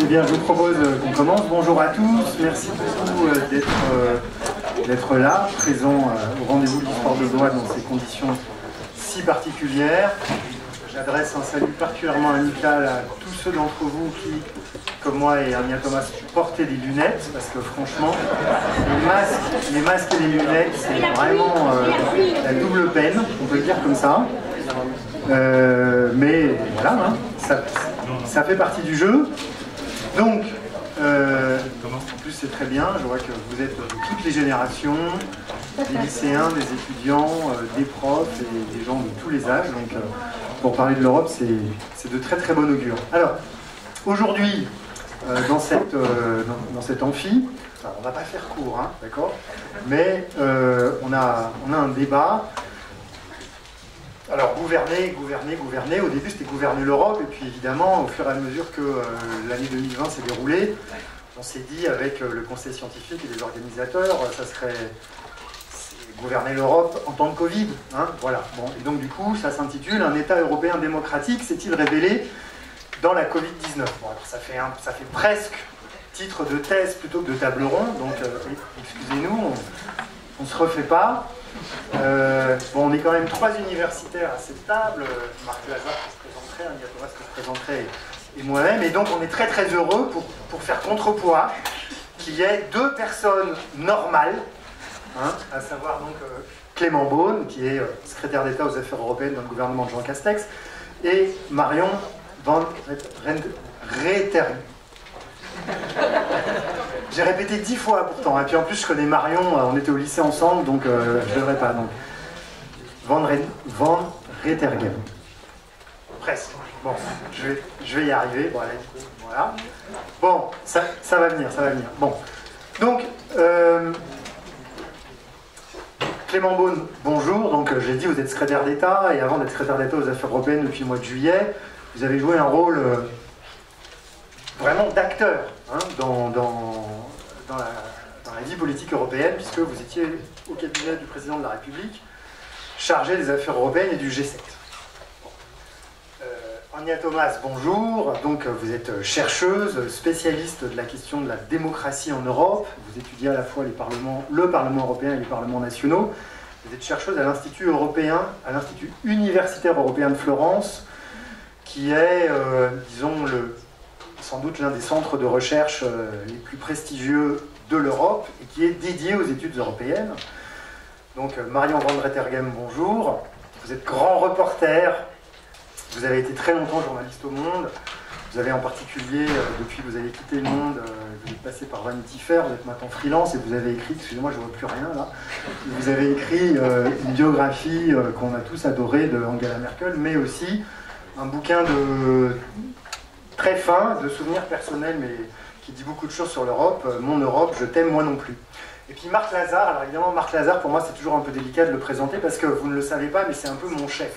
bien, je vous propose qu'on commence. Bonjour à tous, merci beaucoup d'être là, présents au rendez-vous de l'histoire de Blois dans ces conditions si particulières. J'adresse un salut particulièrement amical à tous ceux d'entre vous qui, comme moi et Anya Thomas, portaient des lunettes, parce que franchement, les masques et les lunettes, c'est vraiment la double peine, on peut le dire comme ça. Mais voilà, hein, ça fait partie du jeu. Donc, en plus c'est très bien, je vois que vous êtes de toutes les générations, des lycéens, des étudiants, des profs et des gens de tous les âges. Donc, pour parler de l'Europe, c'est de très très bon augure. Alors, aujourd'hui, dans cet amphi, enfin, on ne va pas faire court, hein, d'accord, mais on a un débat. Alors, gouverner. Au début, c'était gouverner l'Europe, et puis évidemment, au fur et à mesure que l'année 2020 s'est déroulée, on s'est dit avec le conseil scientifique et les organisateurs, ça serait gouverner l'Europe en temps de Covid. Hein, voilà. Bon, et donc, du coup, ça s'intitule « Un État européen démocratique s'est-il révélé dans la Covid-19 » Bon, alors, ça fait presque titre de thèse plutôt que de table ronde, donc excusez-nous, on ne se refait pas. Bon, on est quand même 3 universitaires à cette table, Marc Lazare qui se présenterait, Anya Thomas qui se présenterait et moi-même, et donc on est très très heureux pour faire contrepoids qu'il y ait 2 personnes normales, hein, à savoir donc Clément Beaune, qui est secrétaire d'État aux Affaires européennes dans le gouvernement de Jean Castex, et Marion Van Rettergem. J'ai répété 10 fois pourtant, et puis en plus je connais Marion, on était au lycée ensemble, donc je ne devrais pas. Donc. Van Rettergem. Presque. Bon, je vais y arriver. Bon, allez, voilà. Bon, ça va venir, ça va venir. Bon, donc, Clément Beaune, bonjour. Donc, j'ai dit, vous êtes secrétaire d'État, et avant d'être secrétaire d'État aux Affaires européennes depuis le mois de juillet, vous avez joué un rôle vraiment d'acteur, hein, dans la vie politique européenne, puisque vous étiez au cabinet du président de la République, chargé des affaires européennes et du G7. Bon. Anya Thomas, bonjour. Donc, vous êtes chercheuse, spécialiste de la question de la démocratie en Europe. Vous étudiez à la fois le Parlement européen et les parlements nationaux. Vous êtes chercheuse à l'Institut universitaire européen de Florence, qui est, disons, sans doute l'un des centres de recherche les plus prestigieux de l'Europe et qui est dédié aux études européennes. Donc, Marion Van Rettergem, bonjour. Vous êtes grand reporter. Vous avez été très longtemps journaliste au Monde. Vous avez en particulier, depuis que vous avez quitté le Monde, vous êtes passé par Vanity Fair, vous êtes maintenant freelance et vous avez écrit, excusez-moi, je ne vois plus rien là, vous avez écrit une biographie qu'on a tous adorée de Angela Merkel, mais aussi un bouquin très fin, de souvenirs personnels, mais qui dit beaucoup de choses sur l'Europe. Mon Europe, je t'aime, moi non plus. Et puis Marc Lazare, alors évidemment Marc Lazare, pour moi c'est toujours un peu délicat de le présenter parce que vous ne le savez pas, mais c'est un peu mon chef.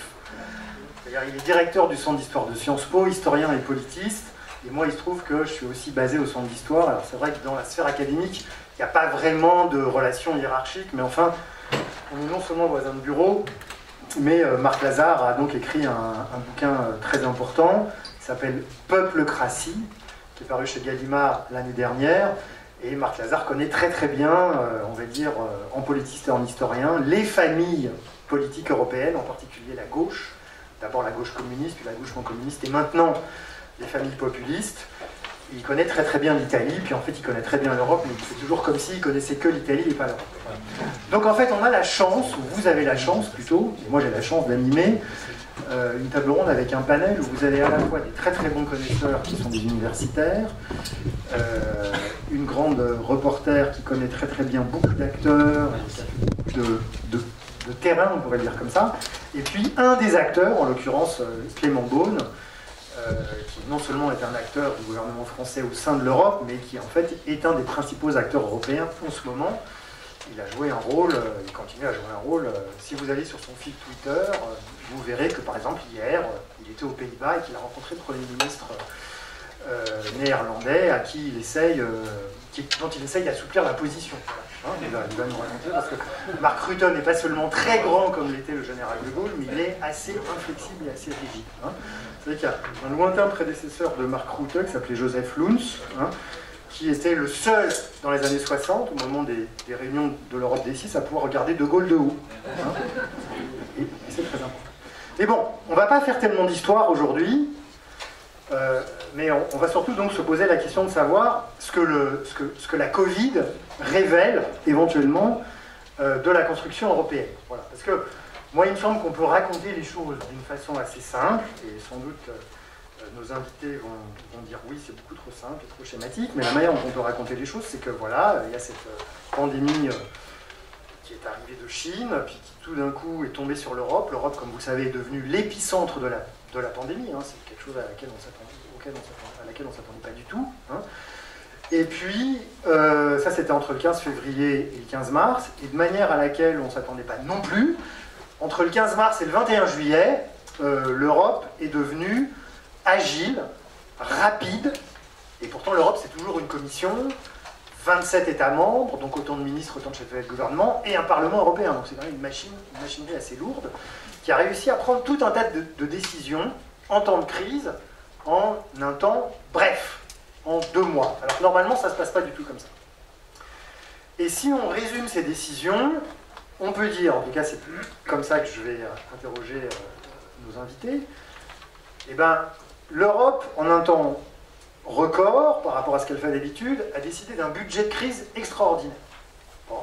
C'est-à-dire il est directeur du Centre d'Histoire de Sciences Po, historien et politiste, et moi il se trouve que je suis aussi basé au Centre d'Histoire. Alors c'est vrai que dans la sphère académique, il n'y a pas vraiment de relation hiérarchique, mais enfin, on est non seulement voisins de bureau, mais Marc Lazare a donc écrit un bouquin très important, qui s'appelle Peuplecratie, qui est paru chez Gallimard l'année dernière. Et Marc Lazare connaît très très bien, on va dire, en politiste et en historien, les familles politiques européennes, en particulier la gauche. D'abord la gauche communiste, puis la gauche non communiste, et maintenant les familles populistes. Il connaît très très bien l'Italie, puis en fait il connaît très bien l'Europe, mais c'est toujours comme s'il connaissait que l'Italie et pas l'Europe. Donc en fait on a la chance, ou vous avez la chance plutôt, et moi j'ai la chance d'animer une table ronde avec un panel où vous avez à la fois des très très bons connaisseurs qui sont des universitaires, une grande reporter qui connaît très très bien beaucoup d'acteurs, de terrain, on pourrait le dire comme ça, et puis un des acteurs, en l'occurrence Clément Beaune, qui non seulement est un acteur du gouvernement français au sein de l'Europe, mais qui en fait est un des principaux acteurs européens en ce moment. Il a joué un rôle, il continue à jouer un rôle. Si vous allez sur son fil Twitter, vous verrez que par exemple hier, il était aux Pays-Bas et qu'il a rencontré le Premier ministre néerlandais, à qui il essaye dont il essaye d'assouplir la position. Voilà. Hein, il va nous raconter, parce que Mark Rutte n'est pas seulement très grand comme l'était le général de Gaulle, mais il est assez inflexible et assez rigide. Hein. Vous savez qu'il y a un lointain prédécesseur de Mark Rutte qui s'appelait Joseph Luns, hein, qui était le seul dans les années 60, au moment des réunions de l'Europe des Six, à pouvoir regarder de Gaulle de haut. Hein. Et c'est très important. Mais bon, on ne va pas faire tellement d'histoire aujourd'hui, mais on va surtout donc se poser la question de savoir ce que la Covid révèle éventuellement de la construction européenne. Voilà. Parce que moi, il me semble qu'on peut raconter les choses d'une façon assez simple, et sans doute nos invités vont dire oui, c'est beaucoup trop simple et trop schématique, mais la manière dont on peut raconter les choses, c'est que voilà, il y a cette pandémie qui est arrivée de Chine, puis qui tout d'un coup est tombée sur l'Europe. L'Europe, comme vous le savez, est devenue l'épicentre de la pandémie. Hein. C'est quelque chose à laquelle on ne s'attendait pas du tout. Hein. Et puis, ça c'était entre le 15 février et le 15 mars, et de manière à laquelle on ne s'attendait pas non plus, entre le 15 mars et le 21 juillet, l'Europe est devenue agile, rapide, et pourtant l'Europe c'est toujours une commission, 27 États membres, donc autant de ministres, autant de chefs de gouvernement, et un Parlement européen, donc c'est quand même une machinerie assez lourde, qui a réussi à prendre tout un tas de décisions en temps de crise, en un temps bref, en 2 mois. Alors normalement ça ne se passe pas du tout comme ça. Et si on résume ces décisions, on peut dire, en tout cas c'est comme ça que je vais interroger nos invités, eh ben, l'Europe, en un temps record, par rapport à ce qu'elle fait d'habitude, a décidé d'un budget de crise extraordinaire. Bon.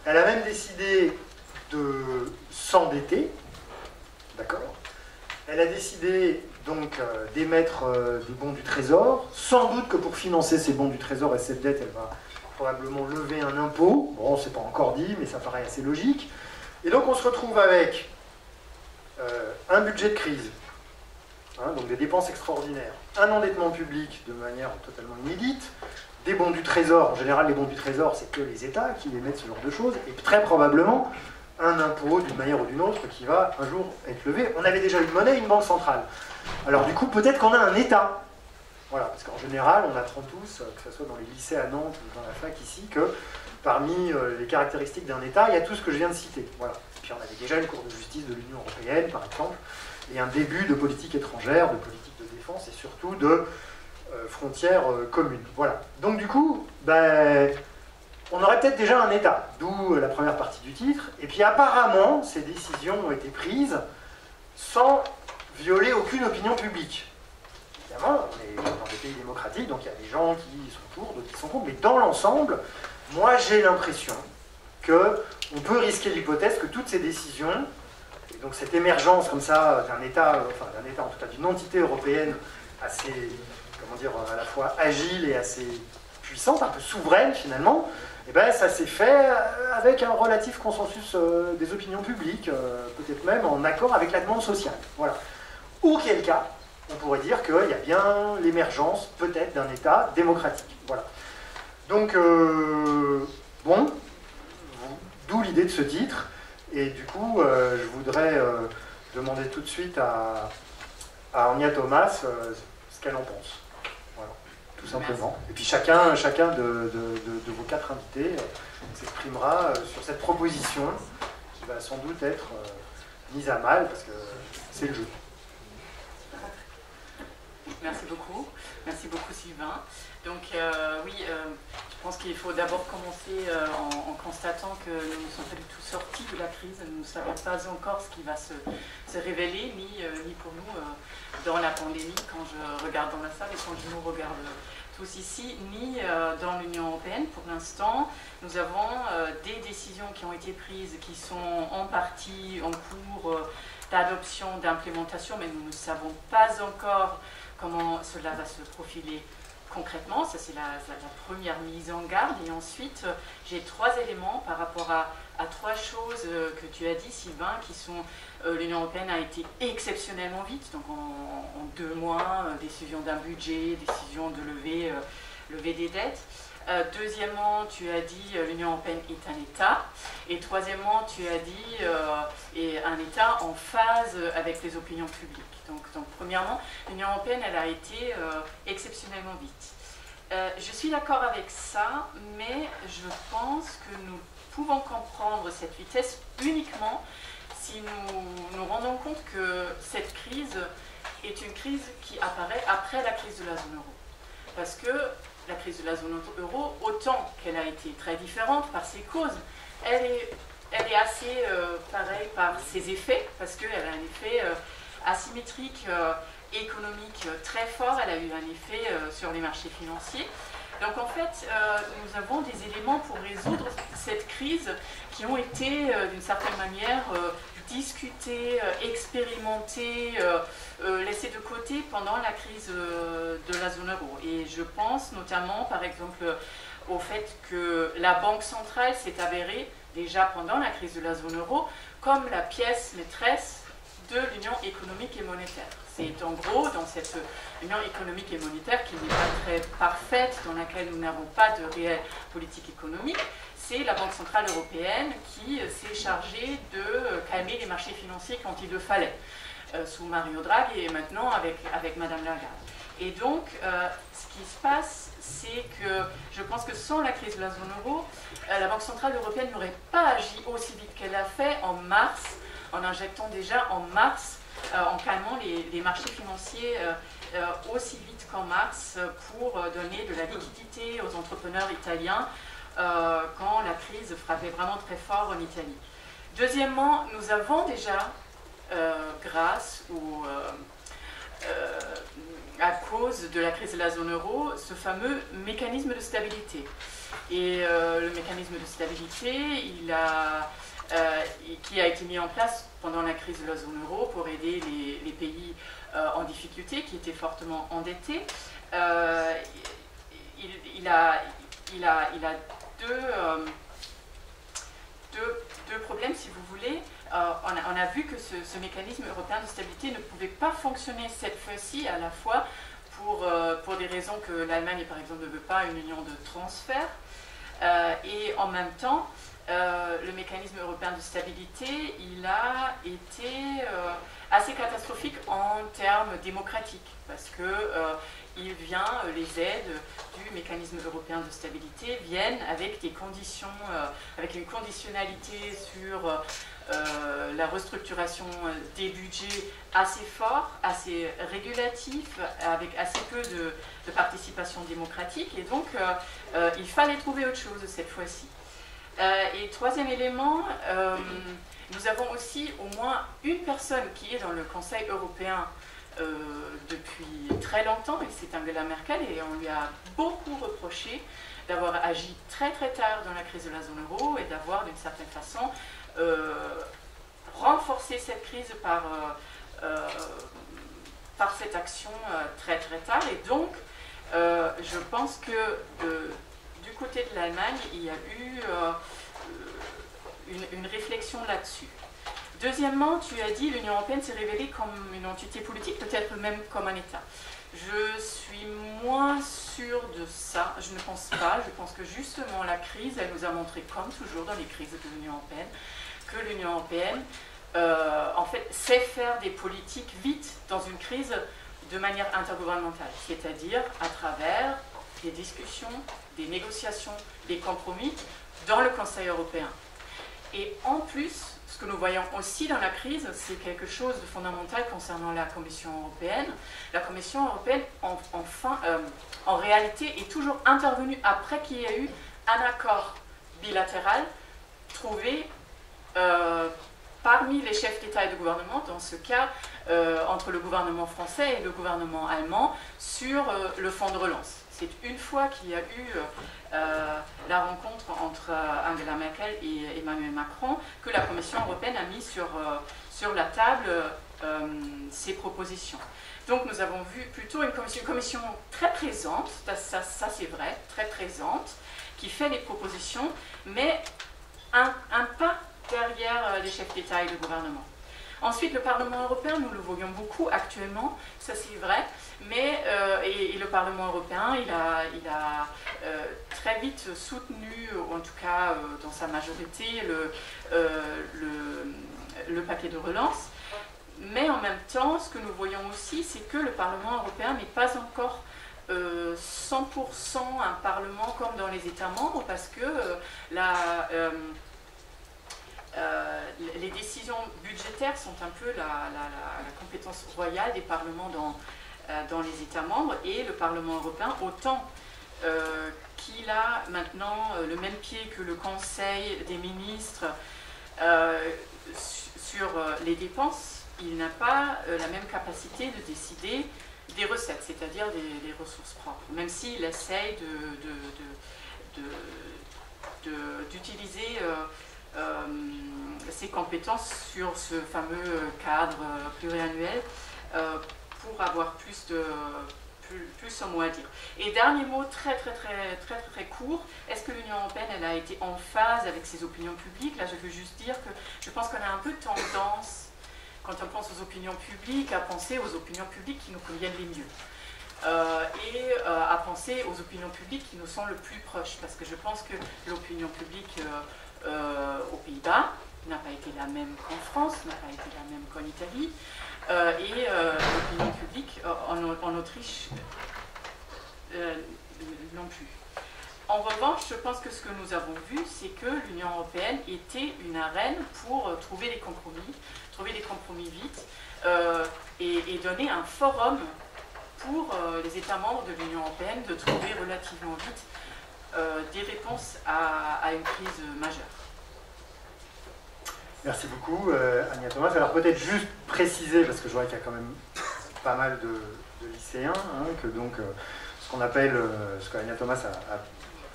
Elle a même décidé de s'endetter, d'accord. Elle a décidé donc d'émettre des bons du Trésor, sans doute que pour financer ces bons du Trésor et cette dette, elle va probablement lever un impôt. Bon, c'est pas encore dit, mais ça paraît assez logique. Et donc on se retrouve avec un budget de crise, hein, donc des dépenses extraordinaires, un endettement public de manière totalement inédite, des bons du Trésor. En général, les bons du Trésor, c'est que les États qui émettent ce genre de choses, et très probablement un impôt d'une manière ou d'une autre qui va un jour être levé. On avait déjà une monnaie et une banque centrale. Alors du coup, peut-être qu'on a un État. Voilà, parce qu'en général, on apprend tous, que ce soit dans les lycées à Nantes ou dans la fac ici, que parmi les caractéristiques d'un État, il y a tout ce que je viens de citer. Voilà. Et puis on avait déjà une Cour de justice de l'Union européenne, par exemple, et un début de politique étrangère, de politique de défense et surtout de frontières communes. Voilà. Donc du coup, ben, on aurait peut-être déjà un État, d'où la première partie du titre. Et puis apparemment, ces décisions ont été prises sans violer aucune opinion publique. Évidemment, on est dans des pays démocratiques, donc il y a des gens qui sont pour, d'autres qui sont contre, mais dans l'ensemble, moi j'ai l'impression qu'on peut risquer l'hypothèse que toutes ces décisions, et donc cette émergence comme ça d'un État, enfin d'un État en tout cas d'une entité européenne assez, comment dire, à la fois agile et assez puissante, un peu souveraine finalement, et ben ça s'est fait avec un relatif consensus des opinions publiques, peut-être même en accord avec la demande sociale. Voilà. Auquel cas, on pourrait dire qu'il y a bien l'émergence peut-être d'un État démocratique. Voilà. Donc, bon, d'où l'idée de ce titre. Et du coup, je voudrais demander tout de suite à Anya Thomas ce qu'elle en pense. Voilà, tout simplement. Merci. Et puis chacun de vos 4 invités s'exprimera sur cette proposition qui va sans doute être mise à mal parce que c'est le jeu. Merci beaucoup Sylvain. Donc oui, je pense qu'il faut d'abord commencer en constatant que nous ne sommes pas du tout sortis de la crise, nous ne savons pas encore ce qui va se révéler, ni pour nous dans la pandémie, quand je regarde dans la salle et quand je nous regarde tous ici, ni dans l'Union européenne. Pour l'instant, nous avons des décisions qui ont été prises, qui sont en partie en cours d'adoption, d'implémentation, mais nous ne savons pas encore comment cela va se profiler concrètement. Ça, c'est la première mise en garde. Et ensuite, j'ai 3 éléments par rapport à 3 choses que tu as dit, Sylvain, qui sont l'Union européenne a été exceptionnellement vite, donc en 2 mois, décision d'un budget, décision de lever des dettes. Deuxièmement, tu as dit l'Union européenne est un État. Et troisièmement, tu as dit est un État en phase avec les opinions publiques. Donc premièrement, l'Union européenne, elle a été exceptionnellement vite. Je suis d'accord avec ça, mais je pense que nous pouvons comprendre cette vitesse uniquement si nous nous rendons compte que cette crise est une crise qui apparaît après la crise de la zone euro. Parce que la crise de la zone euro, autant qu'elle a été très différente par ses causes, elle est assez pareille par ses effets, parce qu'elle a un effet asymétrique économique très fort, elle a eu un effet sur les marchés financiers. Donc en fait, nous avons des éléments pour résoudre cette crise qui ont été d'une certaine manière discutés, expérimentés, laissés de côté pendant la crise de la zone euro. Et je pense notamment par exemple au fait que la Banque centrale s'est avérée déjà pendant la crise de la zone euro comme la pièce maîtresse de l'union économique et monétaire. C'est en gros dans cette union économique et monétaire qui n'est pas très parfaite, dans laquelle nous n'avons pas de réelle politique économique, c'est la Banque centrale européenne qui s'est chargée de calmer les marchés financiers quand il le fallait, sous Mario Draghi et maintenant avec Madame Lagarde. Et donc, ce qui se passe, c'est que je pense que sans la crise de la zone euro, la Banque centrale européenne n'aurait pas agi aussi vite qu'elle l'a fait en mars, en injectant déjà en mars, en calmant les marchés financiers aussi vite qu'en mars pour donner de la liquidité aux entrepreneurs italiens quand la crise frappait vraiment très fort en Italie. Deuxièmement, nous avons déjà, grâce ou à cause de la crise de la zone euro, ce fameux mécanisme de stabilité. Et le mécanisme de stabilité, qui a été mis en place pendant la crise de la zone euro pour aider les pays en difficulté, qui étaient fortement endettés. Il a deux problèmes, si vous voulez. On a vu que ce mécanisme européen de stabilité ne pouvait pas fonctionner cette fois-ci, à la fois pour des raisons que l'Allemagne, par exemple, ne veut pas une union de transfert, et en même temps, le mécanisme européen de stabilité, il a été assez catastrophique en termes démocratiques, parce que les aides du mécanisme européen de stabilité viennent avec des conditions, avec une conditionnalité sur la restructuration des budgets assez fort, assez régulatif, avec assez peu de participation démocratique, et donc il fallait trouver autre chose cette fois-ci. Et troisième élément, nous avons aussi au moins une personne qui est dans le Conseil européen depuis très longtemps, et c'est Angela Merkel, et on lui a beaucoup reproché d'avoir agi très très tard dans la crise de la zone euro et d'avoir d'une certaine façon renforcé cette crise par cette action très très tard. Et donc je pense que du côté de l'Allemagne, il y a eu une réflexion là-dessus. Deuxièmement, tu as dit que l'Union européenne s'est révélée comme une entité politique, peut-être même comme un État. Je suis moins sûre de ça, je ne pense pas. Je pense que justement la crise, elle nous a montré, comme toujours dans les crises de l'Union européenne, que l'Union européenne, en fait, sait faire des politiques vite dans une crise de manière intergouvernementale, c'est-à-dire à travers des discussions, des négociations, des compromis dans le Conseil européen. Et en plus, ce que nous voyons aussi dans la crise, c'est quelque chose de fondamental concernant la Commission européenne. La Commission européenne, en réalité, est toujours intervenue après qu'il y ait eu un accord bilatéral trouvé parmi les chefs d'État et de gouvernement, dans ce cas entre le gouvernement français et le gouvernement allemand, sur le fonds de relance. C'est une fois qu'il y a eu la rencontre entre Angela Merkel et Emmanuel Macron que la Commission européenne a mis sur la table ses propositions. Donc nous avons vu plutôt une commission très présente, ça c'est vrai, très présente, qui fait des propositions, mais un pas derrière les chefs d'État et de gouvernement. Ensuite, le Parlement européen, nous le voyons beaucoup actuellement, ça c'est vrai, mais et le Parlement européen, il a très vite soutenu, ou en tout cas dans sa majorité, le paquet de relance. Mais en même temps, ce que nous voyons aussi, c'est que le Parlement européen n'est pas encore 100% un Parlement comme dans les États membres, parce que les décisions budgétaires sont un peu la compétence royale des parlements dans les États membres, et le Parlement européen, autant qu'il a maintenant le même pied que le Conseil des ministres sur les dépenses, il n'a pas la même capacité de décider des recettes, c'est-à-dire des ressources propres, même s'il essaye d'utiliser ses compétences sur ce fameux cadre pluriannuel pour avoir plus un mot à dire. Et dernier mot très court, est-ce que l'Union européenne elle a été en phase avec ses opinions publiques? Là je veux juste dire que je pense qu'on a un peu tendance, quand on pense aux opinions publiques, à penser aux opinions publiques qui nous conviennent les mieux. Et à penser aux opinions publiques qui nous sont le plus proches, parce que je pense que l'opinion publique aux Pays-Bas n'a pas été la même qu'en France, n'a pas été la même qu'en Italie, et l'opinion publique en Autriche non plus. En revanche, je pense que ce que nous avons vu, c'est que l'Union européenne était une arène pour trouver des compromis vite, et donner un forum pour les États membres de l'Union européenne de trouver relativement vite des réponses à une crise majeure. Merci beaucoup, Ania Thomas. Alors peut-être juste préciser, parce que je vois qu'il y a quand même pas mal de lycéens, hein, que donc ce qu'on appelle, ce qu'Ania Thomas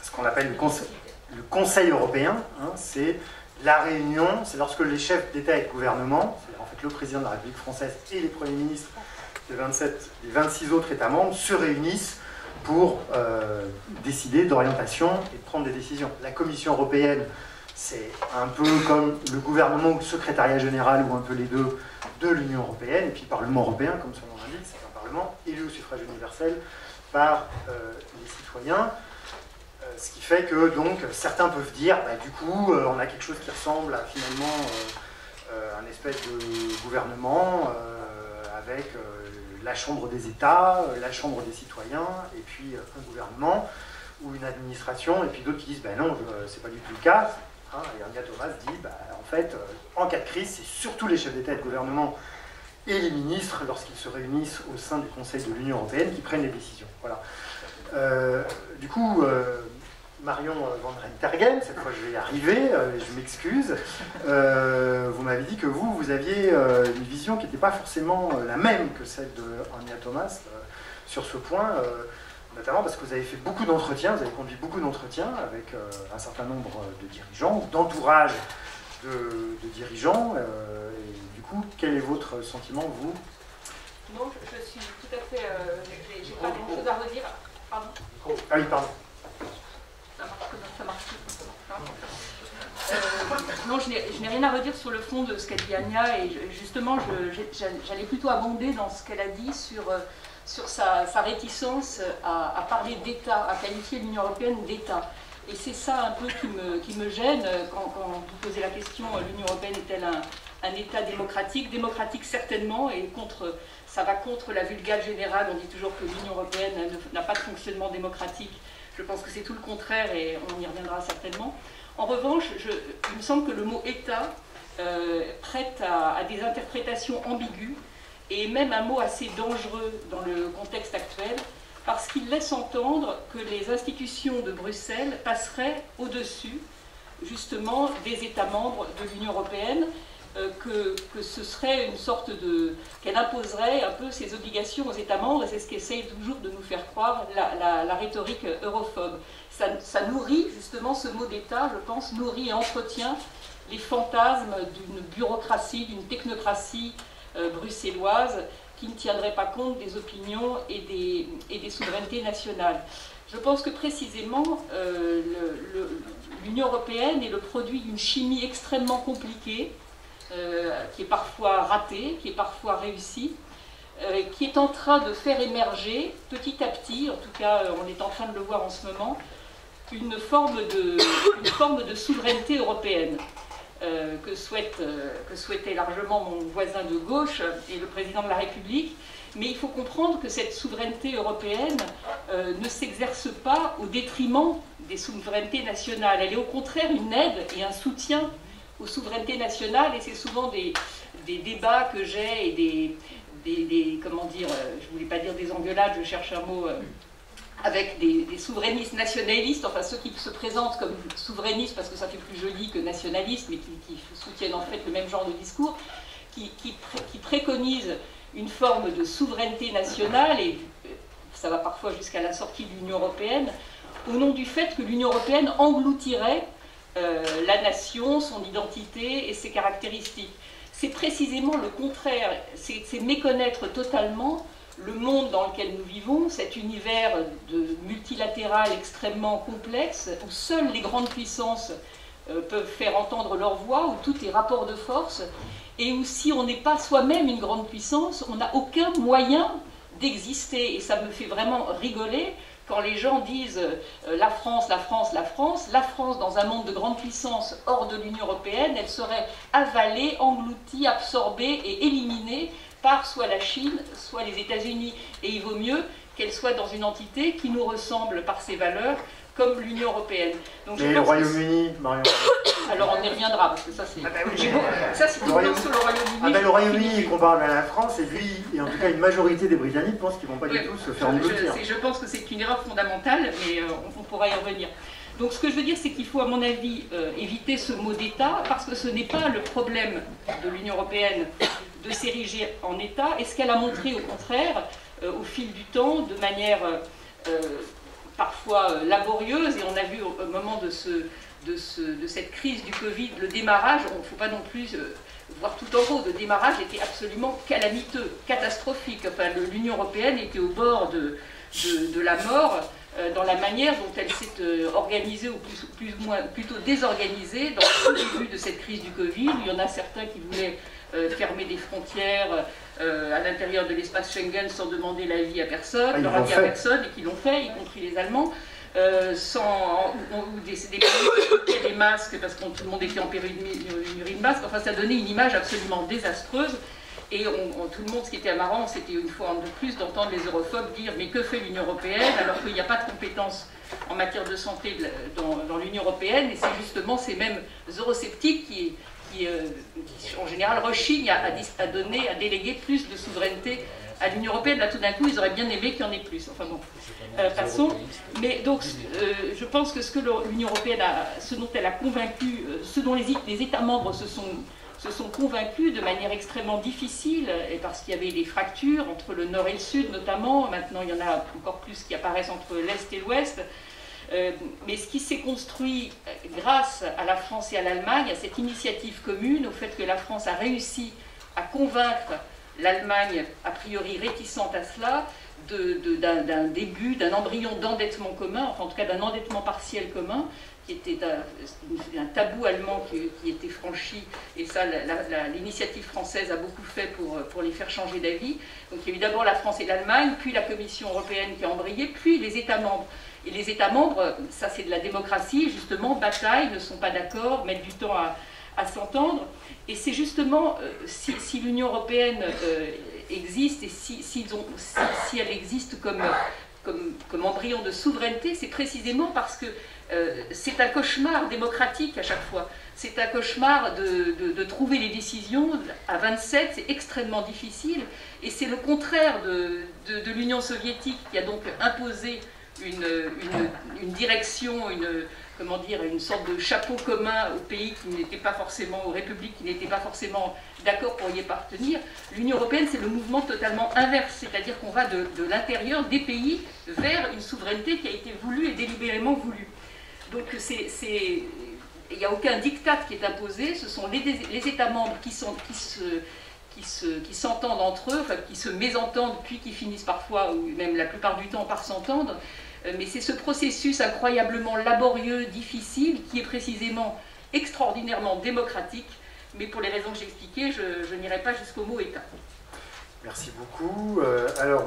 ce qu'on appelle le Conseil européen, hein, c'est la réunion, c'est lorsque les chefs d'État et de gouvernement, c'est-à-dire en fait le président de la République française et les premiers ministres des 26 autres États membres, se réunissent pour décider d'orientation et de prendre des décisions. La Commission européenne, c'est un peu comme le gouvernement ou le secrétariat général, ou un peu les deux, de l'Union européenne, et puis le Parlement européen, comme son nom l'indique, c'est un Parlement élu au suffrage universel par les citoyens. Ce qui fait que donc certains peuvent dire, bah, du coup, on a quelque chose qui ressemble à finalement un espèce de gouvernement avec la Chambre des États, la Chambre des citoyens, et puis un gouvernement ou une administration, et puis d'autres qui disent, ben non, c'est pas du tout le cas. Hein, et Ania Thomas dit, bah, en fait, en cas de crise, c'est surtout les chefs d'État et de gouvernement et les ministres, lorsqu'ils se réunissent au sein du Conseil de l'Union européenne, qui prennent les décisions. Voilà. Du coup, Marion Van Rentergem, cette fois je vais y arriver, je m'excuse. Vous m'avez dit que vous aviez une vision qui n'était pas forcément la même que celle de Ania Thomas sur ce point, notamment parce que vous avez fait beaucoup d'entretiens, vous avez conduit beaucoup d'entretiens avec un certain nombre de dirigeants, d'entourage de dirigeants. Et du coup, quel est votre sentiment, vous? Non, je suis tout à fait... j'ai pas grand-chose à redire. Pardon. Ah oui, pardon. Ça marche. Non, je n'ai rien à redire sur le fond de ce qu'a dit Ania, et justement, j'allais plutôt abonder dans ce qu'elle a dit sur sa réticence à parler d'État, à qualifier l'Union européenne d'État. Et c'est ça un peu qui me gêne quand vous posez la question, l'Union européenne est-elle un État démocratique? Démocratique certainement, et ça va contre la vulgate générale. On dit toujours que l'Union européenne n'a pas de fonctionnement démocratique. Je pense que c'est tout le contraire, et on y reviendra certainement. En revanche, il me semble que le mot État prête à des interprétations ambiguës, et même un mot assez dangereux dans le contexte actuel, parce qu'il laisse entendre que les institutions de Bruxelles passeraient au-dessus, justement, des États membres de l'Union européenne, que ce serait une sorte de... qu'elle imposerait un peu ses obligations aux États membres, et c'est ce qu'essaye toujours de nous faire croire la rhétorique europhobe. Ça nourrit, justement, ce mot d'État, je pense, nourrit et entretient les fantasmes d'une bureaucratie, d'une technocratie bruxelloise qui ne tiendrait pas compte des opinions et des souverainetés nationales. Je pense que précisément, l'Union européenne est le produit d'une chimie extrêmement compliquée, qui est parfois ratée, qui est parfois réussie, qui est en train de faire émerger petit à petit, en tout cas on est en train de le voir en ce moment, une forme de souveraineté européenne que souhaitait largement mon voisin de gauche et le président de la République, Mais il faut comprendre que cette souveraineté européenne ne s'exerce pas au détriment des souverainetés nationales. Elle est au contraire une aide et un soutien aux souverainetés nationales, et c'est souvent des débats que j'ai et comment dire, je ne voulais pas dire des engueulades, je cherche un mot, avec des souverainistes nationalistes, enfin ceux qui se présentent comme souverainistes parce que ça fait plus joli que nationalistes, mais qui soutiennent en fait le même genre de discours, qui préconisent une forme de souveraineté nationale, et ça va parfois jusqu'à la sortie de l'Union européenne, au nom du fait que l'Union européenne engloutirait la nation, son identité et ses caractéristiques. C'est précisément le contraire, c'est méconnaître totalement le monde dans lequel nous vivons, cet univers multilatéral extrêmement complexe, où seules les grandes puissances peuvent faire entendre leur voix, où tout est rapport de force, et où si on n'est pas soi-même une grande puissance, on n'a aucun moyen d'exister. Et ça me fait vraiment rigoler quand les gens disent la France, la France, la France. La France, dans un monde de grande puissance hors de l'Union européenne, elle serait avalée, engloutie, absorbée et éliminée par soit la Chine, soit les États-Unis. Et il vaut mieux qu'elle soit dans une entité qui nous ressemble par ses valeurs, comme l'Union européenne. Donc, et le Royaume-Uni, Marion. Alors on y reviendra, parce que ça c'est... Ah bah oui, ça c'est tout sur le Royaume-Uni. Ah ben le Royaume-Uni compare à la France, et lui, et en tout cas une majorité des Britanniques pensent qu'ils ne vont pas du tout se faire engloutir. Je pense que c'est une erreur fondamentale, mais on pourra y revenir. Donc ce que je veux dire, c'est qu'il faut, à mon avis, éviter ce mot d'État, parce que ce n'est pas le problème de l'Union européenne de s'ériger en État, et ce qu'elle a montré au contraire, au fil du temps, de manière parfois laborieuse, et on a vu au moment de cette crise du Covid, le démarrage, il ne faut pas non plus voir tout en haut, le démarrage était absolument calamiteux, catastrophique. Enfin, l'Union européenne était au bord de la mort dans la manière dont elle s'est organisée, ou plutôt désorganisée, dans le début de cette crise du Covid. Il y en a certains qui voulaient fermer des frontières à l'intérieur de l'espace Schengen sans demander l'avis à personne, leur avis à personne, et qui l'ont fait, y compris les Allemands. Ou des pays qui portaient des masques parce que tout le monde était en pénurie de masques. Enfin, ça donnait une image absolument désastreuse. Et tout le monde, ce qui était marrant, c'était une fois de plus d'entendre les europhobes dire « mais que fait l'Union européenne ?» alors qu'il n'y a pas de compétences en matière de santé dans l'Union européenne. Et c'est justement ces mêmes eurosceptiques qui en général rechignent à déléguer plus de souveraineté à l'Union européenne. Là, tout d'un coup, ils auraient bien aimé qu'il y en ait plus. Enfin bon, passons. Mais donc, je pense que ce que l'Union européenne ce dont elle a convaincu, ce dont les États membres se sont convaincus de manière extrêmement difficile, et parce qu'il y avait des fractures entre le nord et le sud notamment. Maintenant, il y en a encore plus qui apparaissent entre l'est et l'ouest. Mais ce qui s'est construit grâce à la France et à l'Allemagne, à cette initiative commune, au fait que la France a réussi à convaincre l'Allemagne, a priori réticente à cela, d'un début, d'un embryon d'endettement commun, enfin en tout cas d'un endettement partiel commun, qui était un tabou allemand qui était franchi, et ça l'initiative française a beaucoup fait pour les faire changer d'avis. Donc il y a eu d'abord la France et l'Allemagne, puis la Commission européenne qui a embrayé, puis les États membres. Et les États membres, ça c'est de la démocratie, justement, bataillent, ne sont pas d'accord, mettent du temps à s'entendre. Et c'est justement, si l'Union européenne existe, et si elle existe comme embryon de souveraineté, c'est précisément parce que c'est un cauchemar démocratique à chaque fois. C'est un cauchemar de trouver les décisions à 27, c'est extrêmement difficile. Et c'est le contraire de l'Union soviétique qui a donc imposé une direction, une sorte de chapeau commun aux pays qui n'étaient pas forcément, aux républiques qui n'étaient pas forcément d'accord pour y appartenir. L'Union européenne, c'est le mouvement totalement inverse, c'est-à-dire qu'on va de l'intérieur des pays vers une souveraineté qui a été voulue et délibérément voulue. Donc il n'y a aucun diktat qui est imposé, ce sont les États membres qui s'entendent entre eux, enfin, qui se mésentendent, puis qui finissent parfois, ou même la plupart du temps, par s'entendre. Mais c'est ce processus incroyablement laborieux, difficile, qui est précisément extraordinairement démocratique. Mais pour les raisons que j'ai expliquées, je n'irai pas jusqu'au mot État. Merci beaucoup. Alors,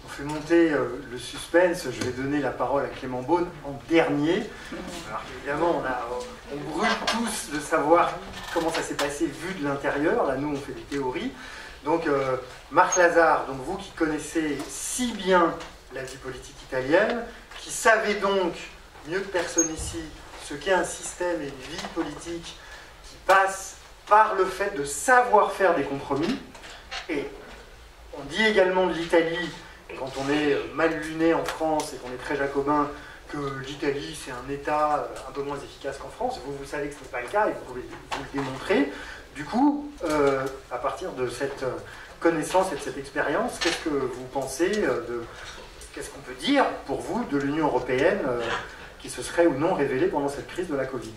on fait monter le suspense. Je vais donner la parole à Clément Beaune en dernier. Alors évidemment, on brûle tous de savoir comment ça s'est passé vu de l'intérieur. Là, nous, on fait des théories. Donc Marc Lazare, donc vous qui connaissez si bien la vie politique italienne, qui savez donc mieux que personne ici ce qu'est un système et une vie politique qui passe par le fait de savoir faire des compromis. Et on dit également de l'Italie, quand on est mal luné en France et qu'on est très jacobin, que l'Italie c'est un État un peu moins efficace qu'en France. Vous savez que ce n'est pas le cas et vous pouvez vous le démontrer. Du coup, à partir de cette connaissance et de cette expérience, qu'est-ce que vous pensez qu'est-ce qu'on peut dire pour vous de l'Union européenne qui se serait ou non révélée pendant cette crise de la Covid?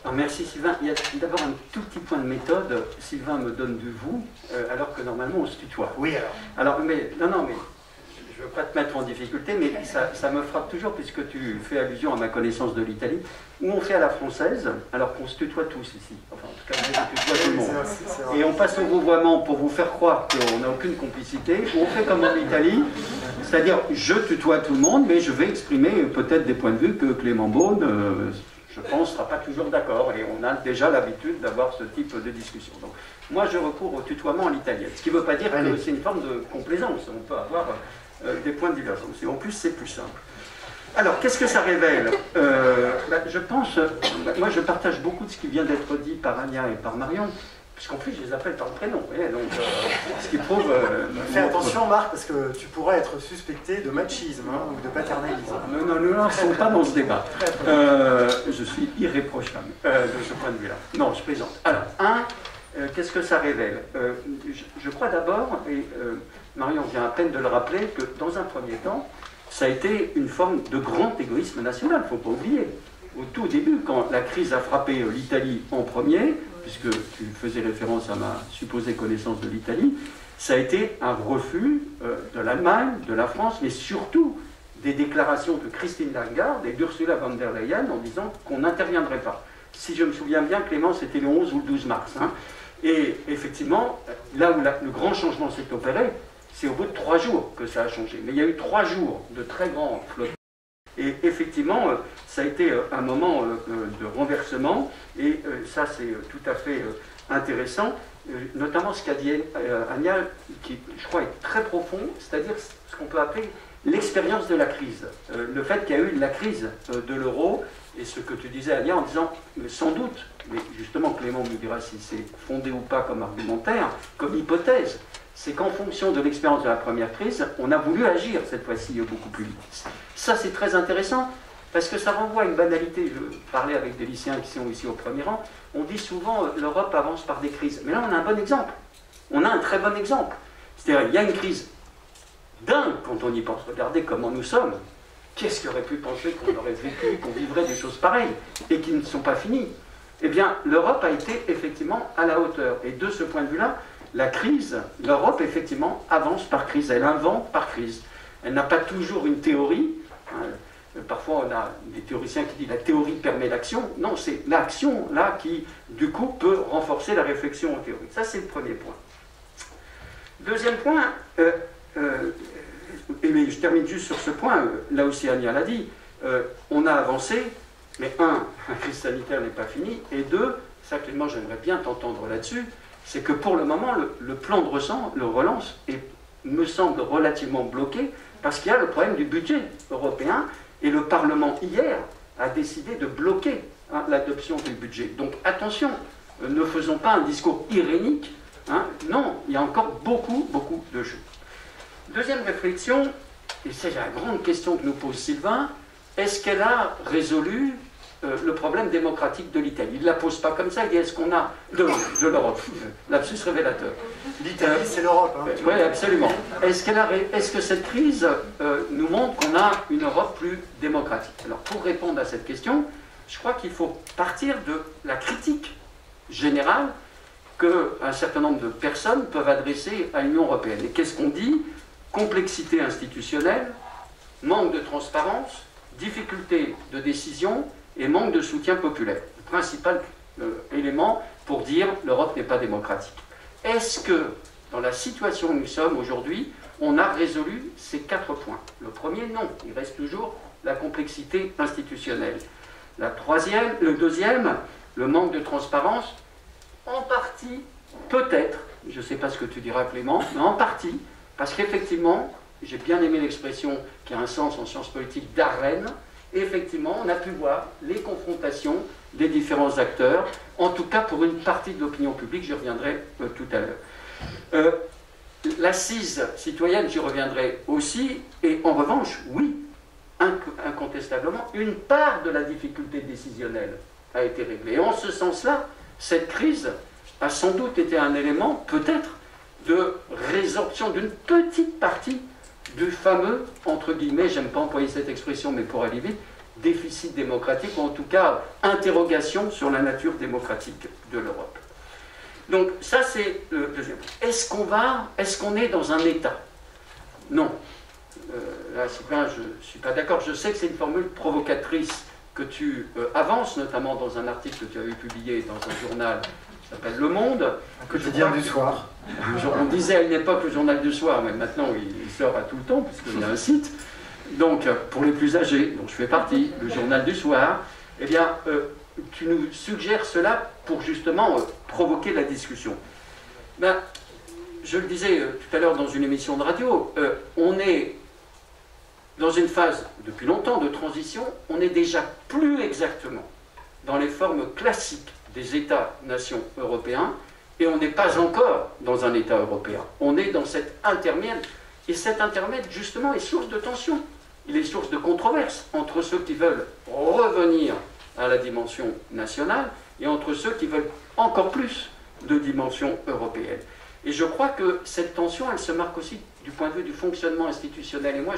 Alors merci Sylvain. Il y a d'abord un tout petit point de méthode. Sylvain me donne du vous, alors que normalement on se tutoie. Oui, alors. Alors, mais je ne veux pas te mettre en difficulté, mais ça me frappe toujours puisque tu fais allusion à ma connaissance de l'Italie, où on fait à la française, alors qu'on se tutoie tous ici. Enfin, en tout cas, moi, je tutoie tout le monde. Et on passe au vouvoiement pour vous faire croire qu'on n'a aucune complicité, ou on fait comme en Italie, c'est-à-dire je tutoie tout le monde, mais je vais exprimer peut-être des points de vue que Clément Beaune, je pense, ne sera pas toujours d'accord. Et on a déjà l'habitude d'avoir ce type de discussion. Donc, moi, je recours au tutoiement à l'italienne. Ce qui ne veut pas dire que c'est une forme de complaisance. On peut avoir des points de divergence. Et en plus, c'est plus simple. Alors, qu'est-ce que ça révèle? Je pense, moi je partage beaucoup de ce qui vient d'être dit par Ania et par Marion, puisqu'en plus je les appelle par le prénom, donc, ce qui prouve... Fais attention Marc, parce que tu pourrais être suspecté de machisme ou de paternalisme. Non, nous ne sommes pas dans ce débat. Je suis irréprochable de ce point de vue-là. Non, je plaisante. Alors, qu'est-ce que ça révèle? Je crois d'abord, et Marion vient à peine de le rappeler, que dans un premier temps, ça a été une forme de grand égoïsme national, il ne faut pas oublier. Au tout début, quand la crise a frappé l'Italie en premier, puisque tu faisais référence à ma supposée connaissance de l'Italie, ça a été un refus de l'Allemagne, de la France, mais surtout des déclarations de Christine Lagarde et d'Ursula von der Leyen en disant qu'on n'interviendrait pas. Si je me souviens bien, Clément, c'était le 11 ou le 12 mars. Et effectivement, là où le grand changement s'est opéré, c'est au bout de 3 jours que ça a changé. Mais il y a eu 3 jours de très grands flottements. Et effectivement, ça a été un moment de renversement. Et ça, c'est tout à fait intéressant. Notamment ce qu'a dit Ania, qui, je crois, est très profond, c'est-à-dire ce qu'on peut appeler l'expérience de la crise. Le fait qu'il y a eu la crise de l'euro, et ce que tu disais, Ania, en disant, sans doute, mais justement, Clément me dira si c'est fondé ou pas comme argumentaire, comme hypothèse, c'est qu'en fonction de l'expérience de la première crise, on a voulu agir cette fois-ci beaucoup plus vite. Ça, c'est très intéressant, parce que ça renvoie à une banalité. Je parlais avec des lycéens qui sont ici au premier rang, on dit souvent l'Europe avance par des crises. Mais là, on a un bon exemple. On a un très bon exemple. C'est-à-dire, il y a une crise dingue quand on y pense. Regardez comment nous sommes. Qu'est-ce qui aurait pu penser qu'on aurait vécu, qu'on vivrait des choses pareilles, et qui ne sont pas finies? Eh bien, l'Europe a été effectivement à la hauteur. Et de ce point de vue-là, la crise, l'Europe, effectivement, avance par crise, elle invente par crise. Elle n'a pas toujours une théorie. Parfois, on a des théoriciens qui disent la théorie permet l'action. Non, c'est l'action, là, qui, du coup, peut renforcer la réflexion en théorie. Ça, c'est le premier point. Deuxième point, et je termine juste sur ce point, là aussi, Ania l'a dit, on a avancé, mais la crise sanitaire n'est pas finie, et 2, ça, Clément, j'aimerais bien t'entendre là-dessus, c'est que pour le moment, le plan de relance me semble relativement bloqué parce qu'il y a le problème du budget européen et le Parlement, hier, a décidé de bloquer l'adoption du budget. Donc attention, ne faisons pas un discours irénique. Non, il y a encore beaucoup de choses. Deuxième réflexion, et c'est la grande question que nous pose Sylvain, est-ce qu'elle a résolu le problème démocratique de l'Italie? Il ne la pose pas comme ça, il dit est-ce qu'on a de l'Europe, lapsus révélateur. L'Italie, c'est l'Europe. Oui, absolument. Est-ce que cette crise nous montre qu'on a une Europe plus démocratique? Alors, pour répondre à cette question, je crois qu'il faut partir de la critique générale qu'un certain nombre de personnes peuvent adresser à l'Union européenne. Et qu'est-ce qu'on dit? Complexité institutionnelle, manque de transparence, difficulté de décision, et manque de soutien populaire. Le principal élément pour dire l'Europe n'est pas démocratique. Est-ce que, dans la situation où nous sommes aujourd'hui, on a résolu ces 4 points? Le premier, non. Il reste toujours la complexité institutionnelle. Le deuxième, le manque de transparence, en partie, peut-être, je ne sais pas ce que tu diras Clément, mais en partie, parce qu'effectivement, j'ai bien aimé l'expression qui a un sens en sciences politiques d'arène, et effectivement, on a pu voir les confrontations des différents acteurs, en tout cas pour une partie de l'opinion publique, j'y reviendrai tout à l'heure. L'assise citoyenne, j'y reviendrai aussi, et en revanche, oui, incontestablement, une part de la difficulté décisionnelle a été réglée. Et en ce sens-là, cette crise a sans doute été un élément, peut-être, de résorption d'une petite partie du fameux, entre guillemets, j'aime pas employer cette expression, mais pour aller vite, déficit démocratique, ou en tout cas, interrogation sur la nature démocratique de l'Europe. Donc ça, c'est le deuxième. Est-ce qu'on est dans un État? Non. Là, Sylvain, je ne suis pas d'accord. Je sais que c'est une formule provocatrice que tu avances, notamment dans un article que tu avais publié dans un journal qui s'appelle Le Monde. Un quotidien du soir. On disait à une époque le journal du soir, mais maintenant il sort à tout le temps, puisqu'il y a un site. Donc, pour les plus âgés, dont je fais partie, le journal du soir, eh bien, tu nous suggères cela pour justement provoquer la discussion. Ben, je le disais tout à l'heure dans une émission de radio, on est dans une phase, depuis longtemps, de transition. On est déjà plus exactement dans les formes classiques des États-nations européens, et on n'est pas encore dans un État européen. On est dans cet intermède, et cet intermède, justement, est source de tension. Il est source de controverse entre ceux qui veulent revenir à la dimension nationale et entre ceux qui veulent encore plus de dimension européenne. Et je crois que cette tension, elle se marque aussi du point de vue du fonctionnement institutionnel. Et moi,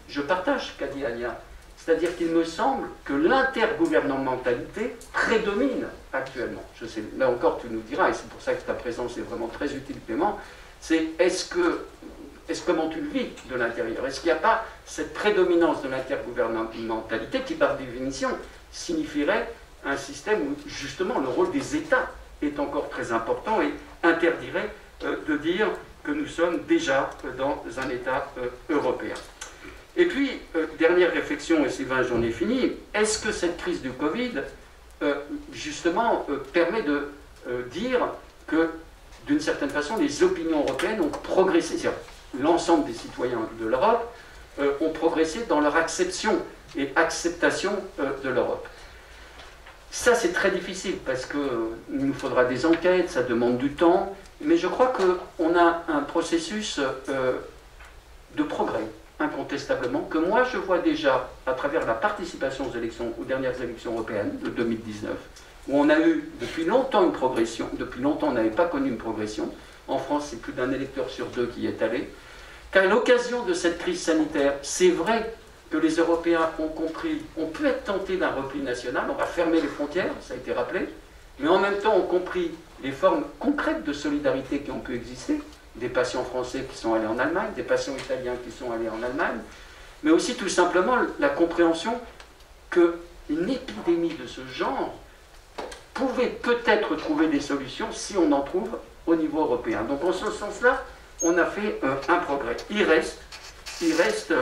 je partage ce qu'a dit Ania. C'est-à-dire qu'il me semble que l'intergouvernementalité prédomine actuellement. Je sais, là encore, tu nous diras, et c'est pour ça que ta présence est vraiment très utile, Clément, c'est comment tu le vis de l'intérieur? Est-ce qu'il n'y a pas cette prédominance de l'intergouvernementalité qui, par définition, signifierait un système où, justement, le rôle des États est encore très important et interdirait de dire que nous sommes déjà dans un État européen. Et puis, dernière réflexion, et Sylvain, j'en ai fini, est-ce que cette crise du Covid, justement, permet de dire que, d'une certaine façon, les opinions européennes ont progressé, c'est-à-dire l'ensemble des citoyens de l'Europe ont progressé dans leur acception et acceptation de l'Europe? Ça, c'est très difficile parce qu'il nous faudra des enquêtes, ça demande du temps, mais je crois qu'on a un processus de progrès, incontestablement, que moi je vois déjà à travers la participation aux dernières élections européennes de 2019, où on a eu depuis longtemps une progression, depuis longtemps on n'avait pas connu une progression. En France, c'est plus d'un électeur sur deux qui y est allé. Qu'à l'occasion de cette crise sanitaire, c'est vrai que les Européens ont compris, on peut être tenté d'un repli national, on va fermer les frontières, ça a été rappelé, mais en même temps ont compris les formes concrètes de solidarité qui ont pu exister, des patients français qui sont allés en Allemagne, des patients italiens qui sont allés en Allemagne, mais aussi tout simplement la compréhension qu'une épidémie de ce genre pouvait peut-être trouver des solutions si on en trouve au niveau européen. Donc en ce sens-là, on a fait un progrès. Il reste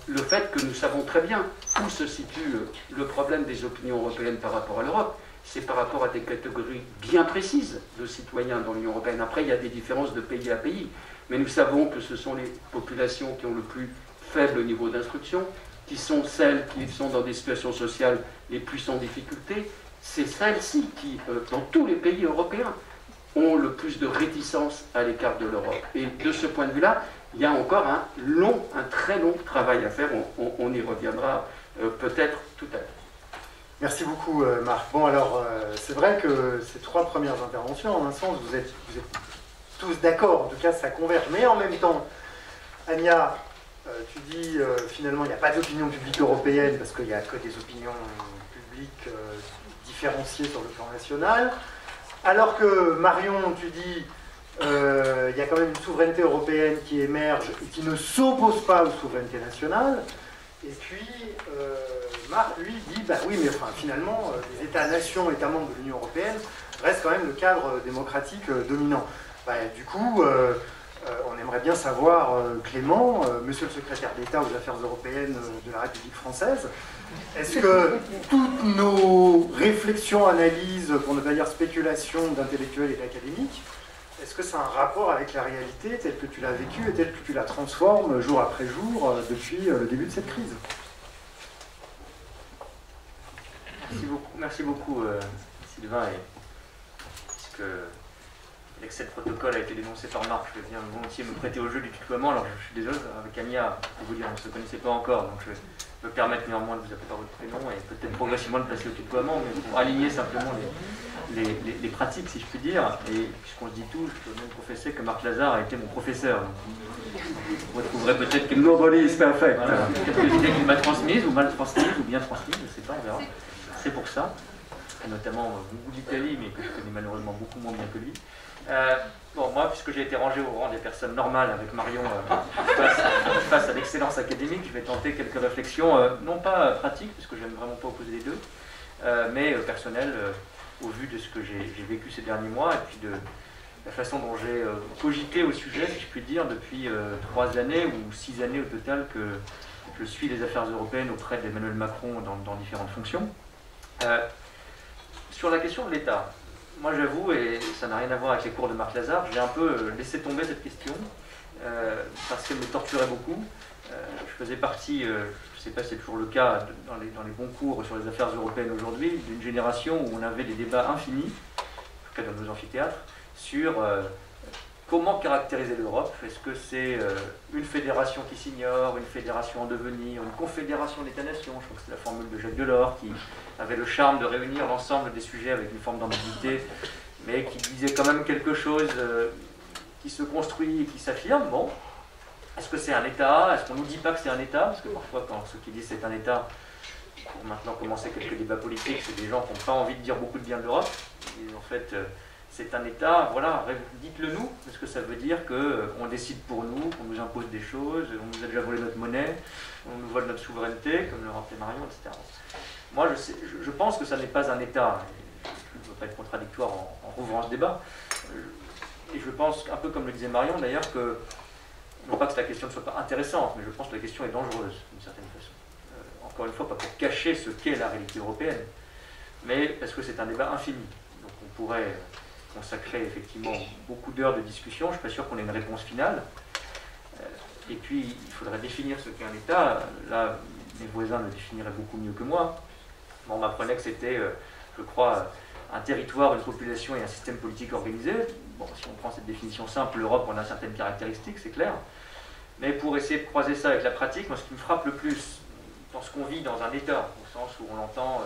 le fait que nous savons très bien où se situe le problème des opinions européennes par rapport à l'Europe. C'est par rapport à des catégories bien précises de citoyens dans l'Union européenne. Après, il y a des différences de pays à pays, mais nous savons que ce sont les populations qui ont le plus faible niveau d'instruction, qui sont celles qui sont dans des situations sociales les plus en difficulté. C'est celles-ci qui, dans tous les pays européens, ont le plus de réticence à l'écart de l'Europe. Et de ce point de vue-là, il y a encore un très long travail à faire. On y reviendra peut-être tout à l'heure. Merci beaucoup, Marc. Bon, alors, c'est vrai que ces trois premières interventions, en un sens, vous êtes tous d'accord. En tout cas, ça converge. Mais en même temps, Ania, tu dis, finalement, il n'y a pas d'opinion publique européenne parce qu'il n'y a que des opinions publiques différenciées sur le plan national. Alors que, Marion, tu dis, il y a quand même une souveraineté européenne qui émerge et qui ne s'oppose pas aux souverainetés nationales. Et puis, Marc, lui, dit, bah oui, mais enfin, finalement, les États-nations, États membres de l'Union européenne, restent quand même le cadre démocratique dominant. Bah, du coup, on aimerait bien savoir, Clément, monsieur le secrétaire d'État aux affaires européennes de la République française, est-ce que toutes nos réflexions, analyses, pour ne pas dire spéculations d'intellectuels et d'académiques, est-ce que c'est un rapport avec la réalité telle que tu l'as vécue et telle que tu la transformes jour après jour depuis le début de cette crise? Merci beaucoup Sylvain. Et puisque l'excès de protocole a été dénoncé par Marc, je viens volontiers me prêter au jeu du tutoiement. Alors je suis désolé, avec Ania, pour vous dire, on ne se connaissait pas encore, donc je vais me permettre néanmoins de vous appeler par votre prénom et peut-être progressivement de passer au tutoiement, mais pour aligner simplement les pratiques, si je puis dire. Et puisqu'on se dit tout, je peux même confesser que Marc Lazare a été mon professeur. Donc, vous retrouverez peut-être quelques... Nobody is perfect. Voilà, quelques idées qu'il m'a transmises, ou mal transmises, ou bien transmises, je ne sais pas, on verra. C'est pour ça, et notamment beaucoup d'Italie, mais que je connais malheureusement beaucoup moins bien que lui. Bon, moi, puisque j'ai été rangé au rang des personnes normales avec Marion face à l'excellence académique, je vais tenter quelques réflexions, non pas pratiques, parce que j'aime vraiment pas opposer les deux, mais personnelles, au vu de ce que j'ai vécu ces derniers mois, et puis de la façon dont j'ai cogité au sujet, si je puis dire, depuis 3 années ou 6 années au total que je suis les affaires européennes auprès d'Emmanuel Macron dans différentes fonctions. Sur la question de l'État, moi j'avoue, et ça n'a rien à voir avec les cours de Marc Lazare, j'ai un peu laissé tomber cette question parce qu'elle me torturait beaucoup. Je faisais partie, je ne sais pas si c'est toujours le cas dans les bons cours sur les affaires européennes aujourd'hui, d'une génération où on avait des débats infinis, en tout cas dans nos amphithéâtres, sur comment caractériser l'Europe. Est-ce que c'est une fédération qui s'ignore, une fédération en devenir, une confédération d'États-nations? Je crois que c'est la formule de Jacques Delors qui avait le charme de réunir l'ensemble des sujets avec une forme d'ambiguïté, mais qui disait quand même quelque chose qui se construit et qui s'affirme. Bon, est-ce que c'est un État? Est-ce qu'on ne nous dit pas que c'est un État? Parce que parfois, quand ceux qui disent c'est un État, pour maintenant commencer quelques débats politiques, c'est des gens qui n'ont pas envie de dire beaucoup de bien de l'Europe. Et en fait, c'est un État, voilà, dites-le nous, parce que ça veut dire qu'on décide pour nous, qu'on nous impose des choses, on nous a déjà volé notre monnaie, on nous vole notre souveraineté, comme le rappelait Marion, etc. Moi, je pense que ça n'est pas un État, je ne veux pas être contradictoire en rouvrant ce débat, et je pense, un peu comme le disait Marion d'ailleurs, que, non pas que la question ne soit pas intéressante, mais je pense que la question est dangereuse, d'une certaine façon. Encore une fois, pas pour cacher ce qu'est la réalité européenne, mais parce que c'est un débat infini. Donc on pourrait consacrer effectivement beaucoup d'heures de discussion, je ne suis pas sûr qu'on ait une réponse finale. Et puis, il faudrait définir ce qu'est un État. Là, mes voisins le définiraient beaucoup mieux que moi. On m'apprenait que c'était, je crois, un territoire, une population et un système politique organisé. Bon, si on prend cette définition simple, l'Europe en a certaines caractéristiques, c'est clair. Mais pour essayer de croiser ça avec la pratique, moi, ce qui me frappe le plus dans ce qu'on vit dans un État, au sens où on l'entend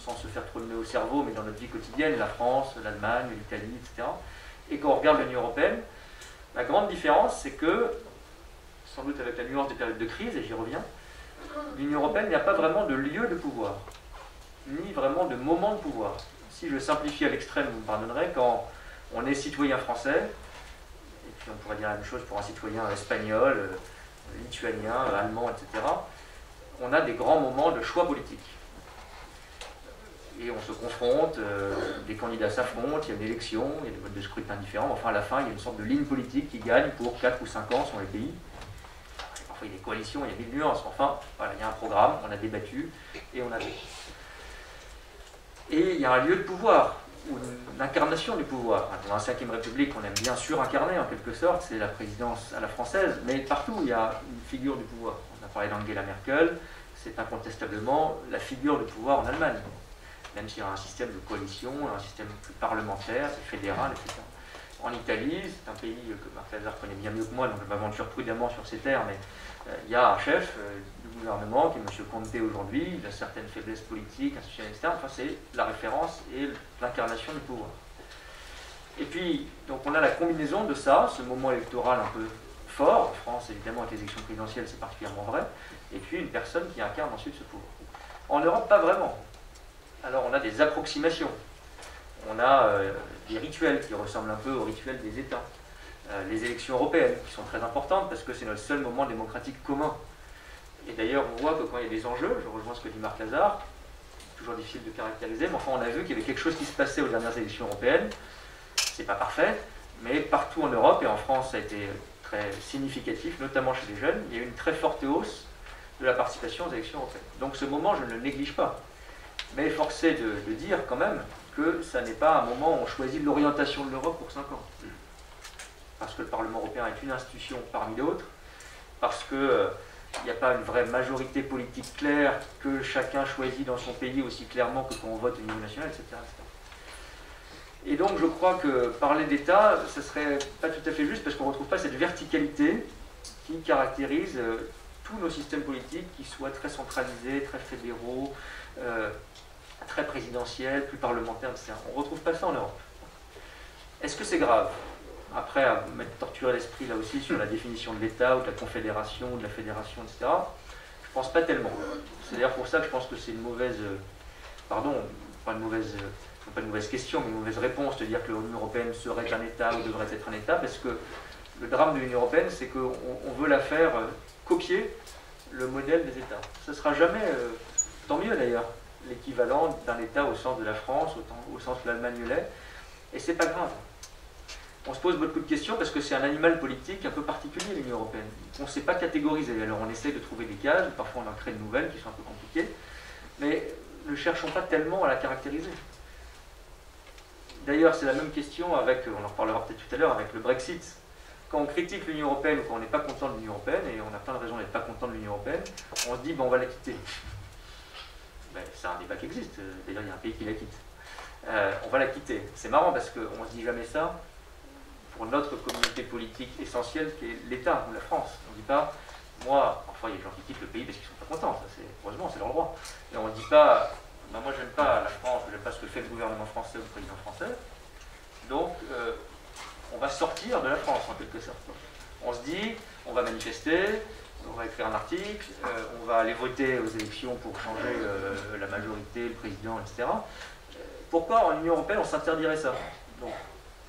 sans se faire trop le nez au cerveau, mais dans notre vie quotidienne, la France, l'Allemagne, l'Italie, etc. Et quand on regarde l'Union européenne, la grande différence, c'est que, sans doute avec la nuance des périodes de crise, et j'y reviens, l'Union européenne, il n'y a pas vraiment de lieu de pouvoir, ni vraiment de moment de pouvoir. Si je simplifie à l'extrême, vous me pardonnerez, quand on est citoyen français, et puis on pourrait dire la même chose pour un citoyen espagnol, lituanien, allemand, etc., on a des grands moments de choix politique. Et on se confronte, des candidats s'affrontent, il y a une élection, il y a des modes de scrutin différents, enfin à la fin il y a une sorte de ligne politique qui gagne pour 4 ou 5 ans sur les pays. Parfois il y a des coalitions, il y a des nuances, enfin voilà, il y a un programme, on a débattu et on a vécu. Et il y a un lieu de pouvoir, ou une incarnation du pouvoir. Dans la Ve République, on aime bien surincarner en quelque sorte, c'est la présidence à la française, mais partout il y a une figure du pouvoir. On a parlé d'Angela Merkel, c'est incontestablement la figure du pouvoir en Allemagne. Même s'il y a un système de coalition, un système plus parlementaire, fédéral, etc. En Italie, c'est un pays que Marc Lazare connaît bien mieux que moi, donc je m'aventure prudemment sur ces terres, mais il y a un chef du gouvernement qui est M. Conte aujourd'hui, il a certaines faiblesses politiques, institutionnelles, etc. Enfin, c'est la référence et l'incarnation du pouvoir. Et puis, donc on a la combinaison de ça, ce moment électoral un peu fort, en France évidemment avec les élections présidentielles c'est particulièrement vrai, et puis une personne qui incarne ensuite ce pouvoir. En Europe, pas vraiment. Alors on a des approximations, on a des rituels qui ressemblent un peu aux rituels des États, les élections européennes qui sont très importantes parce que c'est notre seul moment démocratique commun. Et d'ailleurs on voit que quand il y a des enjeux, je rejoins ce que dit Marc Lazare, toujours difficile de caractériser, mais enfin on a vu qu'il y avait quelque chose qui se passait aux dernières élections européennes, c'est pas parfait, mais partout en Europe et en France ça a été très significatif, notamment chez les jeunes, il y a eu une très forte hausse de la participation aux élections européennes. Donc ce moment je ne le néglige pas. Mais forcé de dire quand même que ça n'est pas un moment où on choisit l'orientation de l'Europe pour 5 ans. Parce que le Parlement européen est une institution parmi d'autres, parce qu'il n'y a pas une vraie majorité politique claire que chacun choisit dans son pays aussi clairement que quand on vote au niveau national, etc. Et donc je crois que parler d'État, ce ne serait pas tout à fait juste parce qu'on ne retrouve pas cette verticalité qui caractérise tous nos systèmes politiques, qui soient très centralisés, très fédéraux, très présidentiels, plus parlementaires, etc. On ne retrouve pas ça en Europe. Est-ce que c'est grave? Après, à m'être torturé l'esprit là aussi sur la définition de l'État ou de la confédération ou de la fédération, etc., je ne pense pas tellement. C'est d'ailleurs pour ça que je pense que c'est une mauvaise, pardon, pas une mauvaise question, mais une mauvaise réponse de dire que l'Union européenne serait un État ou devrait être un État, parce que le drame de l'Union européenne, c'est qu'on veut la faire copier le modèle des États. Ce ne sera jamais, tant mieux d'ailleurs, l'équivalent d'un État au sens de la France, au sens de l'Allemagne l'est, et c'est pas grave. On se pose beaucoup de questions parce que c'est un animal politique un peu particulier, l'Union européenne. On ne sait pas catégoriser, alors on essaie de trouver des cases, parfois on en crée de nouvelles qui sont un peu compliquées, mais ne cherchons pas tellement à la caractériser. D'ailleurs, c'est la même question avec, on en reparlera peut-être tout à l'heure, avec le Brexit. Quand on critique l'Union européenne ou quand on n'est pas content de l'Union européenne, et on a plein de raisons d'être pas content de l'Union européenne, on se dit, ben, on va la quitter. Ben, c'est un débat qui existe, d'ailleurs il y a un pays qui la quitte. On va la quitter. C'est marrant parce qu'on ne se dit jamais ça pour notre communauté politique essentielle qui est l'État ou la France. On ne dit pas, moi, parfois il y a des gens qui quittent le pays parce qu'ils ne sont pas contents, ça, heureusement c'est leur droit. Et on ne dit pas, ben, moi j'aime pas la France, j'aime pas ce que fait le gouvernement français ou le président français, donc on va sortir de la France en quelque sorte. On se dit, on va manifester, on va écrire un article, on va aller voter aux élections pour changer la majorité, le président, etc. Pourquoi en Union européenne on s'interdirait ça? Donc,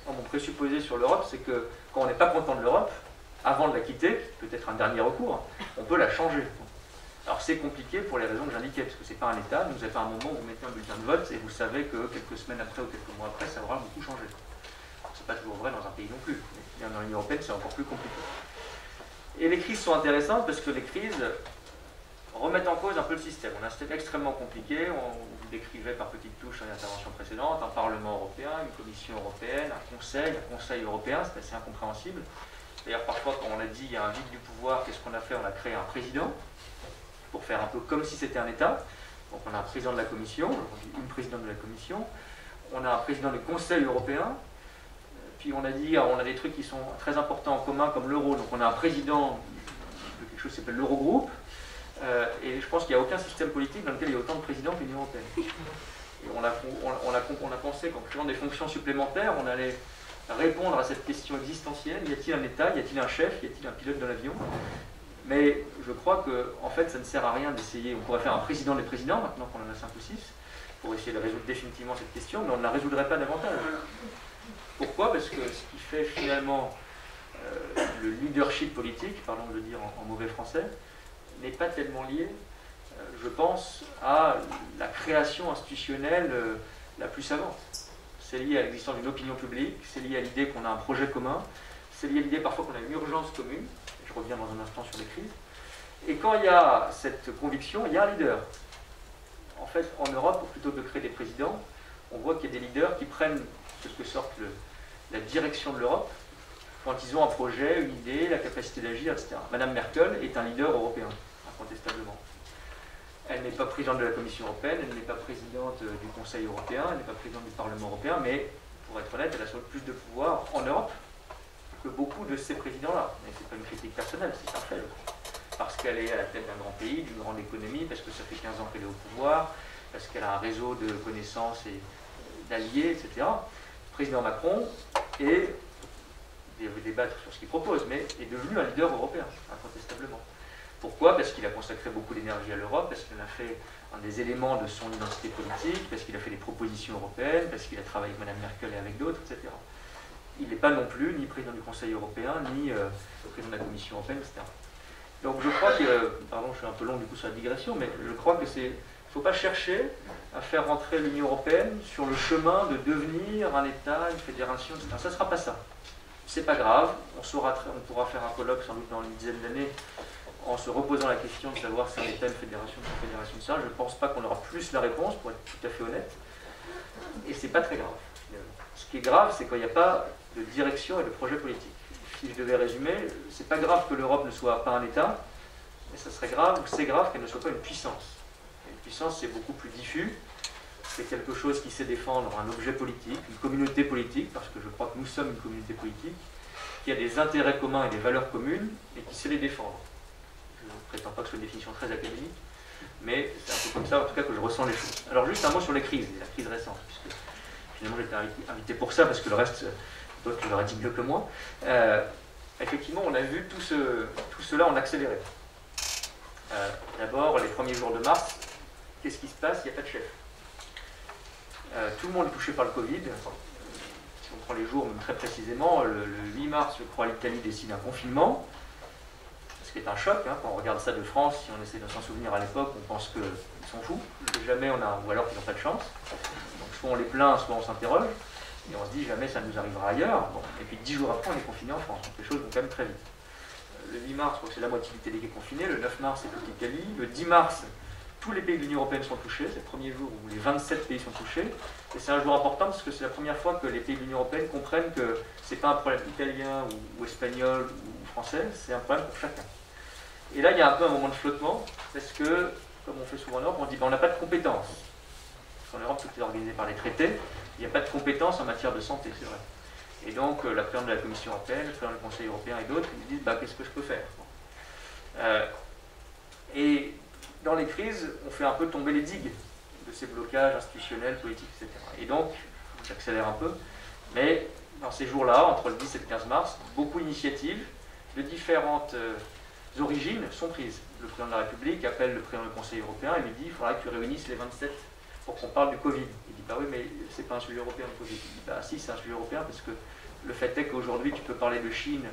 mon présupposé sur l'Europe, c'est que quand on n'est pas content de l'Europe, avant de la quitter, peut-être un dernier recours, on peut la changer. Alors c'est compliqué pour les raisons que j'indiquais, parce que c'est pas un État, vous n'avez pas un moment où vous mettez un bulletin de vote et vous savez que quelques semaines après ou quelques mois après, ça aura beaucoup changé. C'est pas toujours vrai dans un pays non plus, mais dans l'Union européenne, c'est encore plus compliqué. Et les crises sont intéressantes parce que les crises remettent en cause un peu le système. On a un système extrêmement compliqué, on vous décrivait par petites touches dans l'intervention précédente, un Parlement européen, une Commission européenne, un Conseil européen, c'est assez incompréhensible. D'ailleurs, parfois, quand on a dit il y a un vide du pouvoir, qu'est-ce qu'on a fait? On a créé un président, pour faire un peu comme si c'était un État. Donc on a un président de la Commission, une présidente de la Commission, on a un président du Conseil européen, puis on a dit, on a des trucs qui sont très importants en commun comme l'euro, donc on a un président de quelque chose qui s'appelle l'Eurogroupe, et je pense qu'il n'y a aucun système politique dans lequel il y a autant de présidents que l'Union européenne. Et on a pensé qu'en créant des fonctions supplémentaires, on allait répondre à cette question existentielle, y a-t-il un État, y a-t-il un chef, y a-t-il un pilote de l'avion? Mais je crois que en fait, ça ne sert à rien d'essayer. On pourrait faire un président des présidents, maintenant qu'on en a 5 ou 6, pour essayer de résoudre définitivement cette question, mais on ne la résoudrait pas davantage. Pourquoi? Parce que ce qui fait finalement le leadership politique, pardon de le dire en mauvais français, n'est pas tellement lié, je pense, à la création institutionnelle la plus savante. C'est lié à l'existence d'une opinion publique, c'est lié à l'idée qu'on a un projet commun, c'est lié à l'idée parfois qu'on a une urgence commune. Je reviens dans un instant sur les crises. Et quand il y a cette conviction, il y a un leader. En fait, en Europe, plutôt que de créer des présidents, on voit qu'il y a des leaders qui prennent quelque sorte la direction de l'Europe quand ils ont un projet, une idée, la capacité d'agir, etc. Madame Merkel est un leader européen, incontestablement. Elle n'est pas présidente de la Commission européenne, elle n'est pas présidente du Conseil européen, elle n'est pas présidente du Parlement européen, mais pour être honnête, elle a sans doute plus de pouvoir en Europe que beaucoup de ces présidents-là. Mais ce n'est pas une critique personnelle, c'est un fait. Parce qu'elle est à la tête d'un grand pays, d'une grande économie, parce que ça fait 15 ans qu'elle est au pouvoir, parce qu'elle a un réseau de connaissances et d'alliés, etc. Le président Macron est, il va débattre sur ce qu'il propose, mais est devenu un leader européen, incontestablement. Pourquoi? Parce qu'il a consacré beaucoup d'énergie à l'Europe, parce qu'il a fait un des éléments de son identité politique, parce qu'il a fait des propositions européennes, parce qu'il a travaillé avec Mme Merkel et avec d'autres, etc. Il n'est pas non plus ni président du Conseil européen, ni président de la Commission européenne, etc. Donc je crois que, pardon, je suis un peu long du coup sur la digression, mais je crois que c'est, il ne faut pas chercher à faire rentrer l'Union européenne sur le chemin de devenir un État, une fédération, etc. Ça ne sera pas ça. C'est pas grave, on pourra faire un colloque sans doute dans une dizaine d'années en se reposant la question de savoir si un État, une fédération, etc. Je ne pense pas qu'on aura plus la réponse, pour être tout à fait honnête. Et c'est pas très grave. Ce qui est grave, c'est quand il n'y a pas de direction et de projet politique. Si je devais résumer, c'est pas grave que l'Europe ne soit pas un État, mais ça serait grave, ou c'est grave qu'elle ne soit pas une puissance. Et une puissance, c'est beaucoup plus diffus. C'est quelque chose qui sait défendre un objet politique, une communauté politique, parce que je crois que nous sommes une communauté politique, qui a des intérêts communs et des valeurs communes, et qui sait les défendre. Je ne prétends pas que ce soit une définition très académique, mais c'est un peu comme ça, en tout cas, que je ressens les choses. Alors, juste un mot sur les crises, la crise récente, puisque finalement j'étais invité pour ça, parce que le reste, d'autres l'auraient dit mieux que moi. Effectivement, on a vu tout cela en accéléré. D'abord, les premiers jours de mars, qu'est-ce qui se passe? Il n'y a pas de chef. Tout le monde est touché par le Covid. Si on prend les jours, même très précisément, le 8 mars, je crois, l'Italie décide un confinement, ce qui est un choc. Hein, quand on regarde ça de France, si on essaie de s'en souvenir à l'époque, on pense qu'ils sont fous. Jamais on a, ou alors qu'ils n'ont pas de chance. Donc soit on les plaint, soit on s'interroge. Et on se dit jamais ça nous arrivera ailleurs. Bon. Et puis 10 jours après, on est confiné en France. Donc les choses vont quand même très vite. Le 8 mars, je crois que c'est la moitié de l'Italie qui est confinée. Le 9 mars, c'est toute l'Italie. Le 10 mars, tous les pays de l'Union européenne sont touchés. C'est le premier jour où les 27 pays sont touchés. Et c'est un jour important parce que c'est la première fois que les pays de l'Union européenne comprennent que ce n'est pas un problème italien ou espagnol ou français, c'est un problème pour chacun. Et là, il y a un peu un moment de flottement parce que, comme on fait souvent en Europe, on dit on n'a pas de compétences. Parce qu'en Europe, tout est organisé par les traités. Il n'y a pas de compétences en matière de santé, c'est vrai. Et donc, la présidente de la Commission européenne, le président du Conseil européen et d'autres, ils disent qu'est-ce que je peux faire? Et dans les crises, on fait un peu tomber les digues de ces blocages institutionnels, politiques, etc. Et donc, j'accélère un peu, mais dans ces jours-là, entre le 10 et le 15 mars, beaucoup d'initiatives de différentes origines sont prises. Le président de la République appelle le président du Conseil européen et lui dit il faudra que tu réunisses les 27 pour qu'on parle du Covid. Il dit oui, mais c'est pas un sujet européen le Covid. Il dit si, c'est un sujet européen parce que le fait est qu'aujourd'hui tu peux parler de Chine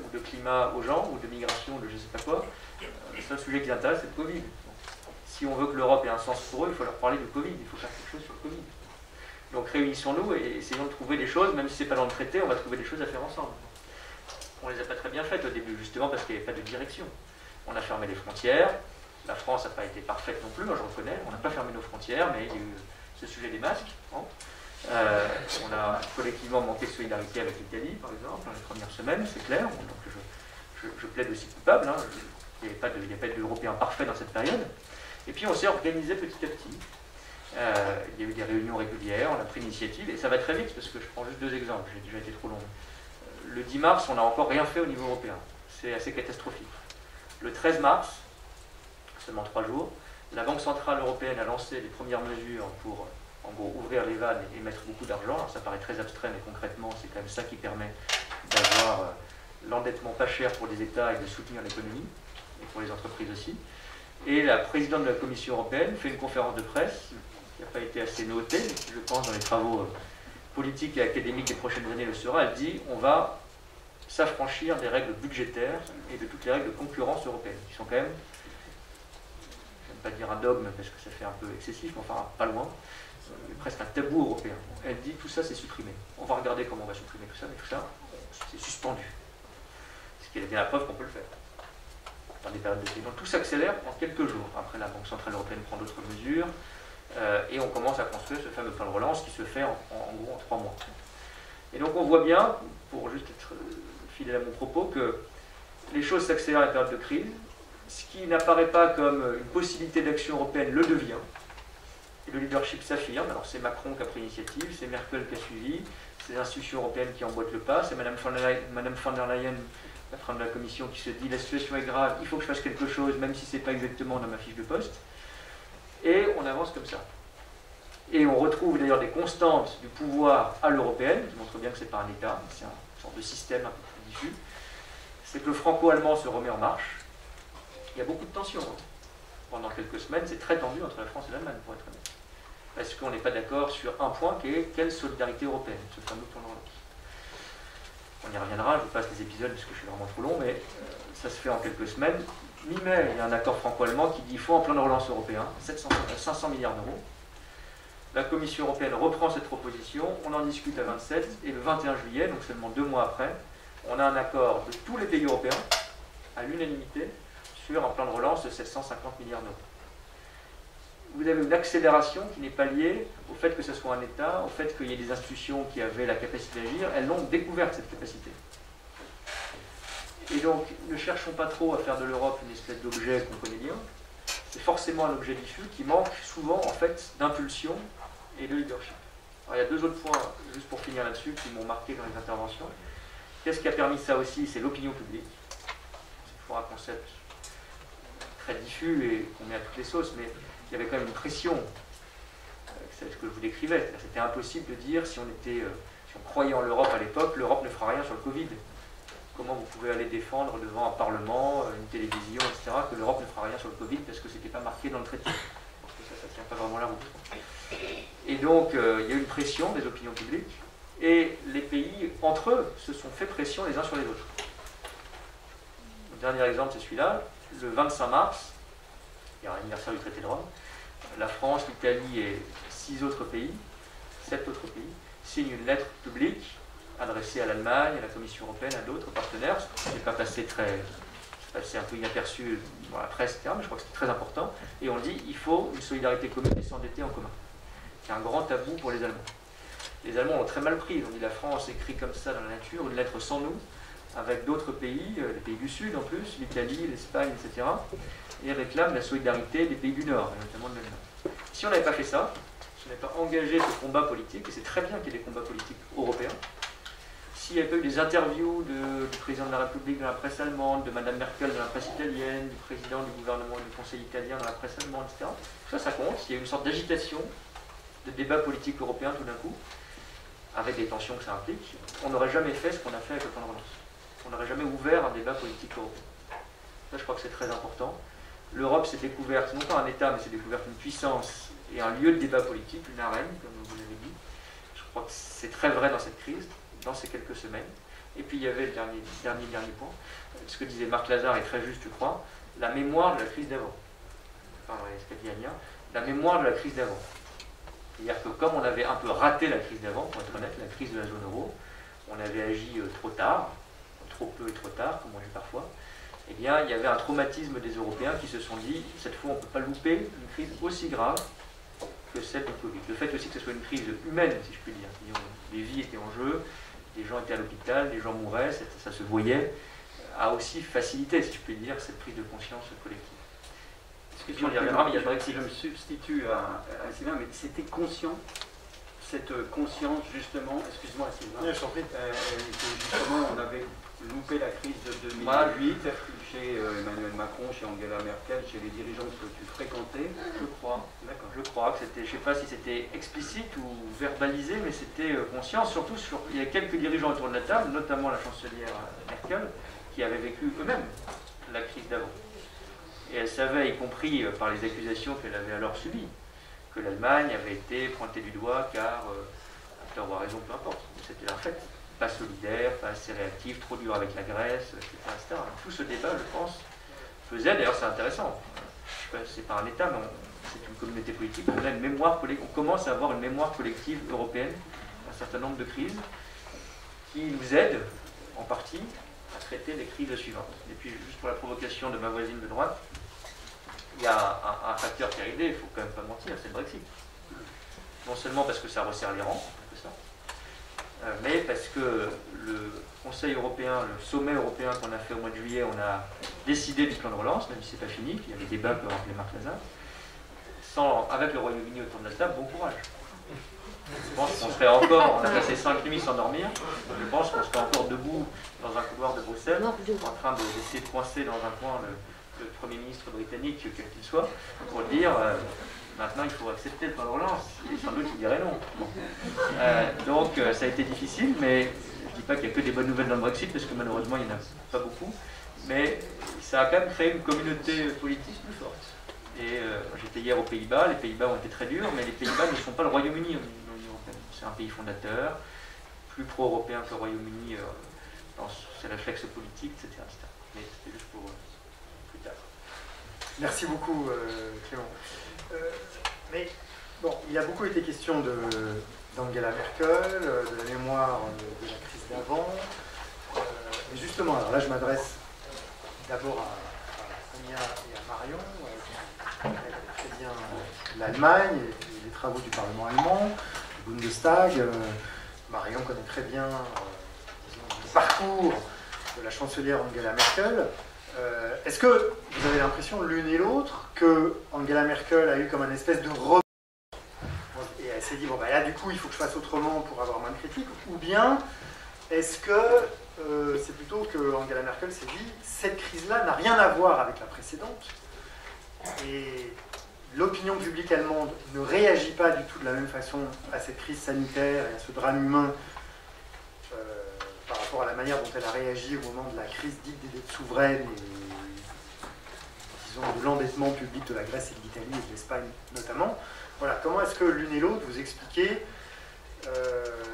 ou de climat aux gens, ou de migration, ou de je sais pas quoi. Le seul sujet qui les intéresse, c'est le Covid. Si on veut que l'Europe ait un sens pour eux, il faut leur parler du Covid, il faut faire quelque chose sur le Covid. Donc réunissons-nous et essayons de trouver des choses, même si ce n'est pas dans le traité, on va trouver des choses à faire ensemble. On ne les a pas très bien faites au début, justement parce qu'il n'y avait pas de direction. On a fermé les frontières, la France n'a pas été parfaite non plus, moi je reconnais, on n'a pas fermé nos frontières, mais il y a eu ce sujet des masques. Hein. On a collectivement manqué de solidarité avec l'Italie, par exemple, dans les premières semaines, c'est clair. Donc je plaide aussi coupable, hein. Il n'y a pas d'Européen parfait dans cette période. Et puis on s'est organisé petit à petit. Il y a eu des réunions régulières, on a pris l'initiative, et ça va très vite, parce que je prends juste deux exemples, j'ai déjà été trop long. Le 10 mars, on n'a encore rien fait au niveau européen. C'est assez catastrophique. Le 13 mars, seulement 3 jours, la Banque Centrale Européenne a lancé les premières mesures pour, en gros, ouvrir les vannes et mettre beaucoup d'argent. Alors ça paraît très abstrait, mais concrètement, c'est quand même ça qui permet d'avoir l'endettement pas cher pour les États et de soutenir l'économie, et pour les entreprises aussi. Et la présidente de la Commission européenne fait une conférence de presse qui n'a pas été assez notée, mais qui, je pense, dans les travaux politiques et académiques des prochaines années le sera. Elle dit on va s'affranchir des règles budgétaires et de toutes les règles de concurrence européennes, qui sont quand même, je n'aime pas dire un dogme parce que ça fait un peu excessif, mais enfin pas loin, presque un tabou européen. Elle dit tout ça c'est supprimé. On va regarder comment on va supprimer tout ça, mais tout ça c'est suspendu. Ce qui est bien la preuve qu'on peut le faire. Dans des périodes de crise. Donc tout s'accélère en quelques jours. Après, la Banque Centrale Européenne prend d'autres mesures et on commence à construire ce fameux plan de relance qui se fait en gros en 3 mois. Et donc on voit bien, pour juste être fidèle à mon propos, que les choses s'accélèrent à la période de crise. Ce qui n'apparaît pas comme une possibilité d'action européenne le devient. Et le leadership s'affirme. Alors c'est Macron qui a pris l'initiative, c'est Merkel qui a suivi, c'est les institutions européennes qui emboîtent le pas, c'est Madame von der Leyen, la présidente de la Commission, qui se dit la situation est grave, il faut que je fasse quelque chose, même si ce n'est pas exactement dans ma fiche de poste. Et on avance comme ça. Et on retrouve d'ailleurs des constantes du pouvoir à l'européenne, qui montrent bien que ce n'est pas un État, c'est une sorte de système un peu plus diffus. C'est que le franco-allemand se remet en marche. Il y a beaucoup de tensions. Hein. Pendant quelques semaines, c'est très tendu entre la France et l'Allemagne, pour être honnête. Parce qu'on n'est pas d'accord sur un point qui est quelle solidarité européenne, ce fameux plan de relance. On y reviendra, je vous passe les épisodes parce que je suis vraiment trop long, mais ça se fait en quelques semaines. Mi-mai, il y a un accord franco-allemand qui dit qu'il faut un plan de relance européen, 500 milliards d'euros. La Commission européenne reprend cette proposition, on en discute à 27, et le 21 juillet, donc seulement 2 mois après, on a un accord de tous les pays européens, à l'unanimité, sur un plan de relance de 750 milliards d'euros. vous avez une accélération qui n'est pas liée au fait que ce soit un État, au fait qu'il y ait des institutions qui avaient la capacité d'agir. Elles l'ont découverte, cette capacité. Et donc, ne cherchons pas trop à faire de l'Europe une espèce d'objet qu'on connaît bien. C'est forcément un objet diffus qui manque souvent, en fait, d'impulsion et de leadership. Alors, il y a deux autres points, juste pour finir là-dessus, qui m'ont marqué dans les interventions. Qu'est-ce qui a permis ça aussi? C'est l'opinion publique. C'est toujours un concept très diffus et qu'on met à toutes les sauces, mais il y avait quand même une pression. C'est ce que je vous décrivais. C'était impossible de dire, si on croyait en l'Europe à l'époque, l'Europe ne fera rien sur le Covid. Comment vous pouvez aller défendre devant un parlement, une télévision, etc., que l'Europe ne fera rien sur le Covid parce que ce n'était pas marqué dans le traité. Parce que ça ne tient pas vraiment la route. Et donc, il y a eu une pression des opinions publiques, et les pays, entre eux, se sont fait pression les uns sur les autres. Le dernier exemple, c'est celui-là. Le 25 mars, il y a l'anniversaire du traité de Rome, la France, l'Italie et 7 autres pays, signent une lettre publique adressée à l'Allemagne, à la Commission européenne, à d'autres partenaires. Ce n'est pas passé un peu inaperçu dans la presse, etc., mais je crois que c'est très important. Et on dit il faut une solidarité commune et s'endetter en commun. C'est un grand tabou pour les Allemands. Les Allemands l'ont très mal pris. Ils ont dit la France écrit comme ça dans la nature, une lettre sans nous, avec d'autres pays, les pays du Sud en plus, l'Italie, l'Espagne, etc., et réclament la solidarité des pays du Nord, et notamment de l'Allemagne. Si on n'avait pas fait ça, si on n'avait pas engagé ce combat politique, et c'est très bien qu'il y ait des combats politiques européens, s'il n'y avait pas eu des interviews du président de la République dans la presse allemande, de Mme Merkel dans la presse italienne, du président du gouvernement du Conseil italien dans la presse allemande, etc., ça compte. Il y a une sorte d'agitation, de débat politique européen tout d'un coup, avec les tensions que ça implique. On n'aurait jamais fait ce qu'on a fait avec le plan de relance. On n'aurait jamais ouvert un débat politique européen. Ça, je crois que c'est très important. L'Europe s'est découverte, non pas un État, mais s'est découverte une puissance et un lieu de débat politique, une arène, comme vous l'avez dit. Je crois que c'est très vrai dans cette crise, dans ces quelques semaines. Et puis il y avait le dernier point, ce que disait Marc Lazare est très juste, je crois, la mémoire de la crise d'avant. Enfin, la mémoire de la crise d'avant. C'est-à-dire que comme on avait un peu raté la crise d'avant, pour être honnête, la crise de la zone euro, on avait agi trop tard, trop peu et trop tard, comme on dit parfois, eh bien il y avait un traumatisme des Européens qui se sont dit, cette fois on ne peut pas louper une crise aussi grave que celle du Covid. Le fait aussi que ce soit une crise humaine, si je puis dire. Les vies étaient en jeu, les gens étaient à l'hôpital, les gens mouraient, ça se voyait, a aussi facilité, si je puis dire, cette prise de conscience collective. Excusez-moi, je me substitue à Sylvain, mais c'était conscient, cette conscience justement, excuse-moi Sylvain, justement on avait loupé la crise de 2008 chez Emmanuel Macron, chez Angela Merkel, chez les dirigeants que tu fréquentais. Je crois que c'était, je ne sais pas si c'était explicite ou verbalisé, mais c'était conscient, surtout il y a quelques dirigeants autour de la table, notamment la chancelière Merkel, qui avaient vécu eux-mêmes la crise d'avant. Et elle savait, y compris par les accusations qu'elle avait alors subies, que l'Allemagne avait été pointée du doigt car, à tort ou à raison, peu importe, c'était un fait, pas solidaire, pas assez réactif, trop dur avec la Grèce, etc. Tout ce débat, je pense, faisait, d'ailleurs c'est intéressant, c'est pas un État, mais c'est une communauté politique, on a une mémoire collective, on commence à avoir une mémoire collective européenne, un certain nombre de crises, qui nous aident, en partie, à traiter les crises suivantes. Et puis, juste pour la provocation de ma voisine de droite, il y a un facteur qui est arrivé, il ne faut quand même pas mentir, c'est le Brexit. Non seulement parce que ça resserre les rangs, mais parce que le Conseil européen, le sommet européen qu'on a fait au mois de juillet, on a décidé du plan de relance, même si ce n'est pas fini, puis il y a des débats que rappelait Marc Lazare, avec le Royaume-Uni autour de la table, bon courage. Je pense qu'on serait encore, on a passé 5 nuits sans dormir, je pense qu'on serait encore debout dans un couloir de Bruxelles, en train d'essayer de coincer dans un coin le Premier ministre britannique, quel qu'il soit, pour dire maintenant il faut accepter le plan de relance, et sans doute il dirait non. Bon. Donc ça a été difficile, mais je ne dis pas qu'il n'y a que des bonnes nouvelles dans le Brexit, parce que malheureusement il n'y en a pas beaucoup, mais ça a quand même créé une communauté politique plus forte. Et j'étais hier aux Pays-Bas, les Pays-Bas ont été très durs, mais les Pays-Bas ne sont pas le Royaume-Uni dans l'Union européenne. C'est un pays fondateur, plus pro-européen que le Royaume-Uni dans ses réflexes politiques, etc. Mais c'était juste pour plus tard. Merci beaucoup Clément. Mais bon, il a beaucoup été question d'Angela Merkel, de la mémoire de la crise d'avant. Mais justement, alors là je m'adresse d'abord à Ania et à Marion. Elle connaît très bien l'Allemagne et les travaux du Parlement allemand, du Bundestag. Marion connaît très bien disons, le parcours de la chancelière Angela Merkel. Est-ce que vous avez l'impression l'une et l'autre que Angela Merkel a eu comme un espèce de rebond et elle s'est dit bon bah là du coup il faut que je fasse autrement pour avoir moins de critiques, ou bien est-ce que c'est plutôt que Angela Merkel s'est dit cette crise-là n'a rien à voir avec la précédente et l'opinion publique allemande ne réagit pas du tout de la même façon à cette crise sanitaire et à ce drame humain par rapport à la manière dont elle a réagi au moment de la crise dite des dettes souveraines et disons de l'endettement public de la Grèce et de l'Italie et de l'Espagne notamment. Voilà, comment est-ce que l'une et l'autre vous expliquez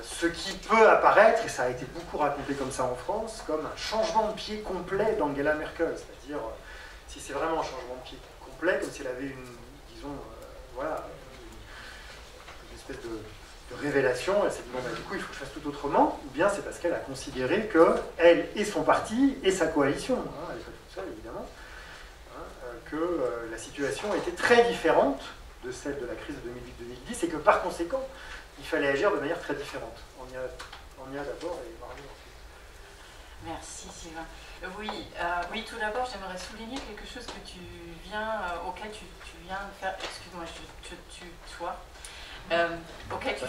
ce qui peut apparaître, et ça a été beaucoup raconté comme ça en France, comme un changement de pied complet d'Angela Merkel, c'est-à-dire si c'est vraiment un changement de pied complet, comme si elle avait une, disons, voilà, une espèce de révélation, elle s'est dit bon bah du coup il faut que je fasse tout autrement, ou bien c'est parce qu'elle a considéré que elle et son parti et sa coalition, hein, elle n'est pas toute seule évidemment, hein, que la situation était très différente de celle de la crise de 2008-2010 et que par conséquent il fallait agir de manière très différente. On y a d'abord et Marion ensuite. Merci Sylvain. Oui, tout d'abord j'aimerais souligner quelque chose que tu viens, auquel tu viens de faire, excuse-moi, je tutoie. Auquel tu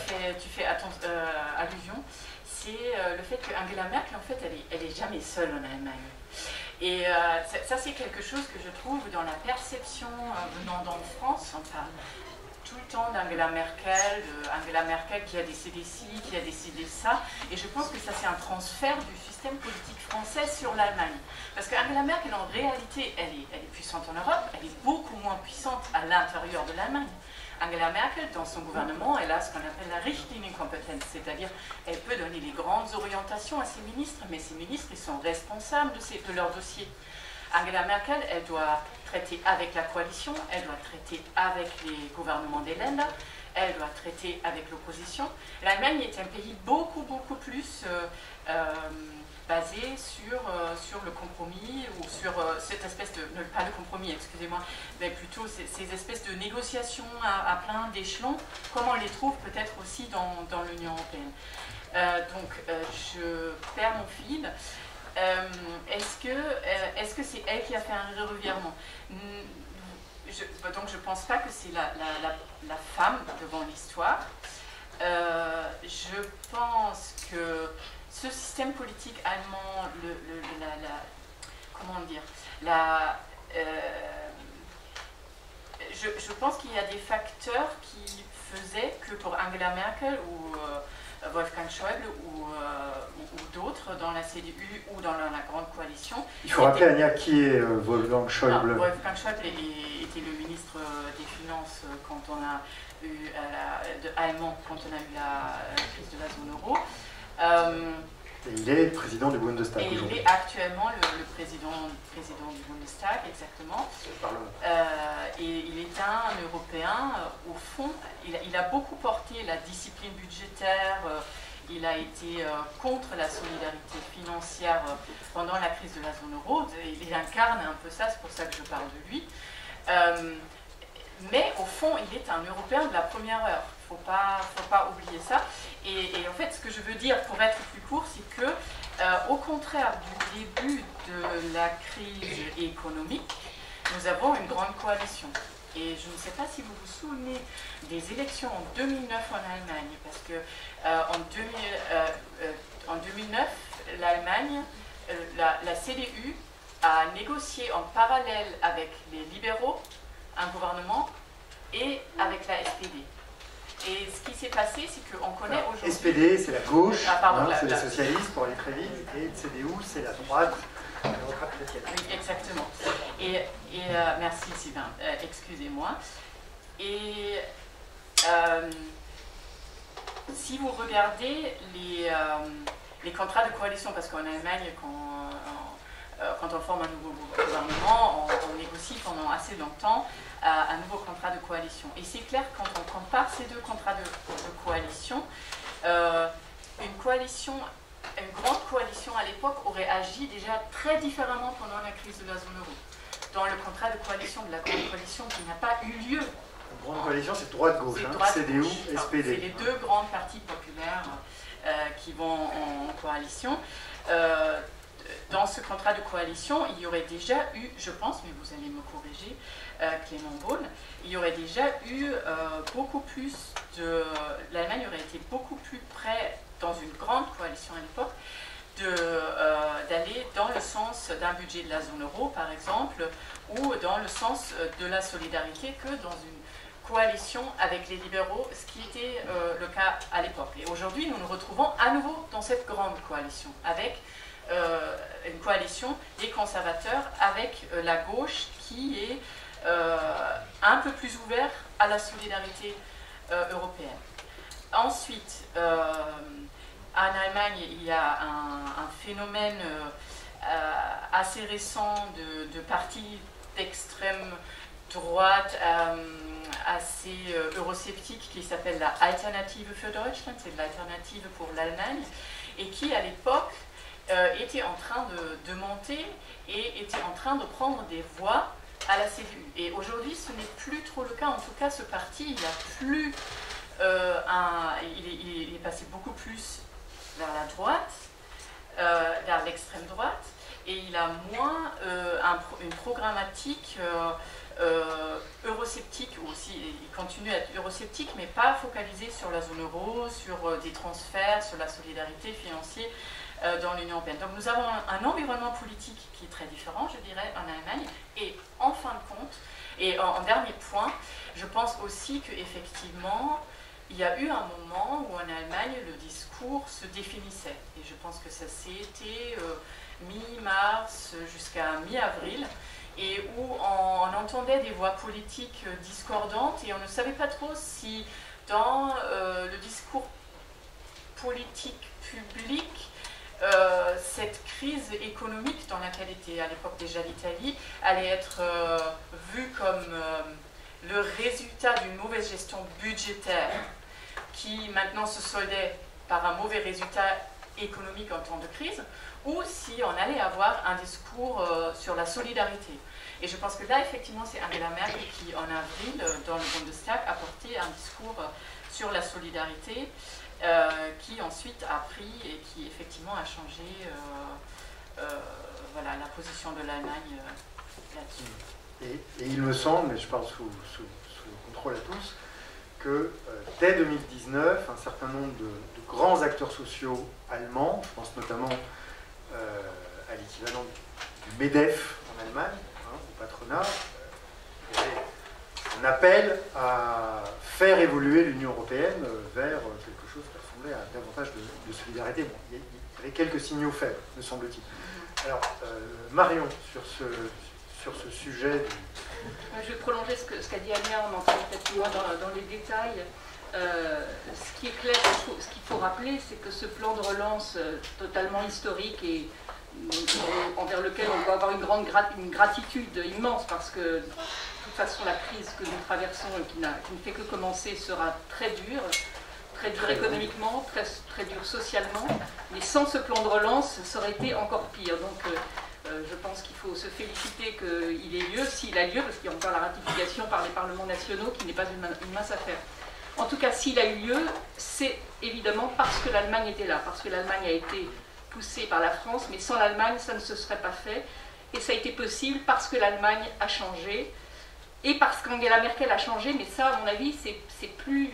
fais allusion, c'est le fait que Angela Merkel, en fait, elle est jamais seule en Allemagne. Et ça, c'est quelque chose que je trouve dans la perception venant d'en France. On parle tout le temps d'Angela Merkel, qui a décidé ci, qui a décidé ça. Et je pense que ça, c'est un transfert du système politique français sur l'Allemagne. Parce qu'Angela Merkel, en réalité, elle est puissante en Europe, elle est beaucoup moins puissante à l'intérieur de l'Allemagne. Angela Merkel, dans son gouvernement, elle a ce qu'on appelle la Richtlinienkompetenz, c'est-à-dire elle peut donner les grandes orientations à ses ministres, mais ses ministres ils sont responsables de leur dossier. Angela Merkel, elle doit traiter avec la coalition, elle doit traiter avec les gouvernements des Länder, elle doit traiter avec l'opposition. L'Allemagne est un pays beaucoup plus basé sur le compromis, ou sur cette espèce de, pas le compromis, excusez-moi, mais plutôt ces espèces de négociations à plein d'échelons, comme on les trouve peut-être aussi dans l'Union européenne. Donc, je perds mon fil. Est-ce que c'est elle qui a fait un revirement? Donc, je ne pense pas que c'est la femme devant l'histoire. Je pense que ce système politique allemand, comment dire, je pense qu'il y a des facteurs qui faisaient que pour Angela Merkel ou Wolfgang Schäuble ou d'autres dans la CDU ou dans la grande coalition. Il faut rappeler, Ania, qui est Wolfgang Schäuble? Non, Wolfgang Schäuble était le ministre des Finances quand on a eu allemand quand on a eu la crise de la zone euro. Et il est président du Bundestag aujourd'hui. Il est actuellement le président du Bundestag, exactement. Et il est un Européen, au fond, il a beaucoup porté la discipline budgétaire, il a été contre la solidarité financière pendant la crise de la zone euro, il incarne un peu ça, c'est pour ça que je parle de lui. Mais au fond, il est un Européen de la première heure. Il ne faut pas oublier ça. Et en fait, ce que je veux dire, pour être plus court, c'est que, au contraire du début de la crise économique, nous avons une grande coalition. Et je ne sais pas si vous vous souvenez des élections en 2009 en Allemagne, parce que en 2009, l'Allemagne, la CDU a négocié en parallèle avec les libéraux un gouvernement et avec la SPD. Et ce qui s'est passé, c'est qu'on connaît aujourd'hui... SPD, c'est la gauche, c'est les la socialistes pour aller très vite, et CDU, c'est la droite, la démocrate chrétienne. Oui, exactement. Et merci Sylvain, excusez-moi. Et si vous regardez les contrats de coalition, parce qu'en Allemagne, quand on forme un nouveau gouvernement, on négocie pendant assez longtemps un nouveau contrat de coalition. Et c'est clair, quand on compare ces deux contrats de coalition, une grande coalition à l'époque aurait agi déjà très différemment pendant la crise de la zone euro. dans le contrat de coalition de la Grande Coalition qui n'a pas eu lieu. La Grande Coalition, c'est droite-gauche, hein, CDU, SPD. C'est les deux grands partis populaires qui vont en coalition. Dans ce contrat de coalition, il y aurait déjà eu, je pense, mais vous allez me corriger, Clément Beaune, il y aurait déjà eu beaucoup plus de... L'Allemagne aurait été beaucoup plus près, dans une grande coalition à l'époque, d'aller dans le sens d'un budget de la zone euro, par exemple, ou dans le sens de la solidarité que dans une coalition avec les libéraux, ce qui était le cas à l'époque. Et aujourd'hui, nous nous retrouvons à nouveau dans cette grande coalition, avec une coalition des conservateurs avec la gauche qui est un peu plus ouverte à la solidarité européenne. Ensuite, en Allemagne, il y a un phénomène assez récent de partis d'extrême droite assez eurosceptique qui s'appelle la Alternative für Deutschland, c'est l'alternative pour l'Allemagne, et qui à l'époque était en train de monter et était en train de prendre des voix à la CDU. Et aujourd'hui, ce n'est plus trop le cas. En tout cas, ce parti, il a plus il est passé beaucoup plus vers la droite, vers l'extrême droite, et il a moins une programmatique eurosceptique aussi. Il continue à être eurosceptique, mais pas focalisé sur la zone euro, sur des transferts, sur la solidarité financière dans l'Union européenne. Donc nous avons un environnement politique qui est très différent, je dirais, en Allemagne. Et en fin de compte, et en dernier point, je pense aussi qu'effectivement, il y a eu un moment où en Allemagne, le discours se définissait. Et je pense que ça c'était mi-mars jusqu'à mi-avril, et où on entendait des voix politiques discordantes, et on ne savait pas trop si dans le discours politique public, cette crise économique dans laquelle était à l'époque déjà l'Italie allait être vue comme le résultat d'une mauvaise gestion budgétaire qui maintenant se soldait par un mauvais résultat économique en temps de crise, ou si on allait avoir un discours sur la solidarité. Et je pense que là, effectivement, c'est Angela Merkel qui, en avril, dans le Bundestag, a porté un discours sur la solidarité, qui ensuite a pris et qui effectivement a changé voilà, la position de l'Allemagne là-dessus. Et il me semble, mais je parle sous contrôle à tous, que dès 2019, un certain nombre de grands acteurs sociaux allemands, je pense notamment à l'équivalent du MEDEF en Allemagne, hein, au patronat, on appelle à faire évoluer l'Union européenne vers quelque chose qui ressemblait à davantage de solidarité. Bon, il y avait quelques signaux faibles, me semble-t-il. Alors, Marion, sur ce sujet... Je vais prolonger ce qu'a dit Ania, on entend peut-être moins dans les détails. Ce qui est clair, ce qu'il faut rappeler, c'est que ce plan de relance totalement historique et envers lequel on doit avoir une gratitude immense, parce que de toute façon la crise que nous traversons et qui ne fait que commencer sera très dure économiquement, très dur socialement, mais sans ce plan de relance, ça aurait été encore pire. Donc je pense qu'il faut se féliciter qu'il ait lieu, s'il a lieu, parce qu'il y a encore la ratification par les parlements nationaux qui n'est pas une mince affaire. En tout cas, s'il a eu lieu, c'est évidemment parce que l'Allemagne était là, parce que l'Allemagne a été poussée par la France, mais sans l'Allemagne, ça ne se serait pas fait. Et ça a été possible parce que l'Allemagne a changé, et parce qu'Angela Merkel a changé, mais ça, à mon avis, c'est plus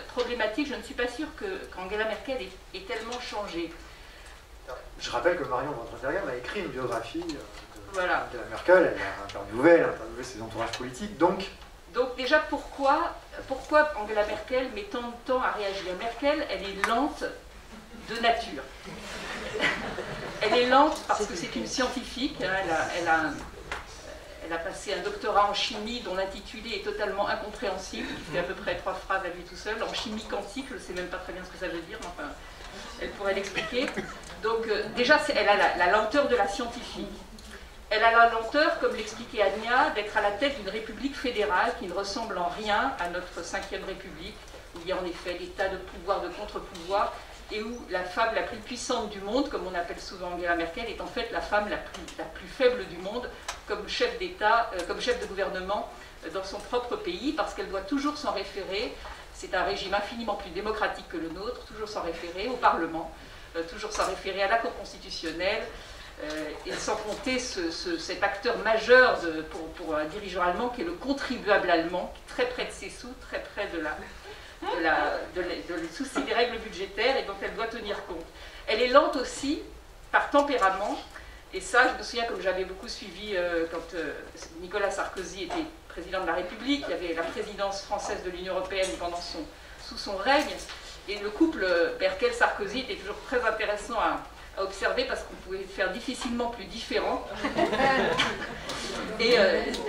problématique. Je ne suis pas sûre qu'Angela Merkel ait tellement changé. Je rappelle que Marion Vanterbergen a écrit une biographie de voilà. Angela Merkel, elle a interviewé ses entourages politiques, donc déjà, pourquoi Angela Merkel met tant de temps à réagir? Merkel, elle est lente de nature. Elle est lente parce que c'est une scientifique, hein, elle a passé un doctorat en chimie dont l'intitulé est totalement incompréhensible, qui fait à peu près 3 phrases à lui tout seul, en chimie quantique, je ne sais même pas très bien ce que ça veut dire, mais enfin, elle pourrait l'expliquer. Donc déjà, elle a la lenteur de la scientifique. Elle a la lenteur, comme l'expliquait Ania, d'être à la tête d'une république fédérale qui ne ressemble en rien à notre 5e république, où il y a en effet l'état de pouvoir, de contre-pouvoir, et où la femme la plus puissante du monde, comme on appelle souvent Angela Merkel, est en fait la femme la plus faible du monde, comme chef d'État, comme chef de gouvernement dans son propre pays, parce qu'elle doit toujours s'en référer. C'est un régime infiniment plus démocratique que le nôtre, toujours s'en référer au Parlement, toujours s'en référer à la Cour constitutionnelle, et sans compter cet acteur majeur pour un dirigeant allemand qui est le contribuable allemand, très près de ses sous, très près du souci des règles budgétaires et dont elle doit tenir compte. Elle est lente aussi par tempérament, et ça je me souviens comme j'avais beaucoup suivi quand Nicolas Sarkozy était président de la République, il y avait la présidence française de l'Union européenne sous son règne, et le couple Merkel-Sarkozy était toujours très intéressant à observer parce qu'on pouvait faire difficilement plus différent. Et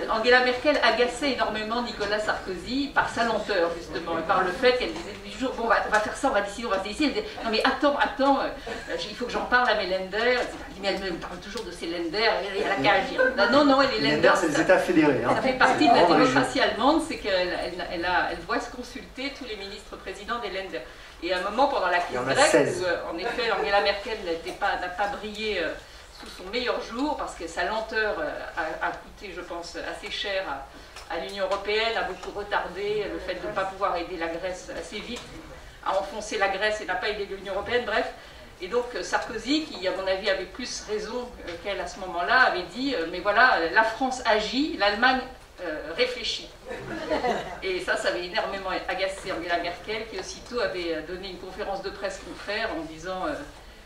Angela Merkel agaçait énormément Nicolas Sarkozy par sa lenteur justement et par le fait qu'elle disait toujours bon on va faire ça, on va décider, on va décider. Elle disait non mais attends, il faut que j'en parle à mes lenders. Mais elle me parle toujours de ses lenders, elle a qu'à agir. Non, et les lenders, c'est les États fédérés. Ça fait partie de la démocratie allemande, c'est qu'elle voit se consulter tous les ministres présidents des lenders. Et à un moment, pendant la crise grecque, où en effet Angela Merkel n'a pas brillé sous son meilleur jour, parce que sa lenteur a coûté, je pense, assez cher à l'Union européenne, a beaucoup retardé le fait de ne pas pouvoir aider la Grèce assez vite, a enfoncé la Grèce et n'a pas aidé l'Union européenne, bref. Et donc Sarkozy, qui à mon avis avait plus raison qu'elle à ce moment-là, avait dit mais voilà, la France agit, l'Allemagne réfléchit. Et ça avait énormément agacé Angela Merkel, qui aussitôt avait donné une conférence de presse contraire en disant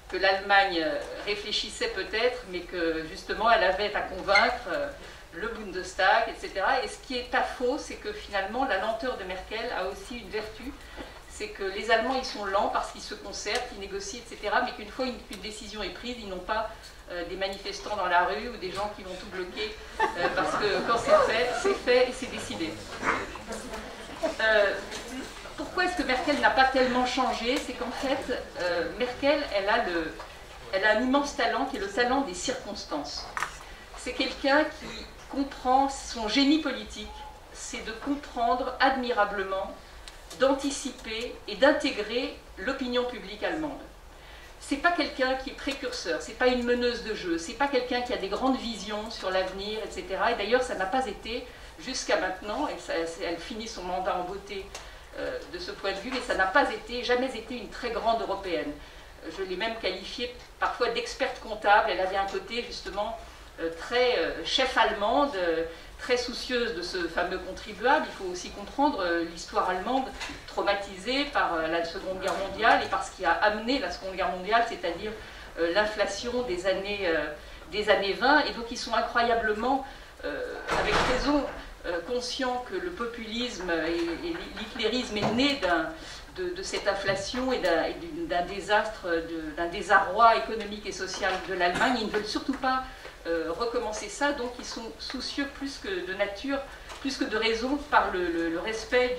que l'Allemagne réfléchissait peut-être, mais que justement elle avait à convaincre le Bundestag, etc. Et ce qui est pas faux, c'est que finalement la lenteur de Merkel a aussi une vertu, c'est que les Allemands ils sont lents parce qu'ils se concertent, ils négocient, etc. Mais qu'une fois une décision est prise, ils n'ont pas des manifestants dans la rue ou des gens qui vont tout bloquer, parce que quand c'est fait et c'est décidé. Pourquoi est-ce que Merkel n'a pas tellement changé? C'est qu'en fait, Merkel, elle a un immense talent qui est le talent des circonstances. C'est quelqu'un qui comprend son génie politique, c'est de comprendre admirablement, d'anticiper et d'intégrer l'opinion publique allemande. C'est pas quelqu'un qui est précurseur, c'est pas une meneuse de jeu, c'est pas quelqu'un qui a des grandes visions sur l'avenir, etc. Et d'ailleurs, ça n'a pas été jusqu'à maintenant, et elle finit son mandat en beauté de ce point de vue, mais ça n'a pas jamais été une très grande européenne. Je l'ai même qualifiée parfois d'experte comptable. Elle avait un côté justement très chef allemande, très soucieuse de ce fameux contribuable. Il faut aussi comprendre l'histoire allemande traumatisée par la Seconde Guerre mondiale et par ce qui a amené la Seconde Guerre mondiale, c'est-à-dire l'inflation des années 20, et donc ils sont incroyablement, avec raison, conscients que le populisme et l'hitlérisme est né de cette inflation et d'un désastre, d'un désarroi économique et social de l'Allemagne. Ils ne veulent surtout pas recommencer ça, donc ils sont soucieux plus que de nature, plus que de raison, par le respect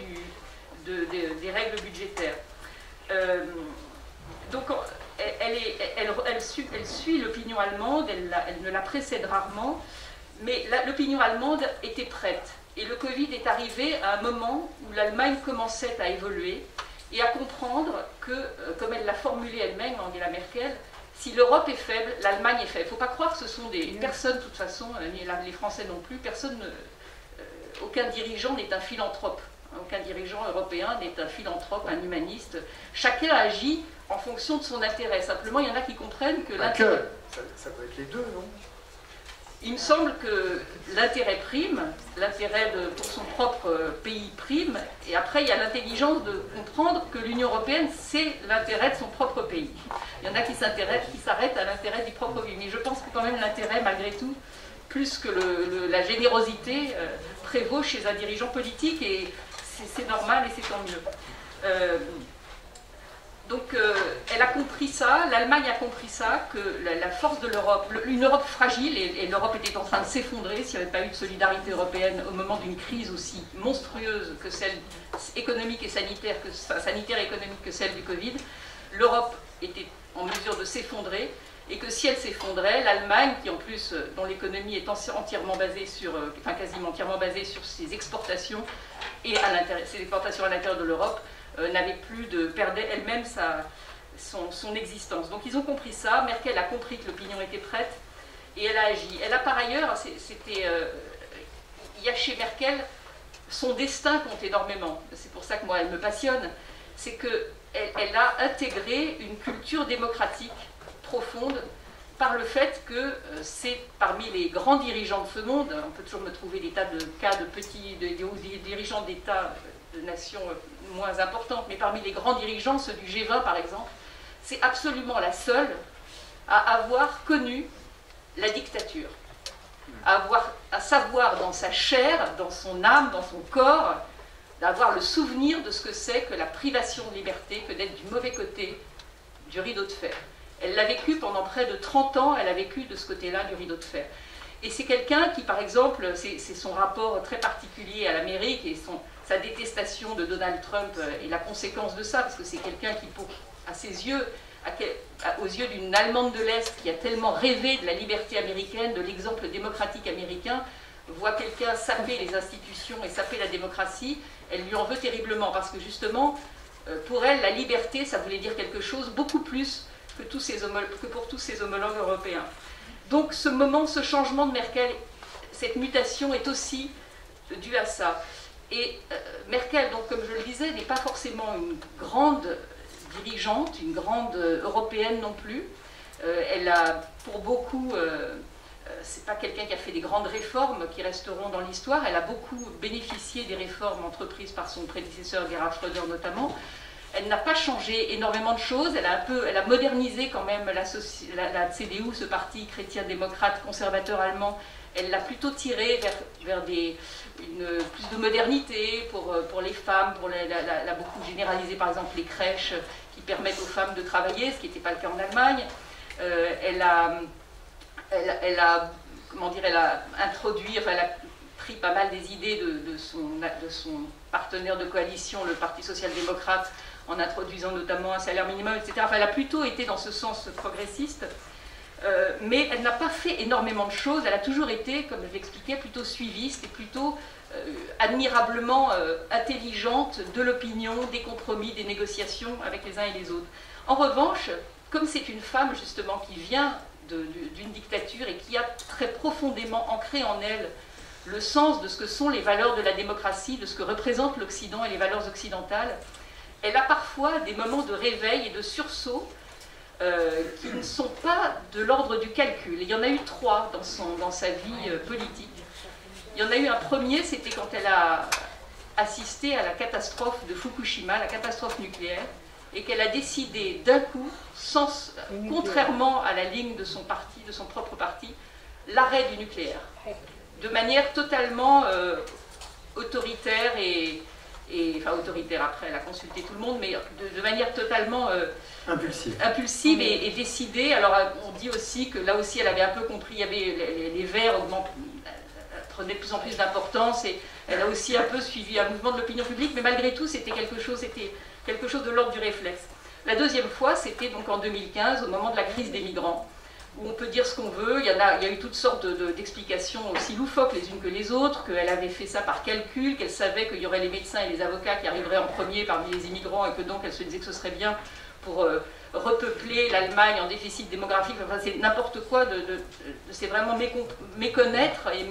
des règles budgétaires. Donc elle suit l'opinion allemande, elle ne la précède rarement, mais l'opinion allemande était prête. Et le Covid est arrivé à un moment où l'Allemagne commençait à évoluer et à comprendre que, comme elle l'a formulé elle-même, Angela Merkel, si l'Europe est faible, l'Allemagne est faible. Il ne faut pas croire que ce sont des personnes, de toute façon, ni les Français non plus, aucun dirigeant n'est un philanthrope. Aucun dirigeant européen n'est un philanthrope, un humaniste. Chacun agit en fonction de son intérêt. Simplement, il y en a qui comprennent que l'intérêt... Ça peut être les deux, non? Il me semble que l'intérêt prime, l'intérêt pour son propre pays prime, et après il y a l'intelligence de comprendre que l'Union européenne, c'est l'intérêt de son propre pays. Il y en a qui s'arrêtent à l'intérêt du propre pays, mais je pense que quand même l'intérêt, malgré tout, plus que la générosité, prévaut chez un dirigeant politique, et c'est normal et c'est tant mieux. Donc elle a compris ça, l'Allemagne a compris ça, que la force de l'Europe, une Europe fragile, et l'Europe était en train de s'effondrer s'il n'y avait pas eu de solidarité européenne au moment d'une crise aussi monstrueuse que celle économique et sanitaire, sanitaire et économique que celle du Covid, l'Europe était en mesure de s'effondrer, et que si elle s'effondrait, l'Allemagne, qui en plus, dont l'économie est entièrement basée sur, enfin quasiment entièrement basée sur ses exportations et ses exportations à l'intérieur de l'Europe, perdait elle-même son existence. Donc ils ont compris ça, Merkel a compris que l'opinion était prête, Et elle a agi. Elle a par ailleurs, il y a chez Merkel, son destin compte énormément. C'est pour ça que moi, elle me passionne. C'est qu'elle a intégré une culture démocratique profonde par le fait que c'est parmi les grands dirigeants de ce monde, on peut toujours me trouver des tas de cas de petits des dirigeants d'État, de nations moins importantes, mais parmi les grands dirigeants, ceux du G20 par exemple, c'est absolument la seule à avoir connu la dictature, à savoir dans sa chair, dans son âme, dans son corps, d'avoir le souvenir de ce que c'est que la privation de liberté, que d'être du mauvais côté du rideau de fer. Elle l'a vécu pendant près de 30 ans, elle a vécu de ce côté-là du rideau de fer. Et c'est quelqu'un qui, par exemple, c'est son rapport très particulier à l'Amérique et sa détestation de Donald Trump est la conséquence de ça, parce que c'est quelqu'un qui, à ses yeux, aux yeux d'une Allemande de l'Est qui a tellement rêvé de la liberté américaine, de l'exemple démocratique américain, voit quelqu'un saper les institutions et saper la démocratie, elle lui en veut terriblement, parce que justement, pour elle, la liberté, ça voulait dire quelque chose beaucoup plus que pour tous ses homologues européens. Donc ce moment, ce changement de Merkel, cette mutation est aussi due à ça. Et Merkel, donc, comme je le disais, n'est pas forcément une grande dirigeante, une grande européenne non plus. Elle a, pour beaucoup, c'est pas quelqu'un qui a fait des grandes réformes qui resteront dans l'histoire. Elle a beaucoup bénéficié des réformes entreprises par son prédécesseur Gerhard Schröder notamment. Elle n'a pas changé énormément de choses, elle a modernisé quand même la CDU, ce parti chrétien-démocrate conservateur allemand. Elle l'a plutôt tiré vers plus de modernité pour les femmes, elle a beaucoup généralisé par exemple les crèches qui permettent aux femmes de travailler, ce qui n'était pas le cas en Allemagne. Elle a introduit, enfin elle a pris pas mal des idées de son partenaire de coalition, le Parti social-démocrate, en introduisant notamment un salaire minimum, etc. Enfin, elle a plutôt été dans ce sens progressiste, mais elle n'a pas fait énormément de choses. Elle a toujours été, comme je l'expliquais, plutôt suiviste et plutôt admirablement intelligente de l'opinion, des compromis, des négociations avec les uns et les autres. En revanche, comme c'est une femme justement qui vient d'une dictature et qui a très profondément ancré en elle le sens de ce que sont les valeurs de la démocratie, de ce que représente l'Occident et les valeurs occidentales, elle a parfois des moments de réveil et de sursaut qui ne sont pas de l'ordre du calcul. Il y en a eu 3 dans sa vie politique. Il y en a eu un premier, c'était quand elle a assisté à la catastrophe de Fukushima, la catastrophe nucléaire, et qu'elle a décidé d'un coup, contrairement à la ligne de son parti, de son propre parti, l'arrêt du nucléaire, de manière totalement autoritaire enfin autoritaire, après elle a consulté tout le monde, mais de manière totalement impulsive et décidée. Alors on dit aussi que là aussi elle avait un peu compris, il y avait les Verts prenaient de plus en plus d'importance et elle a aussi un peu suivi un mouvement de l'opinion publique, mais malgré tout c'était quelque chose de l'ordre du réflexe. La deuxième fois, c'était donc en 2015, au moment de la crise des migrants, où on peut dire ce qu'on veut, il y a eu toutes sortes d'explications aussi loufoques les unes que les autres, qu'elle avait fait ça par calcul, qu'elle savait qu'il y aurait les médecins et les avocats qui arriveraient en premier parmi les immigrants et que donc elle se disait que ce serait bien pour repeupler l'Allemagne en déficit démographique. Enfin, c'est n'importe quoi, c'est vraiment méconnaître et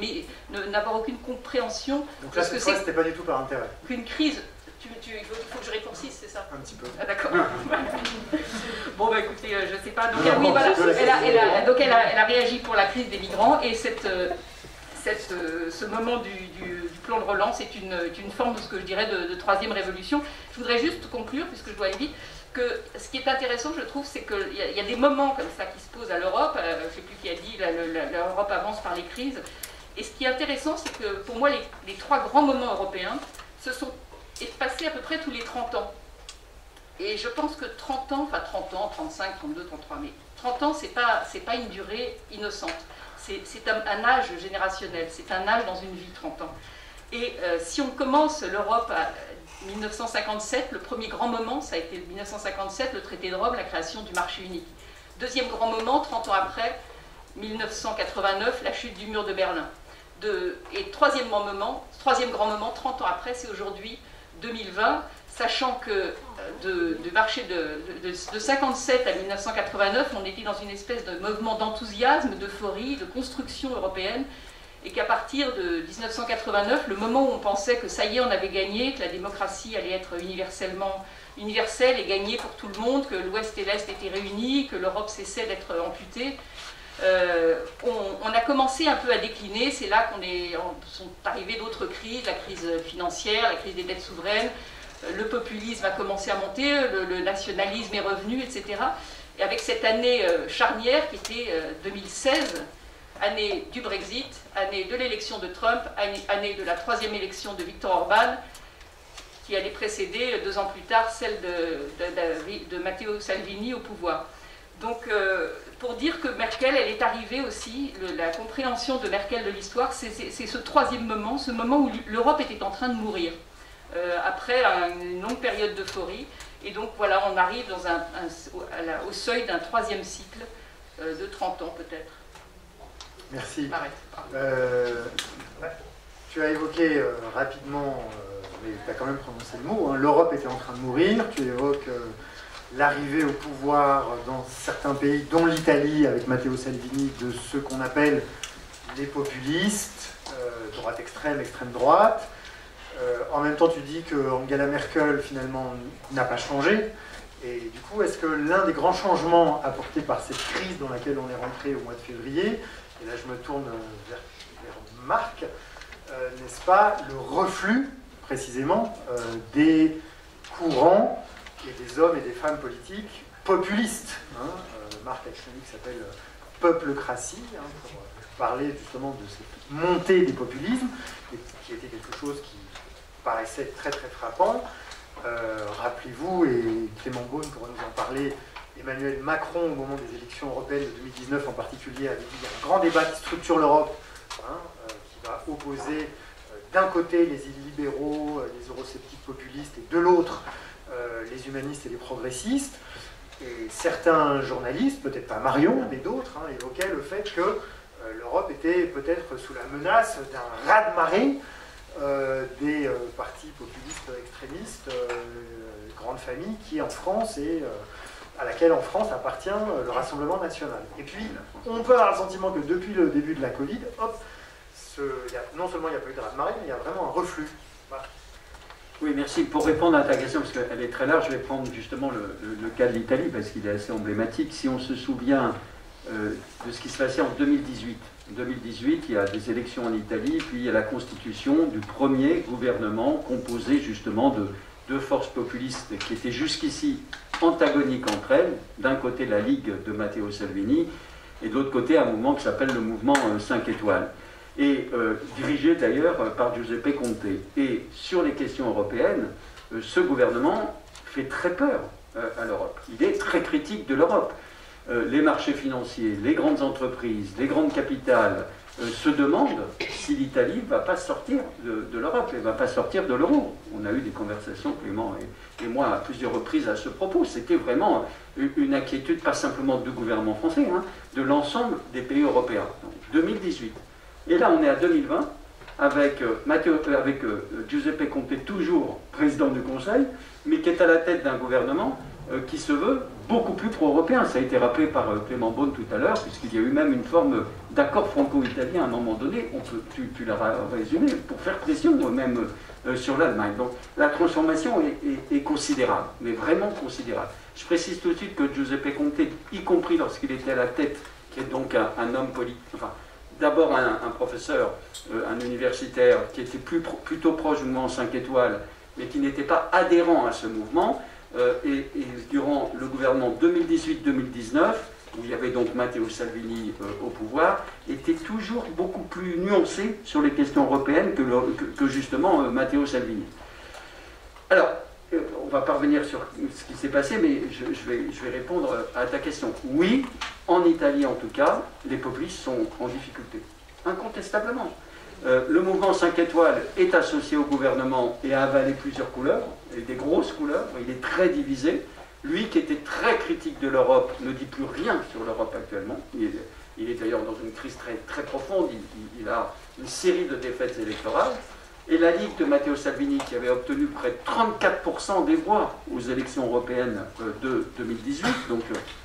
n'avoir aucune compréhension. Donc là, cette fois, c'était pas du tout par intérêt. Qu'une crise... Il faut que je réconcisse, c'est ça? Un petit peu. Ah, d'accord. Bon, bah écoutez, je sais pas. Donc, oui, voilà. Elle a réagi pour la crise des migrants et ce moment du plan de relance est une forme de ce que je dirais de troisième révolution. Je voudrais juste conclure, puisque je dois aller vite, que ce qui est intéressant, je trouve, c'est qu'il y a des moments comme ça qui se posent à l'Europe. Je ne sais plus qui a dit, l'Europe avance par les crises. Et ce qui est intéressant, c'est que pour moi, les 3 grands moments européens se sont passés à peu près tous les 30 ans. Et je pense que 30 ans, enfin 30 ans, 35, 32, 33, mais 30 ans, c'est pas une durée innocente. C'est un âge générationnel, c'est un âge dans une vie, 30 ans. Et si on commence l'Europe à 1957, le premier grand moment, ça a été 1957, le traité de Rome, la création du marché unique. Deuxième grand moment, 30 ans après, 1989, la chute du mur de Berlin. Et troisième grand moment, 30 ans après, c'est aujourd'hui 2020, sachant que du marché de 57 à 1989, on était dans une espèce de mouvement d'enthousiasme, d'euphorie, de construction européenne, et qu'à partir de 1989, le moment où on pensait que ça y est, on avait gagné, que la démocratie allait être universelle et gagnée pour tout le monde, que l'Ouest et l'Est étaient réunis, que l'Europe cessait d'être amputée, on a commencé un peu à décliner. C'est là sont arrivées d'autres crises, la crise financière, la crise des dettes souveraines, le populisme a commencé à monter, le nationalisme est revenu, etc. Et avec cette année charnière qui était 2016, année du Brexit, année de l'élection de Trump, année de la 3e élection de Viktor Orban, qui allait précéder 2 ans plus tard celle de Matteo Salvini au pouvoir. Donc, pour dire que Merkel, elle est arrivée aussi, la compréhension de Merkel de l'histoire, c'est ce 3e moment, ce moment où l'Europe était en train de mourir, après une longue période d'euphorie. Et donc voilà, on arrive au seuil d'un 3e cycle de 30 ans peut-être. Merci. Tu as évoqué rapidement, mais tu as quand même prononcé le mot, hein, l'Europe était en train de mourir. Tu évoques l'arrivée au pouvoir dans certains pays, dont l'Italie, avec Matteo Salvini, de ceux qu'on appelle les populistes, droite extrême, extrême droite. En même temps, tu dis que Angela Merkel, finalement, n'a pas changé. Et du coup, est-ce que l'un des grands changements apportés par cette crise dans laquelle on est rentré au mois de février, et là je me tourne vers Marc, n'est-ce pas le reflux, précisément, des courants et des hommes et des femmes politiques populistes, hein, Marc a écrit qui s'appelle Peuplecratie, hein, pour parler justement de cette montée des populismes, et qui était quelque chose qui paraissait très très frappant. Rappelez-vous, et Clément Beaune pourra nous en parler, Emmanuel Macron, au moment des élections européennes de 2019 en particulier, avait dit qu'il y a un grand débat qui structure l'Europe, hein, qui va opposer d'un côté les illibéraux, les eurosceptiques populistes, et de l'autre les humanistes et les progressistes. Et certains journalistes, peut-être pas Marion, mais d'autres, hein, évoquaient le fait que l'Europe était peut-être sous la menace d'un raz-de-marée des partis populistes extrémistes, grande famille, qui en France et à laquelle en France appartient le Rassemblement national. Et puis, on peut avoir le sentiment que depuis le début de la Covid, hop, non seulement il n'y a pas eu de raz-de-marée, mais il y a vraiment un reflux. Voilà. Oui, merci. Pour répondre à ta question, parce qu'elle est très large, je vais prendre justement le cas de l'Italie, parce qu'il est assez emblématique. Si on se souvient de ce qui se passait en 2018. En 2018, il y a des élections en Italie, puis il y a la constitution du premier gouvernement composé justement de 2 forces populistes qui étaient jusqu'ici antagoniques entre elles. D'un côté, la Ligue de Matteo Salvini, et de l'autre côté, un mouvement qui s'appelle le mouvement 5 étoiles. Et dirigé d'ailleurs par Giuseppe Conte. Et sur les questions européennes, ce gouvernement fait très peur à l'Europe. Il est très critique de l'Europe. Les marchés financiers, les grandes entreprises, les grandes capitales se demandent si l'Italie ne va pas sortir de l'Europe, elle ne va pas sortir de l'euro. On a eu des conversations, Clément et moi, à plusieurs reprises à ce propos. C'était vraiment une inquiétude, pas simplement du gouvernement français, hein, de l'ensemble des pays européens. Donc, 2018. Et là, on est à 2020, avec Giuseppe Conte, toujours président du Conseil, mais qui est à la tête d'un gouvernement qui se veut beaucoup plus pro-européen. Ça a été rappelé par Clément Beaune tout à l'heure, puisqu'il y a eu même une forme d'accord franco-italien à un moment donné, tu l'as résumé, pour faire pression même sur l'Allemagne. Donc la transformation est considérable, mais vraiment considérable. Je précise tout de suite que Giuseppe Conte, y compris lorsqu'il était à la tête, qui est donc un homme politique, enfin, d'abord un professeur, un universitaire, qui était plutôt proche du mouvement 5 étoiles, mais qui n'était pas adhérent à ce mouvement, et durant le gouvernement 2018-2019, où il y avait donc Matteo Salvini au pouvoir, était toujours beaucoup plus nuancé sur les questions européennes que justement Matteo Salvini. Alors, on va pas revenir sur ce qui s'est passé, mais je vais répondre à ta question. Oui, en Italie en tout cas, les populistes sont en difficulté, incontestablement. Le mouvement 5 étoiles est associé au gouvernement et a avalé plusieurs couleurs, et des grosses couleurs, il est très divisé. Lui qui était très critique de l'Europe ne dit plus rien sur l'Europe actuellement. Il est d'ailleurs dans une crise très, très profonde, il a une série de défaites électorales. Et la Ligue de Matteo Salvini, qui avait obtenu près de 34% des voix aux élections européennes de 2018, donc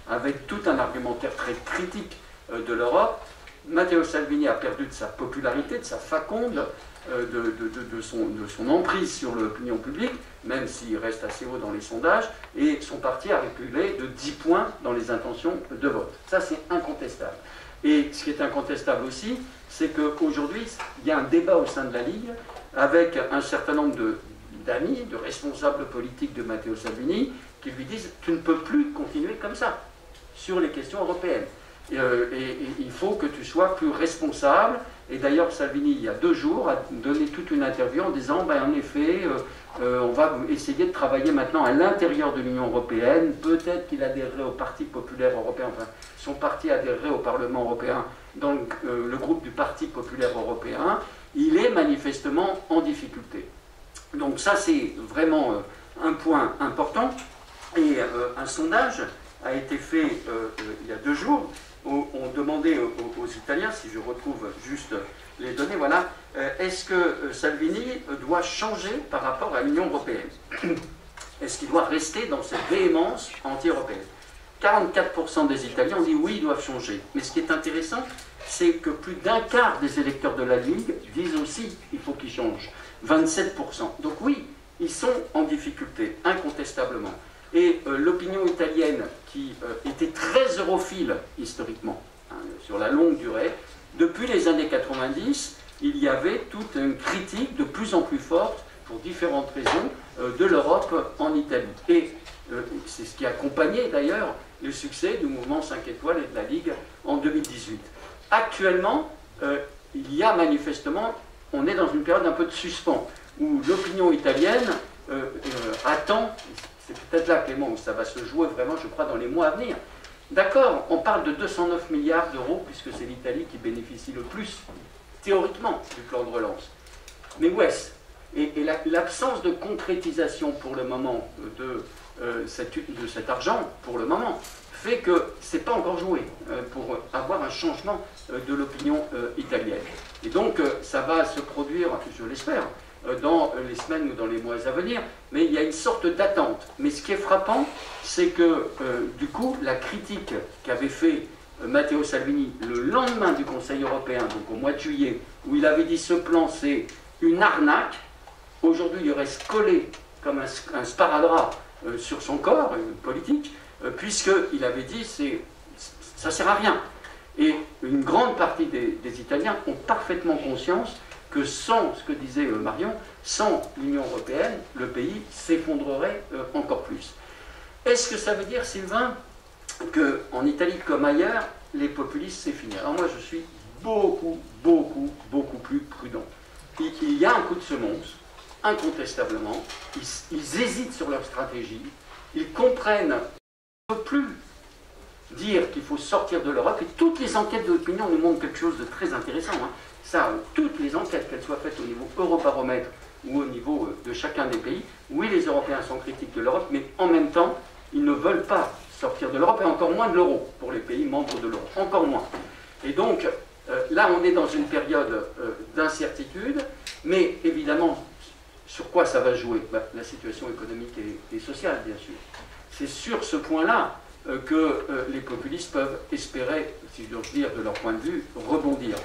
avec tout un argumentaire très critique de l'Europe, Matteo Salvini a perdu de sa popularité, de sa faconde, de son emprise sur l'opinion publique, même s'il reste assez haut dans les sondages, et son parti a reculé de 10 points dans les intentions de vote. Ça, c'est incontestable. Et ce qui est incontestable aussi, c'est qu'aujourd'hui, il y a un débat au sein de la Ligue avec un certain nombre d'amis, de responsables politiques de Matteo Salvini, qui lui disent « tu ne peux plus continuer comme ça sur les questions européennes. Et il faut que tu sois plus responsable. » Et d'ailleurs, Salvini, il y a 2 jours, a donné toute une interview en disant ben, en effet, on va essayer de travailler maintenant à l'intérieur de l'Union européenne. Peut-être qu'il adhérerait au Parti populaire européen, enfin, son parti adhérerait au Parlement européen dans le groupe du Parti populaire européen. Il est manifestement en difficulté. Donc, ça, c'est vraiment un point important. Et un sondage a été fait il y a 2 jours. On demandait aux Italiens, si je retrouve juste les données, voilà, est-ce que Salvini doit changer par rapport à l'Union européenne? Est-ce qu'il doit rester dans cette véhémence anti-européenne? 44% des Italiens ont dit oui, ils doivent changer. Mais ce qui est intéressant, c'est que plus d'un quart des électeurs de la Ligue disent aussi qu'il faut qu'ils changent. 27%. Donc oui, ils sont en difficulté, incontestablement. Et l'opinion italienne, qui était très europhile historiquement, hein, sur la longue durée, depuis les années 90, il y avait toute une critique de plus en plus forte, pour différentes raisons, de l'Europe en Italie. Et c'est ce qui accompagnait d'ailleurs le succès du mouvement 5 étoiles et de la Ligue en 2018. Actuellement, il y a manifestement, on est dans une période un peu de suspens, où l'opinion italienne attend. C'est peut-être là, Clément, où ça va se jouer vraiment, je crois, dans les mois à venir. D'accord, on parle de 209 milliards d'euros, puisque c'est l'Italie qui bénéficie le plus, théoriquement, du plan de relance. Mais où est-ce? Et l'absence de concrétisation pour le moment de cet argent, pour le moment, fait que ce n'est pas encore joué pour avoir un changement de l'opinion italienne. Et donc, ça va se produire, je l'espère, dans les semaines ou dans les mois à venir, mais il y a une sorte d'attente. Mais ce qui est frappant, c'est que, du coup, la critique qu'avait fait Matteo Salvini le lendemain du Conseil européen, donc au mois de juillet, où il avait dit ce plan c'est une arnaque, aujourd'hui il reste collé comme un sparadrap sur son corps politique, puisqu'il avait dit ça ne sert à rien. Et une grande partie des Italiens ont parfaitement conscience que sans, ce que disait Marion, sans l'Union européenne, le pays s'effondrerait encore plus. Est-ce que ça veut dire, Sylvain, qu'en Italie comme ailleurs, les populistes, c'est fini? Alors moi, je suis beaucoup plus prudent. Il y a un coup de semonce, incontestablement. Ils hésitent sur leur stratégie. Ils comprennent qu'on ne peut plus dire qu'il faut sortir de l'Europe. Et toutes les enquêtes d'opinion nous montrent quelque chose de très intéressant. Hein. Ça, toutes les enquêtes, qu'elles soient faites au niveau Eurobaromètre ou au niveau de chacun des pays, oui, les Européens sont critiques de l'Europe, mais en même temps, ils ne veulent pas sortir de l'Europe, et encore moins de l'euro, pour les pays membres de l'euro, encore moins. Et donc, là, on est dans une période d'incertitude, mais évidemment, sur quoi ça va jouer? La situation économique et sociale, bien sûr. C'est sur ce point-là que les populistes peuvent espérer, si je dois dire de leur point de vue, rebondir.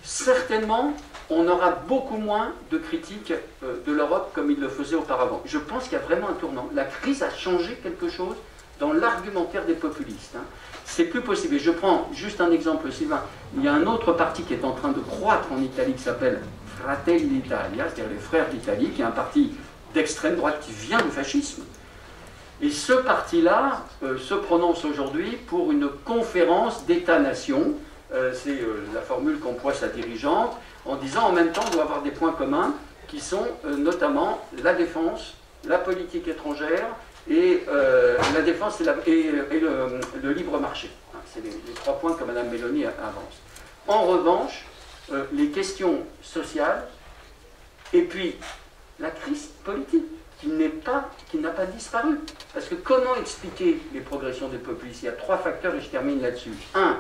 Certainement, on aura beaucoup moins de critiques de l'Europe comme il le faisait auparavant. Je pense qu'il y a vraiment un tournant. La crise a changé quelque chose dans l'argumentaire des populistes. Hein. C'est plus possible. Et je prends juste un exemple, Sylvain. Il y a un autre parti qui est en train de croître en Italie qui s'appelle Fratelli d'Italia, c'est-à-dire les Frères d'Italie, qui est un parti d'extrême droite qui vient du fascisme. Et ce parti-là se prononce aujourd'hui pour une conférence d'État-nation. C'est la formule qu'emploie sa dirigeante, en disant en même temps on doit avoir des points communs qui sont notamment la défense, la politique étrangère et la défense et le libre marché. C'est les 3 points que Mme Meloni avance. En revanche, les questions sociales et puis la crise politique qui n'a pas disparu. Parce que comment expliquer les progressions des populistes? Il y a 3 facteurs et je termine là-dessus. 1.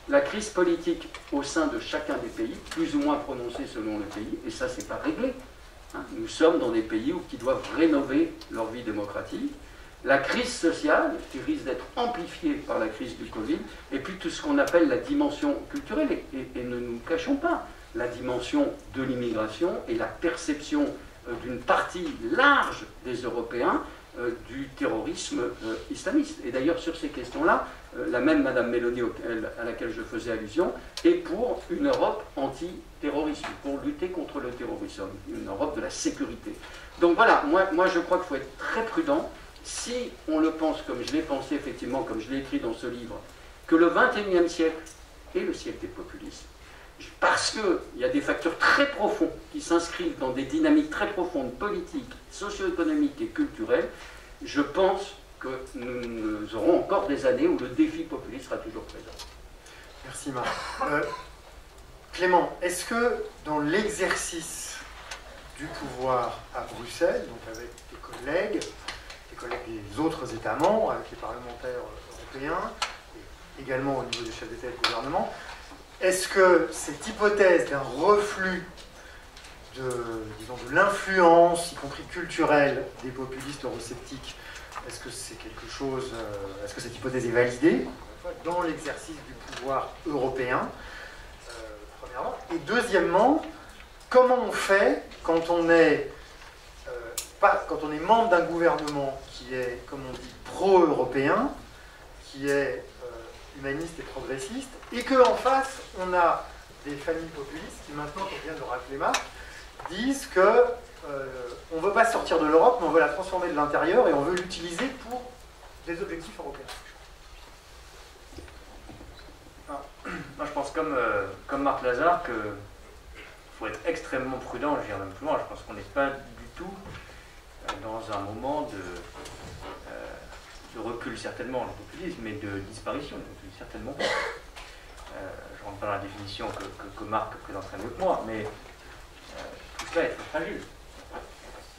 La crise politique au sein de chacun des pays, plus ou moins prononcée selon le pays, et ça, c'est pas réglé. hein. Nous sommes dans des pays qui doivent rénover leur vie démocratique. La crise sociale, qui risque d'être amplifiée par la crise du Covid, et puis tout ce qu'on appelle la dimension culturelle, et ne nous cachons pas, la dimension de l'immigration et la perception d'une partie large des Européens du terrorisme islamiste. Et d'ailleurs, sur ces questions-là, la même Madame Meloni à laquelle je faisais allusion est pour une Europe anti-terrorisme, pour lutter contre le terrorisme, une Europe de la sécurité. Donc voilà, moi je crois qu'il faut être très prudent. Si on le pense comme je l'ai pensé effectivement, comme je l'ai écrit dans ce livre, que le XXIe siècle est le siècle des populismes, parce qu'il y a des facteurs très profonds qui s'inscrivent dans des dynamiques très profondes, politiques, socio-économiques et culturelles, je pense que nous aurons encore des années où le défi populiste sera toujours présent. Merci Marc. Clément, est-ce que dans l'exercice du pouvoir à Bruxelles, donc avec tes collègues des autres États membres, avec les parlementaires européens, et également au niveau des chefs d'État et de gouvernement, est-ce que cette hypothèse d'un reflux de l'influence, y compris culturelle, des populistes eurosceptiques, est-ce que c'est quelque chose, est-ce que cette hypothèse est validée dans l'exercice du pouvoir européen, premièrement, et deuxièmement, comment on fait quand on est membre d'un gouvernement qui est, comme on dit, pro-européen, qui est humaniste et progressiste, et qu'en face, on a des familles populistes qui, maintenant, comme vient de rappeler Marc, disent que on ne veut pas sortir de l'Europe, mais on veut la transformer de l'intérieur et on veut l'utiliser pour des objectifs européens. Moi, je pense comme Marc Lazare qu'il faut être extrêmement prudent, je dirais même plus loin. Je pense qu'on n'est pas du tout dans un moment de recul, certainement, le populisme, mais de disparition, certainement pas. Je ne rentre pas dans la définition que Marc présenterait mieux que moi, mais tout cela est très fragile.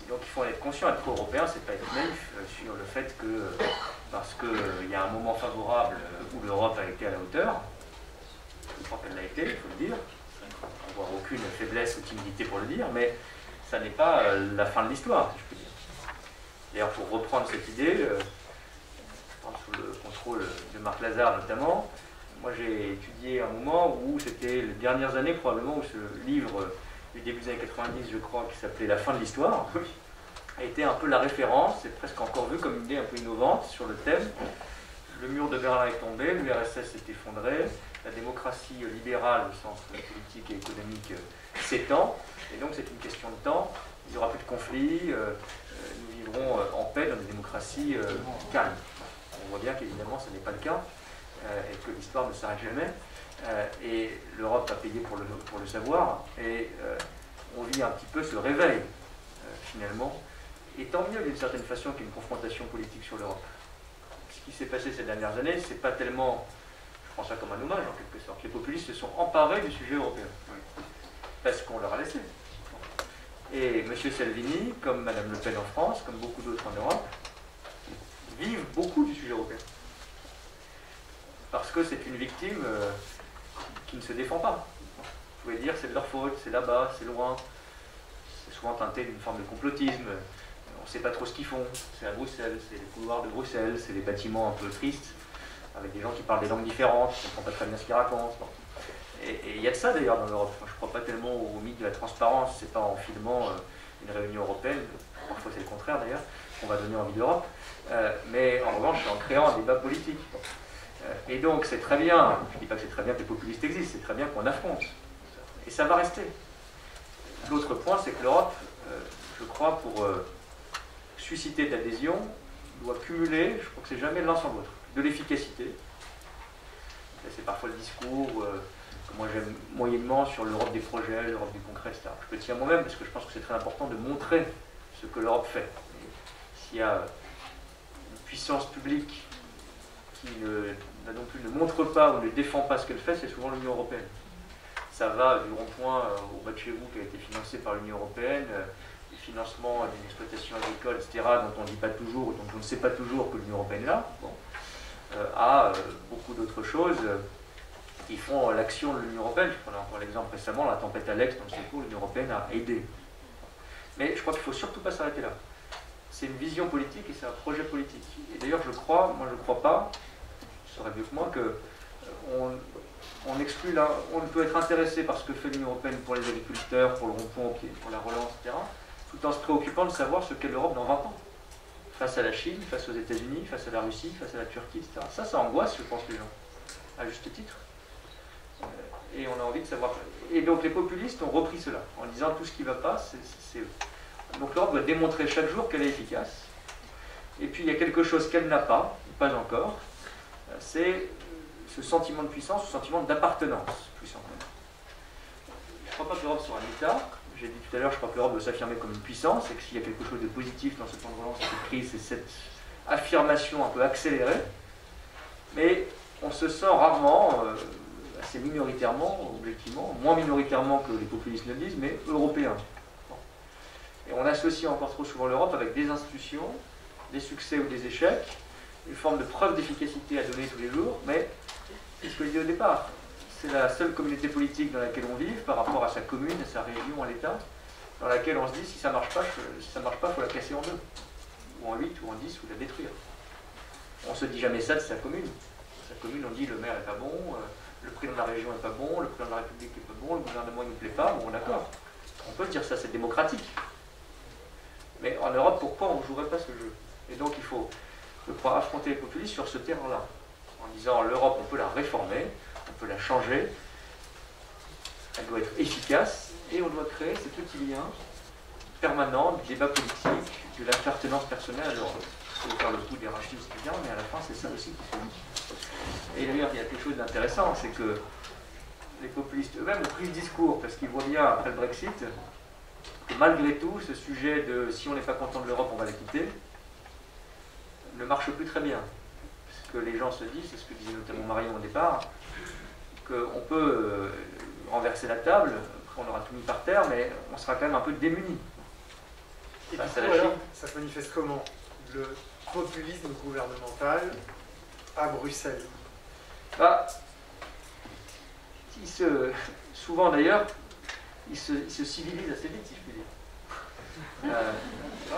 Et donc il faut en être conscient, être pro-européen, c'est pas être naïf sur le fait que, parce qu'il y a un moment favorable où l'Europe a été à la hauteur, je crois qu'elle l'a été, il faut le dire, on ne voit aucune faiblesse ou timidité pour le dire, mais ça n'est pas la fin de l'histoire, si je peux dire. D'ailleurs, pour reprendre cette idée, je pense sous le contrôle de Marc Lazare notamment, moi j'ai étudié un moment où c'était les dernières années probablement où ce livre du début des années 90, je crois, qui s'appelait La fin de l'histoire, a été un peu la référence, c'est presque encore vu comme une idée un peu innovante sur le thème. Le mur de Berlin est tombé, l'URSS s'est effondré, la démocratie libérale au sens politique et économique s'étend, et donc c'est une question de temps, il n'y aura plus de conflits, nous vivrons en paix dans des démocraties calmes. On voit bien qu'évidemment ce n'est pas le cas, et que l'histoire ne s'arrête jamais. Et l'Europe a payé pour le savoir, et on vit un petit peu ce réveil, finalement, et tant mieux d'une certaine façon qu'il y ait une confrontation politique sur l'Europe. Ce qui s'est passé ces dernières années, c'est pas tellement, je prends ça comme un hommage en quelque sorte, les populistes se sont emparés du sujet européen, parce qu'on leur a laissé. Et M. Salvini, comme Mme Le Pen en France, comme beaucoup d'autres en Europe, vivent beaucoup du sujet européen. Parce que c'est une victime qui ne se défend pas. Vous pouvez dire c'est de leur faute, c'est là-bas, c'est loin. C'est souvent teinté d'une forme de complotisme. On ne sait pas trop ce qu'ils font. C'est à Bruxelles, c'est les couloirs de Bruxelles, c'est les bâtiments un peu tristes, avec des gens qui parlent des langues différentes, qui ne comprennent pas très bien ce qu'ils racontent. Bon. Et il y a de ça d'ailleurs dans l'Europe. Je ne crois pas tellement au mythe de la transparence. C'est pas en filmant une réunion européenne, parfois c'est le contraire d'ailleurs, qu'on va donner envie d'Europe. Mais en revanche, c'est en créant un débat politique. Bon. Et donc c'est très bien, je ne dis pas que c'est très bien que les populistes existent, c'est très bien qu'on affronte. Et ça va rester. L'autre point, c'est que l'Europe, je crois, pour susciter de l'adhésion, doit cumuler, je crois que c'est jamais l'un sans l'autre, de l'efficacité. C'est parfois le discours que moi j'aime moyennement sur l'Europe des projets, l'Europe du concret, etc. Je peux le dire moi-même parce que je pense que c'est très important de montrer ce que l'Europe fait. S'il y a une puissance publique qui non plus ne montre pas ou ne défend pas ce qu'elle fait, c'est souvent l'Union européenne. Ça va du rond-point au bas de chez vous qui a été financé par l'Union européenne, le financement d'une exploitation agricole, etc., dont on ne dit pas toujours, dont on ne sait pas toujours que l'Union européenne est là, bon, à beaucoup d'autres choses qui font l'action de l'Union européenne. Je prenais encore l'exemple récemment, la tempête Alex, dans le secours, l'Union européenne a aidé. Mais je crois qu'il ne faut surtout pas s'arrêter là. C'est une vision politique et c'est un projet politique. Et d'ailleurs, je crois pas, tu saurais mieux que moi, que on exclut là, on peut être intéressé par ce que fait l'Union européenne pour les agriculteurs, pour le rond-point, pour la relance, etc., tout en se préoccupant de savoir ce qu'est l'Europe dans 20 ans. Face à la Chine, face aux États-Unis, face à la Russie, face à la Turquie, etc. Ça angoisse, je pense, les gens, à juste titre. Et on a envie de savoir. Et donc les populistes ont repris cela, en disant tout ce qui ne va pas, c'est eux. Donc l'Europe doit démontrer chaque jour qu'elle est efficace. Et puis il y a quelque chose qu'elle n'a pas encore, c'est ce sentiment de puissance, ce sentiment d'appartenance, plus simplement. Je ne crois pas que l'Europe soit un État. J'ai dit tout à l'heure, je crois que l'Europe doit s'affirmer comme une puissance, et que s'il y a quelque chose de positif dans ce plan de relance, cette crise, c'est cette affirmation un peu accélérée. Mais on se sent rarement, assez minoritairement, objectivement, moins minoritairement que les populistes le disent, mais européens. Et on associe encore trop souvent l'Europe avec des institutions, des succès ou des échecs, une forme de preuve d'efficacité à donner tous les jours, mais c'est ce que je dis au départ. C'est la seule communauté politique dans laquelle on vit par rapport à sa commune, à sa région, à l'État, dans laquelle on se dit si ça ne marche pas, il faut la casser en deux, ou en 8, ou en 10, ou la détruire. On ne se dit jamais ça de sa commune. Sa commune, on dit le maire n'est pas bon, le président de la région n'est pas bon, le président de la République n'est pas bon, le gouvernement ne nous plaît pas, bon d'accord. On peut dire ça, c'est démocratique. Mais en Europe, pourquoi on ne jouerait pas ce jeu? Et donc il faut, je crois, affronter les populistes sur ce terrain-là, en disant l'Europe, on peut la réformer, on peut la changer, elle doit être efficace, et on doit créer ces petits liens permanents du débat politique, de l'appartenance personnelle à l'Europe. Il faut faire le coup des racistes, c'est bien, mais à la fin, c'est ça aussi qui se dit. Et d'ailleurs, il y a quelque chose d'intéressant, c'est que les populistes eux-mêmes ont pris le discours, parce qu'ils voient bien, après le Brexit, que malgré tout, ce sujet de si on n'est pas content de l'Europe, on va la quitter, ne marche plus très bien. Parce que les gens se disent, c'est ce que disait notamment Marion au départ, qu'on peut renverser la table, après on aura tout mis par terre, mais on sera quand même un peu démunis. Et face à la Chine. Ça se manifeste comment? Le populisme gouvernemental à Bruxelles. Bah, souvent d'ailleurs, il se civilise assez vite, si je puis dire. Ouais.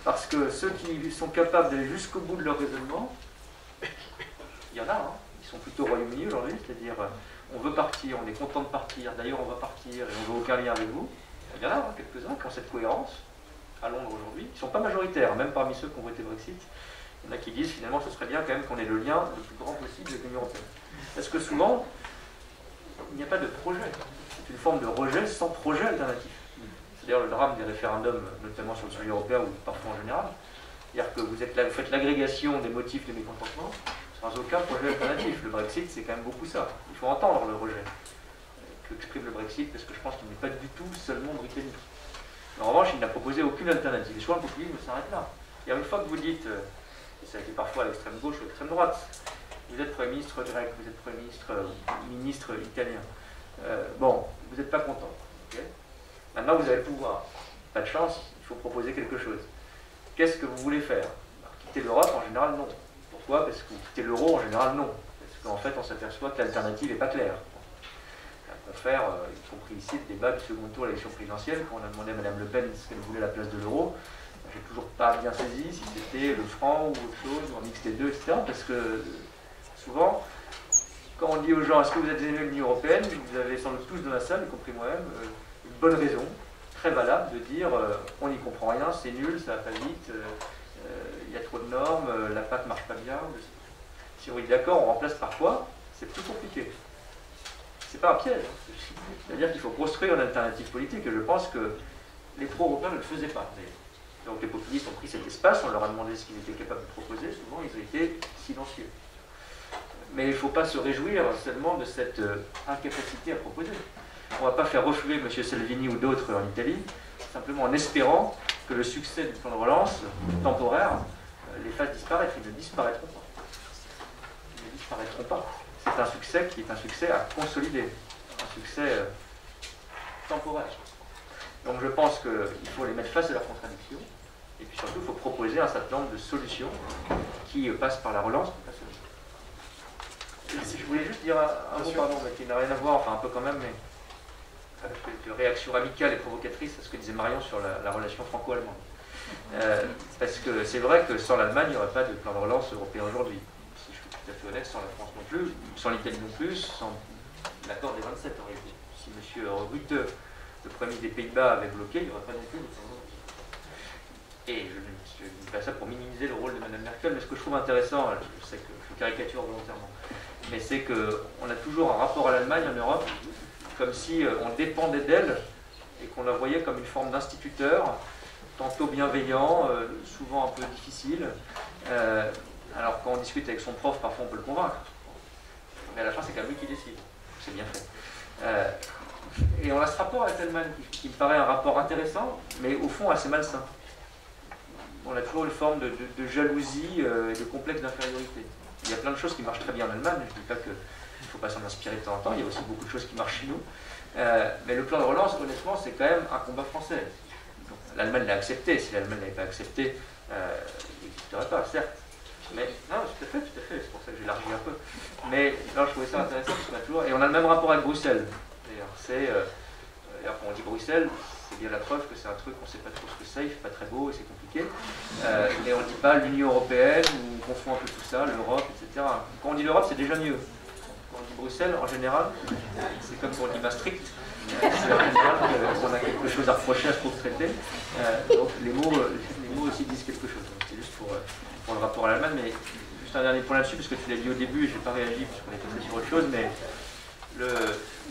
Parce que ceux qui sont capables d'aller jusqu'au bout de leur raisonnement, il y en a, hein. Ils sont plutôt au Royaume-Uni aujourd'hui, c'est-à-dire on veut partir, on est content de partir, d'ailleurs on va partir et on veut aucun lien avec vous. Il y en a hein, quelques-uns qui ont cette cohérence à Londres aujourd'hui. Ils ne sont pas majoritaires, même parmi ceux qui ont voté Brexit. Il y en a qui disent finalement ce serait bien quand même qu'on ait le lien le plus grand possible avec l'Union européenne. Parce que souvent, il n'y a pas de projet. C'est une forme de rejet sans projet alternatif. C'est d'ailleurs le drame des référendums, notamment sur le sujet européen ou parfois en général. C'est-à-dire que vous faites l'agrégation des motifs de mécontentement sans aucun projet alternatif. Le Brexit, c'est quand même beaucoup ça. Il faut entendre le rejet qu'exprime le Brexit, parce que je pense qu'il n'est pas du tout seulement britannique. En revanche, il n'a proposé aucune alternative. Et souvent, le populisme s'arrête là. Et une fois que vous dites, et ça a été parfois à l'extrême gauche ou à l'extrême droite, vous êtes Premier ministre grec, vous êtes Premier ministre italien. Bon, vous n'êtes pas content. Okay, maintenant, vous avez le pouvoir. Pas de chance, il faut proposer quelque chose. Qu'est-ce que vous voulez faire? Alors, quitter l'Europe, en général, non. Pourquoi? Parce que vous quittez l'euro, en général, non. Parce qu'en fait, on s'aperçoit que l'alternative n'est pas claire. On fait, y compris ici, le débat du second tour à l'élection présidentielle, quand on a demandé à Mme Le Pen ce qu'elle voulait à la place de l'euro. J'ai toujours pas bien saisi si c'était le franc ou autre chose, ou un mix des deux, etc. Parce que souvent, quand on dit aux gens est-ce que vous êtes aimé l'Union européenne, vous avez sans doute tous dans la salle, y compris moi-même, une bonne raison, très valable, de dire on n'y comprend rien, c'est nul, ça va pas vite, il y a trop de normes, la PAC marche pas bien. Si on est d'accord, on remplace par quoi? C'est plus compliqué. C'est pas un piège. C'est-à-dire qu'il faut construire une alternative politique, et je pense que les pro-européens ne le faisaient pas. Donc les populistes ont pris cet espace, on leur a demandé ce qu'ils étaient capables de proposer, souvent ils ont été silencieux. Mais il ne faut pas se réjouir seulement de cette incapacité à proposer. On ne va pas faire refluer M. Salvini ou d'autres en Italie, simplement en espérant que le succès du plan de relance temporaire les fasse disparaître. Ils ne disparaîtront pas. Ils ne disparaîtront pas. C'est un succès qui est un succès à consolider, un succès temporaire. Donc je pense qu'il faut les mettre face à leurs contradictions, et puis surtout il faut proposer un certain nombre de solutions qui passent par la relance. Je voulais juste dire un mot, pardon, mais qui n'a rien à voir, enfin un peu quand même, mais de réaction amicale et provocatrice à ce que disait Marion sur la relation franco-allemande. Parce que c'est vrai que sans l'Allemagne, il n'y aurait pas de plan de relance européen aujourd'hui. Si je suis tout à fait honnête, sans la France non plus, sans l'Italie non plus, sans l'accord des 27 en réalité. Si M. Rutte, le premier des Pays-Bas, avait bloqué, il n'y aurait pas non plus de plan de relance. Et je ne dis pas ça pour minimiser le rôle de Mme Merkel, mais ce que je trouve intéressant, je sais que je caricature volontairement, mais c'est qu'on a toujours un rapport à l'Allemagne en Europe comme si on dépendait d'elle et qu'on la voyait comme une forme d'instituteur, tantôt bienveillant, souvent un peu difficile. Alors quand on discute avec son prof, parfois on peut le convaincre. Mais à la fin, c'est quand même lui qui décide. C'est bien fait. Et on a ce rapport avec l'Allemagne qui me paraît un rapport intéressant, mais au fond assez malsain. On a toujours une forme de jalousie et de complexe d'infériorité. Il y a plein de choses qui marchent très bien en Allemagne, je ne dis pas qu'il ne faut pas s'en inspirer de temps en temps, il y a aussi beaucoup de choses qui marchent chez nous. Mais le plan de relance, honnêtement, c'est quand même un combat français. L'Allemagne l'a accepté, si l'Allemagne ne l'avait pas accepté, il n'existerait pas, certes. Mais non, tout à fait, c'est pour ça que j'ai élargi un peu. Mais là, je trouvais ça intéressant, parce qu'on a toujours... Et on a le même rapport avec Bruxelles. D'ailleurs, quand on dit Bruxelles, c'est bien la preuve que c'est un truc qu'on ne sait pas trop ce que c'est, il fait pas très beau et c'est compliqué. Et on ne dit pas l'Union Européenne, ou on confond un peu tout ça, l'Europe, etc. Quand on dit l'Europe, c'est déjà mieux. Quand on dit Bruxelles, en général, c'est comme quand on dit Maastricht. C'est en général qu'on a quelque chose à reprocher à ce pauvre traité. Donc les mots aussi disent quelque chose. C'est juste pour le rapport à l'Allemagne, mais juste un dernier point là-dessus, parce que tu l'as dit au début et je n'ai pas réagi, puisqu'on était très sur autre chose, mais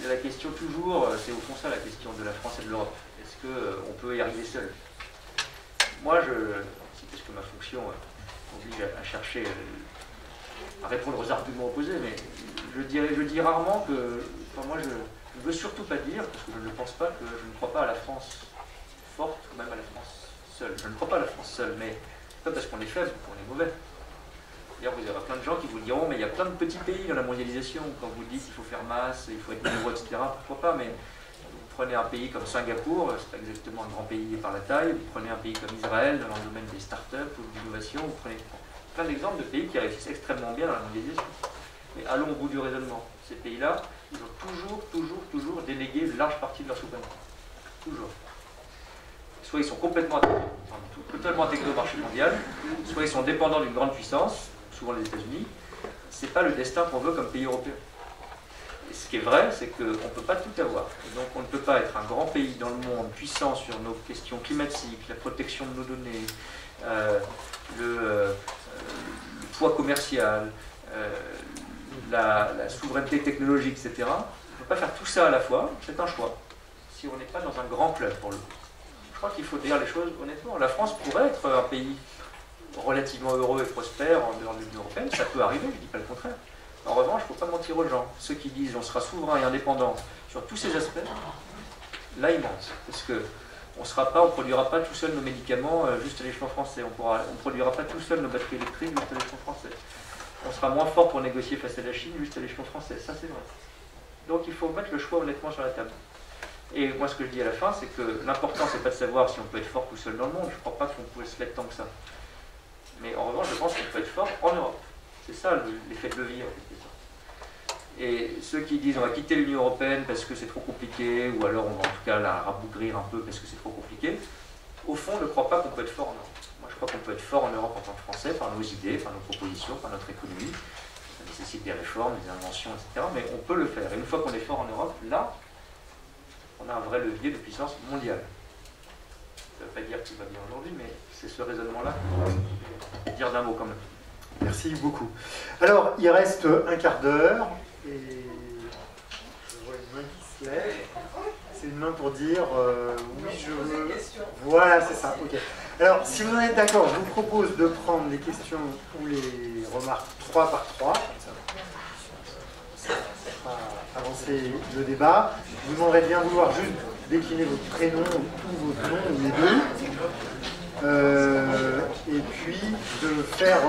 la question toujours, c'est au fond ça la question de la France et de l'Europe. Est-ce qu'on peut y arriver seul? Moi, c'est parce que ma fonction m'oblige à chercher, à répondre aux arguments opposés, mais je dis rarement que, enfin, moi je ne veux surtout pas dire, parce que je ne pense pas que je ne crois pas à la France forte, ou même à la France seule. Je ne crois pas à la France seule, mais pas parce qu'on est faible, qu'on est mauvais. D'ailleurs, vous aurez plein de gens qui vous diront, mais il y a plein de petits pays dans la mondialisation, quand vous dites qu'il faut faire masse, il faut être nouveau, etc., pourquoi pas, mais vous prenez un pays comme Singapour, c'est pas exactement un grand pays par la taille, vous prenez un pays comme Israël, dans le domaine des startups ou de l'innovation, vous prenez plein d'exemples de pays qui réussissent extrêmement bien dans la mondialisation. Mais allons au bout du raisonnement. Ces pays-là, ils ont toujours délégué une large partie de leur souveraineté. Toujours. Soit ils sont totalement intégrés au marché mondial, soit ils sont dépendants d'une grande puissance, souvent les États-Unis. Ce n'est pas le destin qu'on veut comme pays européen. Et ce qui est vrai, c'est qu'on ne peut pas tout avoir. Et donc on ne peut pas être un grand pays dans le monde, puissant sur nos questions climatiques, la protection de nos données, le poids commercial, la souveraineté technologique, etc. On ne peut pas faire tout ça à la fois, c'est un choix. Si on n'est pas dans un grand club pour le coup. Je crois qu'il faut dire les choses honnêtement. La France pourrait être un pays relativement heureux et prospère en dehors de l'Union européenne, ça peut arriver, je ne dis pas le contraire. En revanche, il ne faut pas mentir aux gens. Ceux qui disent on sera souverain et indépendant sur tous ces aspects, là ils mentent. Parce qu'on ne produira pas tout seul nos médicaments juste à l'échelon français. On ne produira pas tout seul nos batteries électriques juste à l'échelon français. On sera moins fort pour négocier face à la Chine juste à l'échelon français. Ça c'est vrai. Donc il faut mettre le choix honnêtement sur la table. Et moi ce que je dis à la fin, c'est que l'important c'est pas de savoir si on peut être fort tout seul dans le monde. Je ne crois pas qu'on pouvait se l'être tant que ça. Mais en revanche, je pense qu'on peut être fort en Europe. C'est ça l'effet de levier en quelque sorte. Et ceux qui disent on va quitter l'Union européenne parce que c'est trop compliqué, ou alors on va en tout cas la rabougrir un peu parce que c'est trop compliqué, au fond ne croient pas qu'on peut être fort en Europe. Moi je crois qu'on peut être fort en Europe en tant que Français, par nos idées, par nos propositions, par notre économie. Ça nécessite des réformes, des inventions, etc. Mais on peut le faire. Et une fois qu'on est fort en Europe, là, on a un vrai levier de puissance mondiale. Ça ne veut pas dire que tout va bien aujourd'hui, mais c'est ce raisonnement-là qu'il faut dire d'un mot quand même. Merci beaucoup. Alors, il reste un quart d'heure, et je vois une main qui se lève. C'est une main pour dire oui, je veux. Voilà, c'est ça. Ok. Alors, si vous en êtes d'accord, je vous propose de prendre les questions ou les remarques 3 par 3. Ça fera avancer le débat. Je vous demanderai de bien vouloir juste décliner votre prénom ou votre nom, ou les deux. Et puis de faire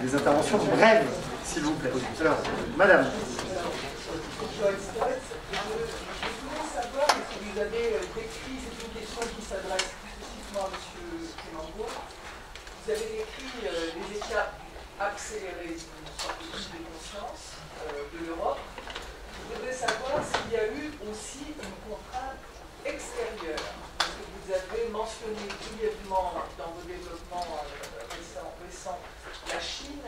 des interventions brèves, s'il vous plaît. Alors, madame. Je voulais savoir si vous avez décrit, c'est une question qui s'adresse spécifiquement à M. Clémenbourg, vous avez décrit les étapes accélérées d'une sorte de prise de conscience de l'Europe. Je voudrais savoir s'il y a eu aussi une contrainte mentionné brièvement dans vos développements récents la Chine.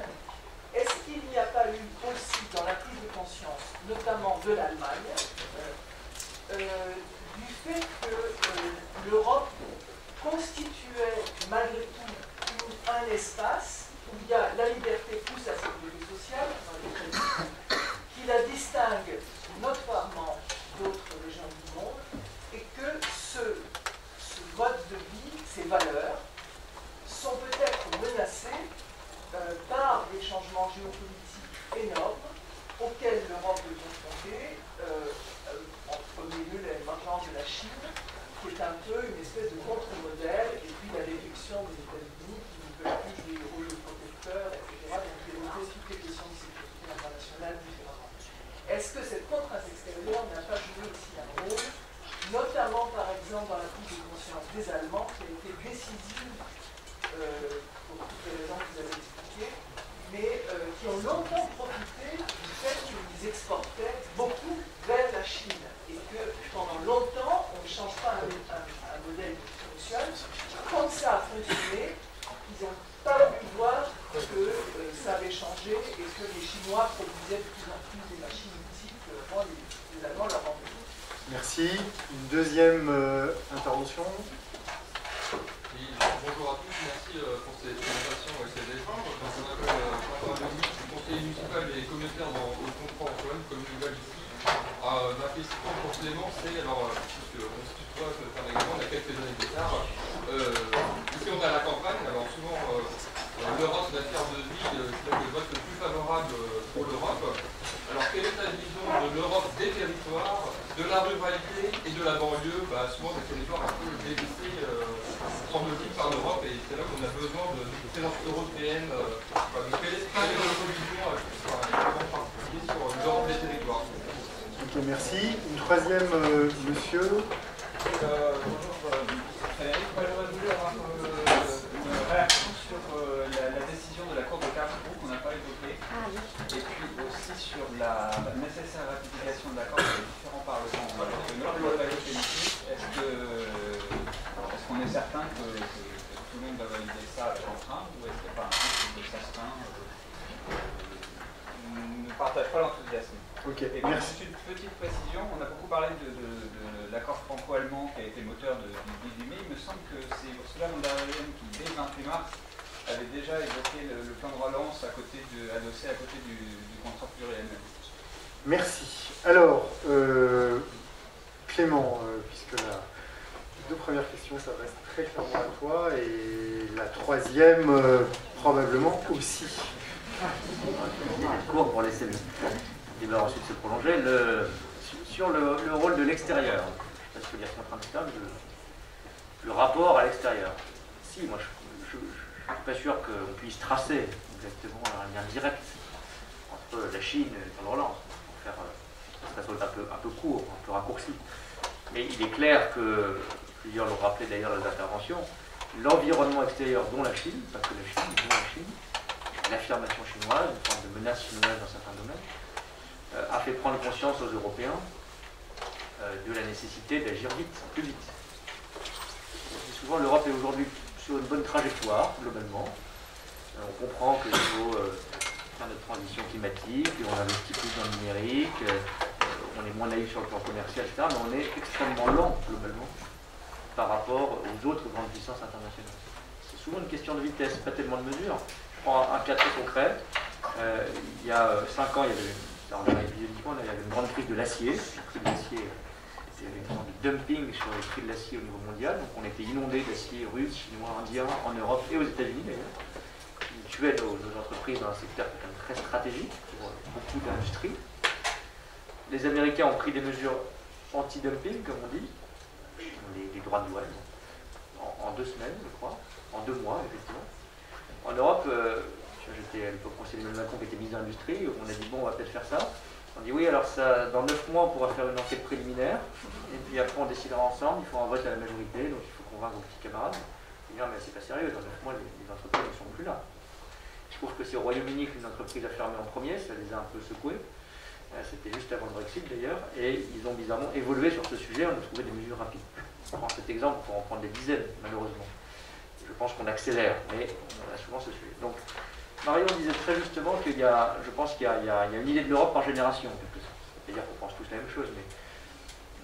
Est-ce qu'il n'y a pas eu aussi dans la prise de conscience, notamment de l'Allemagne, du fait que l'Europe constituait malgré tout un espace où il y a la liberté plus la sécurité sociale, dans les pays, qui la distingue notoirement d'autres régions du monde, et que ce mode de vie, ces valeurs, sont peut-être menacées par des changements géopolitiques énormes auxquels l'Europe est confrontée, en premier lieu l'émergence de la Chine, qui est un peu une espèce de contre-modèle, et puis la défection des États-Unis qui ne veulent plus jouer le rôle de protecteur, etc. Donc développer toutes les questions de sécurité internationale différemment. Est-ce que cette contrainte extérieure n'a pas joué aussi un rôle, notamment par exemple dans la prise de conscience des Allemands, qui a été décisive pour toutes les raisons que vous avez expliquées, mais qui ont longtemps profité du fait qu'ils exportaient beaucoup vers la Chine et que pendant longtemps on ne change pas un modèle qui fonctionne. Quand ça a fonctionné, ils n'ont pas pu voir que ça avait changé et que les Chinois produisaient de plus en plus des machines multiples que les Allemands leur vendaient. Merci. Une deuxième intervention. Oui, bonjour à tous, merci pour ces présentations et ces échanges. Je m'appelle François Denis, je suis conseiller municipal et communautaire dans Haute-Contrée-en-Colonne, commune nouvelle ici. Ma question pour Clément, c'est, alors, puisqu'on se tutoie, je vais faire un exemple, il y a quelques années d'écart. Ici on est à la campagne, alors souvent l'Europe c'est la terre de vie, c'est le vote le plus favorable pour l'Europe. Alors quelle est ta vision de l'Europe des territoires, de la ruralité et de la banlieue, souvent des territoires un peu délaissés en logique par l'Europe, et c'est là qu'on a besoin de présence européenne. Quelle est votre vision sur l'Europe des territoires? Ok, merci. Une troisième, monsieur. Bonjour Frédéric, moi j'aurais voulu avoir une réaction sur la décision de la Cour de Karlsruhe qu'on n'a pas évoquée, et puis aussi sur la nécessaire ratification de l'accord avec les différents parlements. Parce que nous, on l'a pas évoqué ici. Est-ce qu'on est certain que tout le monde va valider ça avec emprunt, ou est-ce qu'il n'y a pas un risque de certains ne partagent pas l'enthousiasme? Ok, et merci. Juste une petite précision, on a beaucoup parlé de l'accord franco-allemand qui a été moteur du 18 mai. Il me semble que c'est Ursula von der Leyen qui, dès le 28 mars, avait déjà évoqué le plan de relance adossé à côté du contrat pluriannuel. Merci. Alors, Clément, puisque les deux premières questions s'adressent très clairement à toi, et la troisième, probablement aussi. Court pour laisser le débat ensuite se prolonger. Sur le rôle de l'extérieur, je ne sais pas si je peux dire contrainte, le rapport à l'extérieur. Si, moi je ne suis pas sûr qu'on puisse tracer exactement un lien direct entre la Chine et le plan de relance, pour faire ça soit un peu court, un peu raccourci. Mais il est clair que, plusieurs l'ont rappelé d'ailleurs dans les interventions, l'environnement extérieur, dont la Chine, parce que la Chine, l'affirmation chinoise, une forme de menace chinoise dans certains domaines, a fait prendre conscience aux Européens de la nécessité d'agir vite, plus vite. Souvent, l'Europe est aujourd'hui sur une bonne trajectoire, globalement. On comprend qu'il faut faire notre transition climatique, on investit plus dans le numérique, on est moins naïf sur le plan commercial, etc. Mais on est extrêmement lent, globalement, par rapport aux autres grandes puissances internationales. C'est souvent une question de vitesse, pas tellement de mesure. Je prends un cas très concret. Il y a 5 ans, il y avait une grande crise de l'acier. Le prix de l'acier, c'était une sorte de dumping sur les prix de l'acier au niveau mondial. Donc on était inondé d'acier russe, chinois, indien, en Europe et aux États-Unis d'ailleurs. Qui tuait nos entreprises dans un secteur quand même très stratégique pour beaucoup d'industries. Les Américains ont pris des mesures anti-dumping, comme on dit, les droits de douane, en 2 semaines, je crois, en 2 mois, effectivement. En Europe, j'étais à l'époque conseiller de Macron qui était ministre de l'Industrie, on a dit bon, on va peut-être faire ça. On dit oui, alors ça, dans 9 mois, on pourra faire une enquête préliminaire, et puis après on décidera ensemble, il faut un vote à la majorité, donc il faut convaincre vos petits camarades. On dit non, mais c'est pas sérieux, dans 9 mois, les entreprises ne sont plus là. Je trouve que c'est au Royaume-Uni qu'une entreprise a fermé en premier, ça les a un peu secoués. C'était juste avant le Brexit d'ailleurs, et ils ont bizarrement évolué sur ce sujet, on a trouvé des mesures rapides. Je prends cet exemple pour en prendre des dizaines, malheureusement. Je pense qu'on accélère, mais on a souvent ce sujet. Donc, Marion disait très justement qu'il y a, je pense qu'il y a une idée de l'Europe par génération, en quelque sorte. C'est-à-dire qu'on pense tous la même chose, mais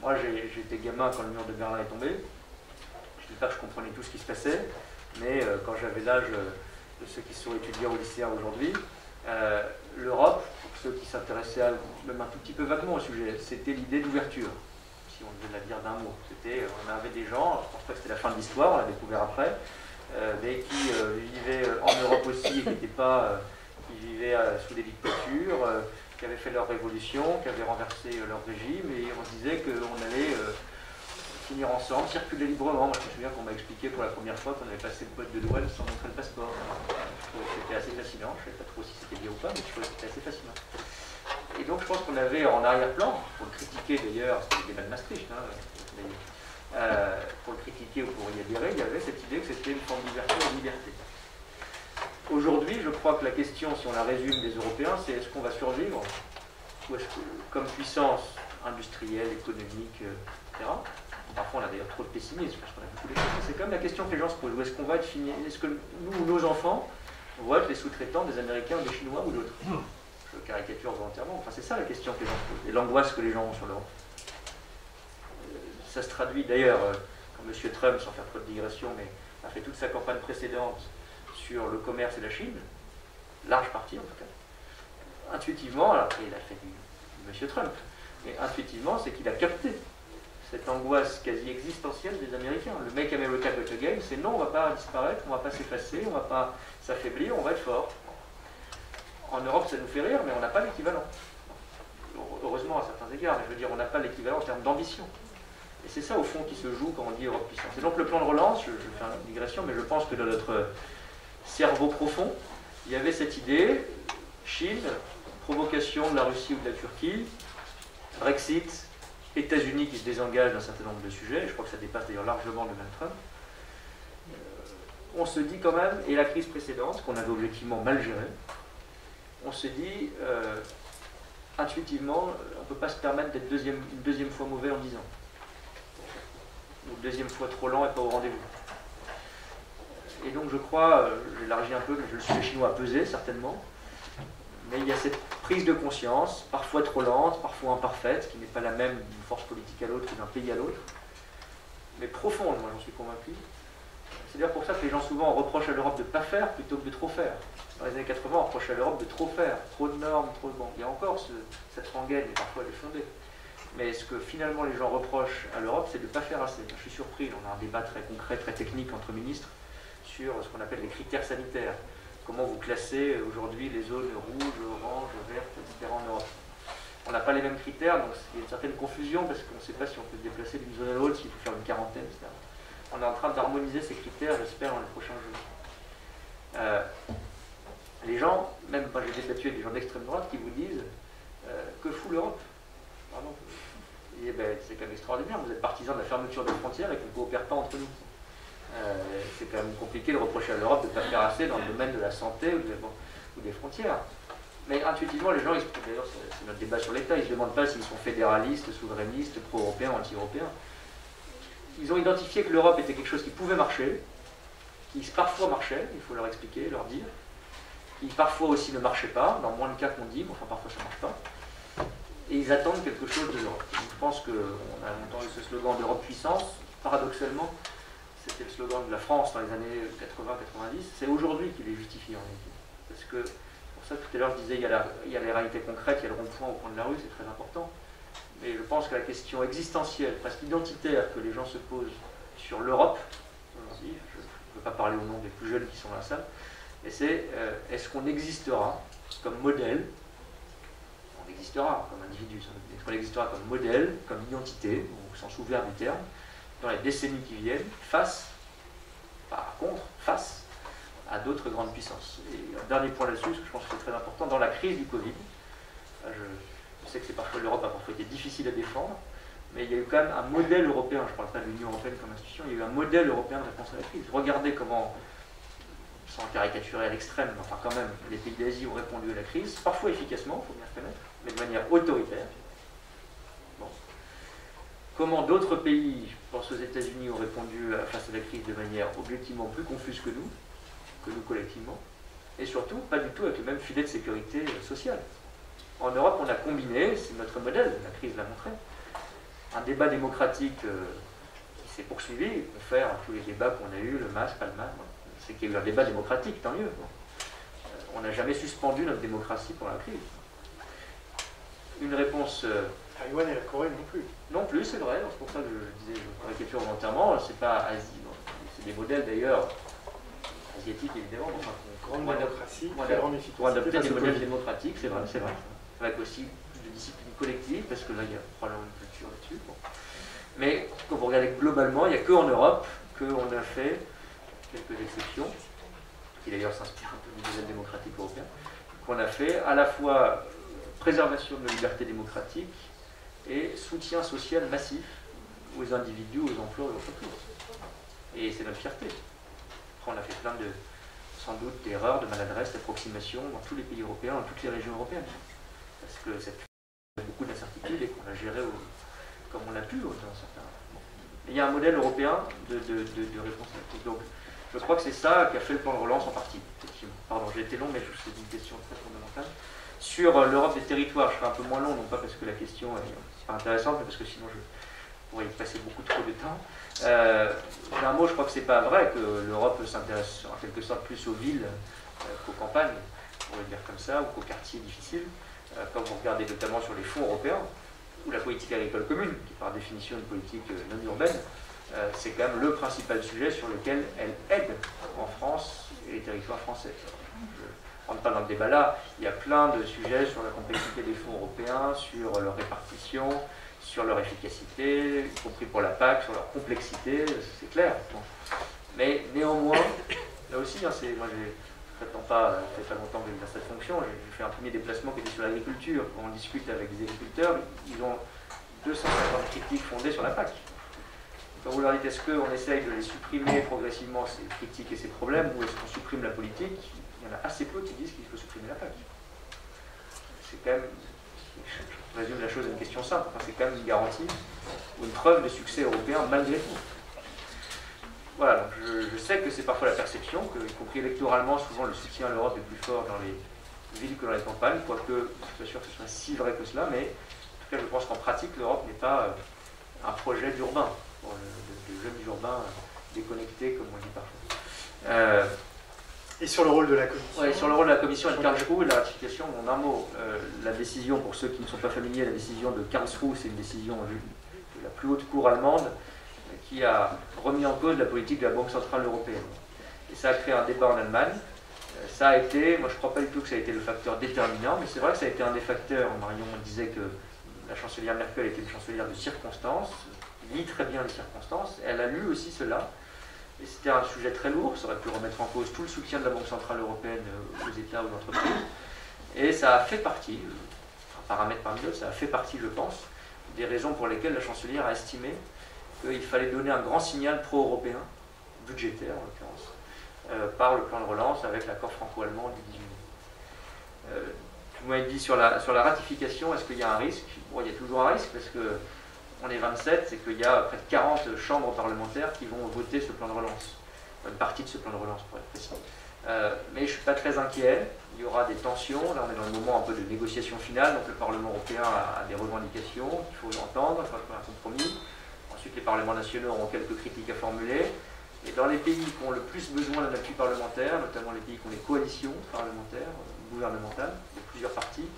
moi j'étais gamin quand le mur de Berlin est tombé. Je ne dis pas que je comprenais tout ce qui se passait, mais quand j'avais l'âge de ceux qui sont étudiants ou lycéens aujourd'hui, l'Europe, pour ceux qui s'intéressaient même un tout petit peu vaguement au sujet, c'était l'idée d'ouverture, si on devait la dire d'un mot. C'était, on avait des gens, je pense pas que c'était la fin de l'histoire, on l'a découvert après, mais qui vivaient en Europe aussi et qui n'étaient pas, qui vivaient sous des dictatures, qui avaient fait leur révolution, qui avaient renversé leur régime, et on se disait qu'on allait finir ensemble, circuler librement. Moi, je me souviens qu'on m'a expliqué pour la première fois qu'on avait passé le code de douane sans montrer le passeport. Je trouvais que c'était assez fascinant. Je ne savais pas trop si c'était bien ou pas, mais je trouvais que c'était assez fascinant. Et donc, je pense qu'on avait en arrière-plan, pour le critiquer d'ailleurs, c'était le débat de Maastricht, pour le critiquer ou pour y adhérer, il y avait cette idée que c'était une forme d'ouverture et de liberté. Aujourd'hui, je crois que la question, si on la résume des Européens, c'est est-ce qu'on va survivre, ou est-ce que, comme puissance industrielle, économique, etc. Parfois, on a d'ailleurs trop de pessimisme, parce qu'on a beaucoup de choses. C'est quand même la question que les gens se posent. Où est-ce qu'on va être fini? Est-ce que nous ou nos enfants vont être les sous-traitants des Américains, des Chinois ou d'autres? Je caricature volontairement. Enfin, c'est ça la question que les gens se posent, et l'angoisse que les gens ont sur l'Europe. Ça se traduit d'ailleurs, quand M. Trump, sans faire trop de digression, mais a fait toute sa campagne précédente sur le commerce et la Chine, large partie en tout cas. Intuitivement, alors après il a fait du M. Trump, mais intuitivement, c'est qu'il a capté cette angoisse quasi existentielle des Américains. Le Make America Great Again, c'est non, on ne va pas disparaître, on ne va pas s'effacer, on ne va pas s'affaiblir, on va être fort. En Europe, ça nous fait rire, mais on n'a pas l'équivalent. Heureusement à certains égards, mais je veux dire, on n'a pas l'équivalent en termes d'ambition. Et c'est ça, au fond, qui se joue quand on dit Europe puissance. Et donc, le plan de relance, je fais une digression, mais je pense que dans notre cerveau profond, il y avait cette idée, Chine, provocation de la Russie ou de la Turquie, Brexit, États-Unis qui se désengagent d'un certain nombre de sujets, je crois que ça dépasse d'ailleurs largement Donald Trump. On se dit quand même, et la crise précédente, qu'on avait objectivement mal gérée, on se dit, intuitivement, on ne peut pas se permettre d'être une deuxième fois mauvais en 10 ans. Ou deuxième fois trop lent et pas au rendez-vous. Et donc je crois, j'élargis un peu, mais je le suis les Chinois à peser certainement, mais il y a cette prise de conscience, parfois trop lente, parfois imparfaite, qui n'est pas la même d'une force politique à l'autre ou d'un pays à l'autre, mais profonde, moi j'en suis convaincu. C'est d'ailleurs pour ça que les gens souvent reprochent à l'Europe de ne pas faire plutôt que de trop faire. Dans les années 80, on reprochait à l'Europe de trop faire, trop de normes, trop de... Bon, il y a encore cette rengaine, et parfois elle est fondée. Mais ce que finalement les gens reprochent à l'Europe, c'est de ne pas faire assez. Je suis surpris, on a un débat très concret, très technique entre ministres sur ce qu'on appelle les critères sanitaires. Comment vous classez aujourd'hui les zones rouges, oranges, vertes, etc. en Europe. On n'a pas les mêmes critères, donc il y a une certaine confusion parce qu'on ne sait pas si on peut se déplacer d'une zone à l'autre, s'il faut faire une quarantaine, etc. On est en train d'harmoniser ces critères, j'espère, dans les prochains jours. Les gens, même quand j'ai débattu avec des gens d'extrême droite, qui vous disent que fout l'Europe? Pardon. Et ben, c'est quand même extraordinaire, vous êtes partisans de la fermeture des frontières et qu'on ne coopère pas entre nous. C'est quand même compliqué de reprocher à l'Europe de ne pas faire assez dans le domaine de la santé ou des frontières. Mais intuitivement, les gens, d'ailleurs c'est notre débat sur l'État, ils ne se demandent pas s'ils sont fédéralistes, souverainistes, pro-européens, anti-européens. Ils ont identifié que l'Europe était quelque chose qui pouvait marcher, qui parfois marchait, il faut leur expliquer, leur dire, qui parfois aussi ne marchait pas, dans moins de cas qu'on dit, mais enfin parfois ça ne marche pas. Et ils attendent quelque chose de l'Europe. Je pense qu'on a longtemps eu ce slogan d'Europe puissance, paradoxalement, c'était le slogan de la France dans les années 80-90, c'est aujourd'hui qu'il est justifié en réalité. Parce que, pour ça tout à l'heure je disais, il y a les réalités concrètes, il y a le rond-point au coin de la rue, c'est très important. Mais je pense que la question existentielle, presque identitaire que les gens se posent sur l'Europe, je ne peux pas parler au nom des plus jeunes qui sont dans la salle, et c'est est-ce qu'on existera comme modèle, on existera comme individu, est-ce qu'on existera comme modèle, comme identité, au sens ouvert du terme, dans les décennies qui viennent, face à d'autres grandes puissances. Et un dernier point là-dessus, parce que je pense que c'est très important, dans la crise du Covid, je sais que c'est parfois l'Europe a parfois été difficile à défendre, mais il y a eu quand même un modèle européen, je ne parle pas de l'Union européenne comme institution, il y a eu un modèle européen de réponse à la crise. Regardez comment, sans caricaturer à l'extrême, mais enfin quand même, les pays d'Asie ont répondu à la crise, parfois efficacement, il faut bien reconnaître, mais de manière autoritaire. Bon. comment d'autres pays, je pense aux États-Unis, ont répondu face à la crise de manière objectivement plus confuse que nous collectivement, et surtout pas du tout avec le même filet de sécurité sociale. En Europe, on a combiné, c'est notre modèle, la crise l'a montré, un débat démocratique qui s'est poursuivi, et qu'on fait à tous les débats qu'on a eus, le masque, pas le masque, c'est qu'il y a eu un débat démocratique, tant mieux. On n'a jamais suspendu notre démocratie pour la crise. Une réponse... Taïwan et la Corée non plus. Non plus, c'est vrai, c'est pour ça que je disais, je caricature volontairement, c'est pas Asie, c'est des modèles d'ailleurs asiatiques évidemment, enfin, grande démocratie, pour adopter des modèles démocratiques, c'est vrai, avec aussi plus de discipline collective, parce que là il y a probablement une culture là-dessus. Bon. Mais quand vous regardez globalement, il n'y a qu'en Europe qu'on a fait quelques exceptions, qui d'ailleurs s'inspirent un peu du modèle démocratique européen, qu'on a fait à la fois préservation de nos libertés démocratiques et soutien social massif aux individus, aux emplois, aux entreprises. Et c'est notre fierté. Après, on a fait plein de, sans doute, d'erreurs, de maladresses, d'approximations dans tous les pays européens, dans toutes les régions européennes. Parce que cette crise a beaucoup d'incertitudes et qu'on a géré comme on l'a pu dans certains. Il y a un modèle européen de réponse à la crise. Donc, je crois que c'est ça qui a fait le plan de relance en partie, effectivement. Pardon, j'ai été long, mais c'est une question très fondamentale. Sur l'Europe des territoires, je serai un peu moins long, non pas parce que la question est pas intéressante, mais parce que sinon je pourrais y passer beaucoup trop de temps. D'un mot, je crois que c'est pas vrai que l'Europe s'intéresse en quelque sorte plus aux villes qu'aux campagnes, pour le dire comme ça, ou qu'aux quartiers difficiles. Quand vous regardez notamment sur les fonds européens, ou la politique agricole commune, qui est par définition une politique non urbaine, c'est quand même le principal sujet sur lequel elle aide en France et les territoires français. On ne rentre pas dans le débat là, il y a plein de sujets sur la complexité des fonds européens, sur leur répartition, sur leur efficacité, y compris pour la PAC, sur leur complexité, c'est clair. Bon. Mais néanmoins, là aussi, moi je prétends pas, ça fait pas longtemps que j'exerce cette fonction, j'ai fait un premier déplacement qui était sur l'agriculture. Quand on discute avec des agriculteurs, ils ont 250 critiques fondées sur la PAC. Quand vous leur dites est-ce qu'on essaye de les supprimer progressivement, ces critiques et ces problèmes, ou est-ce qu'on supprime la politique, il y en a assez peu qui disent qu'il faut supprimer la PAC. C'est quand même, je résume la chose à une question simple, enfin, c'est quand même une garantie ou une preuve de succès européen malgré tout. Voilà, donc je sais que c'est parfois la perception, que, y compris électoralement, souvent le soutien à l'Europe est plus fort dans les villes que dans les campagnes, quoique je ne suis pas sûr que ce soit si vrai que cela, mais en tout cas je pense qu'en pratique l'Europe n'est pas un projet d'urbain, de jeunes urbains déconnectés comme on le dit parfois. Et sur le rôle de la Commission? Oui, sur le rôle de la Commission et de Karlsruhe, la ratification, en un mot, la décision, pour ceux qui ne sont pas familiers, la décision de Karlsruhe, c'est une décision de la plus haute cour allemande qui a remis en cause la politique de la Banque Centrale Européenne. Et ça a créé un débat en Allemagne. Ça a été, moi je ne crois pas du tout que ça a été le facteur déterminant, mais c'est vrai que ça a été un des facteurs. Marion disait que la chancelière Merkel était une chancelière de circonstances, lit très bien les circonstances, elle a lu aussi cela. Et c'était un sujet très lourd, ça aurait pu remettre en cause tout le soutien de la Banque Centrale Européenne aux États ou aux entreprises. Et ça a fait partie, un paramètre parmi d'autres, ça a fait partie, je pense, des raisons pour lesquelles la chancelière a estimé qu'il fallait donner un grand signal pro-européen, budgétaire en l'occurrence, par le plan de relance avec l'accord franco-allemand du 18 mai. Vous m'avez dit sur la ratification, est-ce qu'il y a un risque? Bon, il y a toujours un risque parce que on est 27, c'est qu'il y a près de 40 chambres parlementaires qui vont voter ce plan de relance, une partie de ce plan de relance pour être précis. Mais je ne suis pas très inquiet, il y aura des tensions, là on est dans le moment un peu de négociation finale, donc le Parlement européen a des revendications qu'il faut entendre, il faut trouver un compromis. Ensuite les parlements nationaux auront quelques critiques à formuler, et dans les pays qui ont le plus besoin d'un appui parlementaire, notamment les pays qui ont des coalitions parlementaires, gouvernementales, de plusieurs partis,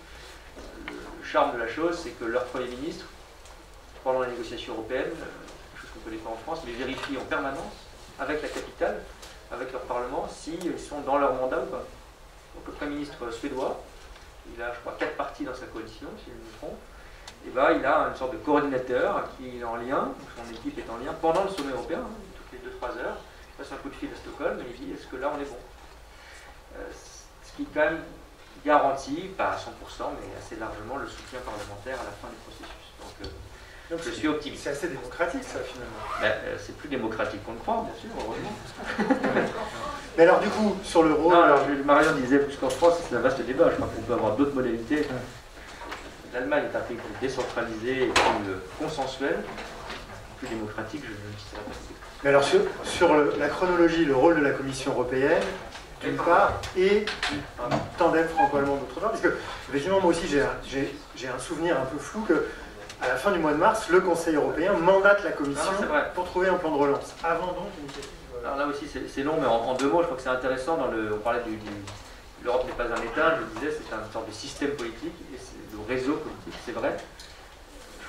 le charme de la chose c'est que leur Premier ministre, pendant la négociation européenne, quelque chose qu'on ne connaît pas en France, mais vérifient en permanence avec la capitale, avec leur Parlement, s'ils sont dans leur mandat ou pas. Donc le Premier ministre suédois, il a, je crois, 4 partis dans sa coalition, si je ne me trompe, et ben, il a une sorte de coordinateur qui est en lien, son équipe est en lien, pendant le sommet européen, toutes les 2-3 heures, il passe un coup de fil à Stockholm et il dit est-ce que là on est bon, ce qui quand même garantit, pas à 100%, mais assez largement le soutien parlementaire à la fin du processus. Donc je suis optimiste. C'est assez démocratique ça finalement. C'est plus démocratique qu'on le croit, bien sûr, heureusement. Mais alors du coup, sur le rôle... Non, alors Marion disait plus qu'en France, c'est un vaste débat, je crois qu'on peut avoir d'autres modalités. l'Allemagne est un pays plus décentralisé et plus consensuel, plus démocratique, je ne sais pas. Mais alors sur la chronologie, le rôle de la Commission européenne, d'une part, et du tandem franco-allemand d'autre part, parce que effectivement moi aussi j'ai un souvenir un peu flou que à la fin du mois de mars, le Conseil européen mandate la Commission pour trouver un plan de relance. Avant donc l'initiative. Alors là aussi c'est long, mais en deux mots, je crois que c'est intéressant. On parlait l'Europe n'est pas un État, je disais, c'est une sorte de système politique, et c'est le réseau politique, c'est vrai.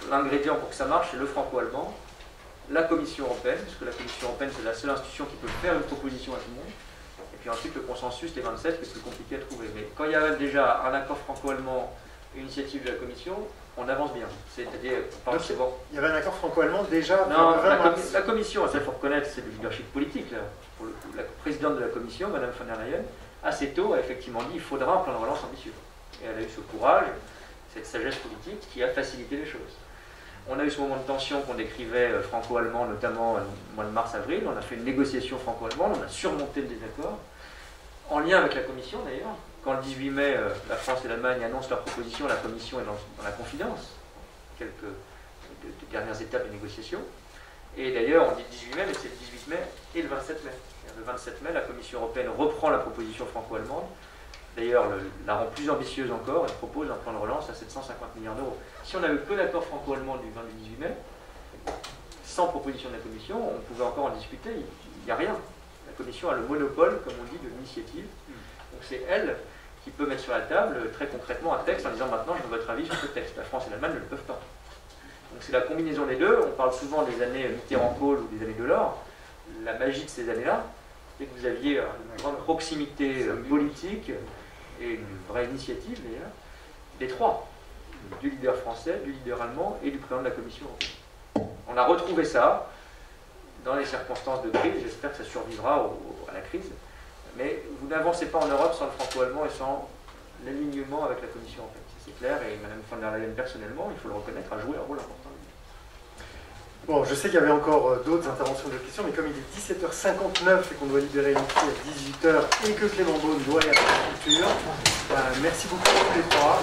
L'ingrédient pour que ça marche, c'est le franco-allemand, la Commission européenne, parce que la Commission européenne, c'est la seule institution qui peut faire une proposition à tout le monde. Et puis ensuite, le consensus des 27, qui est plus compliqué à trouver. Mais quand il y a déjà un accord franco-allemand, une initiative de la Commission, on avance bien. C'est-à-dire, il y avait un accord franco-allemand déjà. Non, la Commission, ça il faut reconnaître, c'est le leadership politique. Là. Pour le coup, la présidente de la Commission, Mme von der Leyen, assez tôt a effectivement dit qu'il faudra un plan de relance ambitieux. Et elle a eu ce courage, cette sagesse politique qui a facilité les choses. On a eu ce moment de tension qu'on décrivait franco-allemand, notamment au mois de mars-avril. On a fait une négociation franco-allemande, on a surmonté le désaccord, en lien avec la Commission d'ailleurs. Quand le 18 mai, la France et l'Allemagne annoncent leur proposition, la Commission est dans la confidence, quelques dernières étapes de négociation. Et d'ailleurs, on dit le 18 mai, mais c'est le 18 mai et le 27 mai. Le 27 mai, la Commission européenne reprend la proposition franco-allemande. D'ailleurs, la rend plus ambitieuse encore et propose un plan de relance à 750 milliards d'euros. Si on n'avait que l'accord franco-allemand du 18 mai, sans proposition de la Commission, on pouvait encore en discuter, il n'y a rien. La Commission a le monopole, comme on dit, de l'initiative. Donc c'est elle qui peut mettre sur la table, très concrètement, un texte en disant maintenant je veux votre avis sur ce texte. La France et l'Allemagne ne le peuvent pas. Donc c'est la combinaison des deux. On parle souvent des années Mitterrand-Kohl ou des années Delors. La magie de ces années-là, c'est que vous aviez une grande proximité politique et une vraie initiative d'ailleurs, des trois, du leader français, du leader allemand et du président de la Commission européenne. On a retrouvé ça dans les circonstances de crise, j'espère que ça survivra à la crise, mais vous n'avancez pas en Europe sans le franco-allemand et sans l'alignement avec la Commission européenne, c'est clair, et Mme von der Leyen personnellement, il faut le reconnaître, a joué un rôle important. Bon, je sais qu'il y avait encore d'autres interventions de questions, mais comme il est 17h59 et qu'on doit libérer l'entrée à 18h et que Clément Beaune doit aller à la culture, merci beaucoup à tous les trois.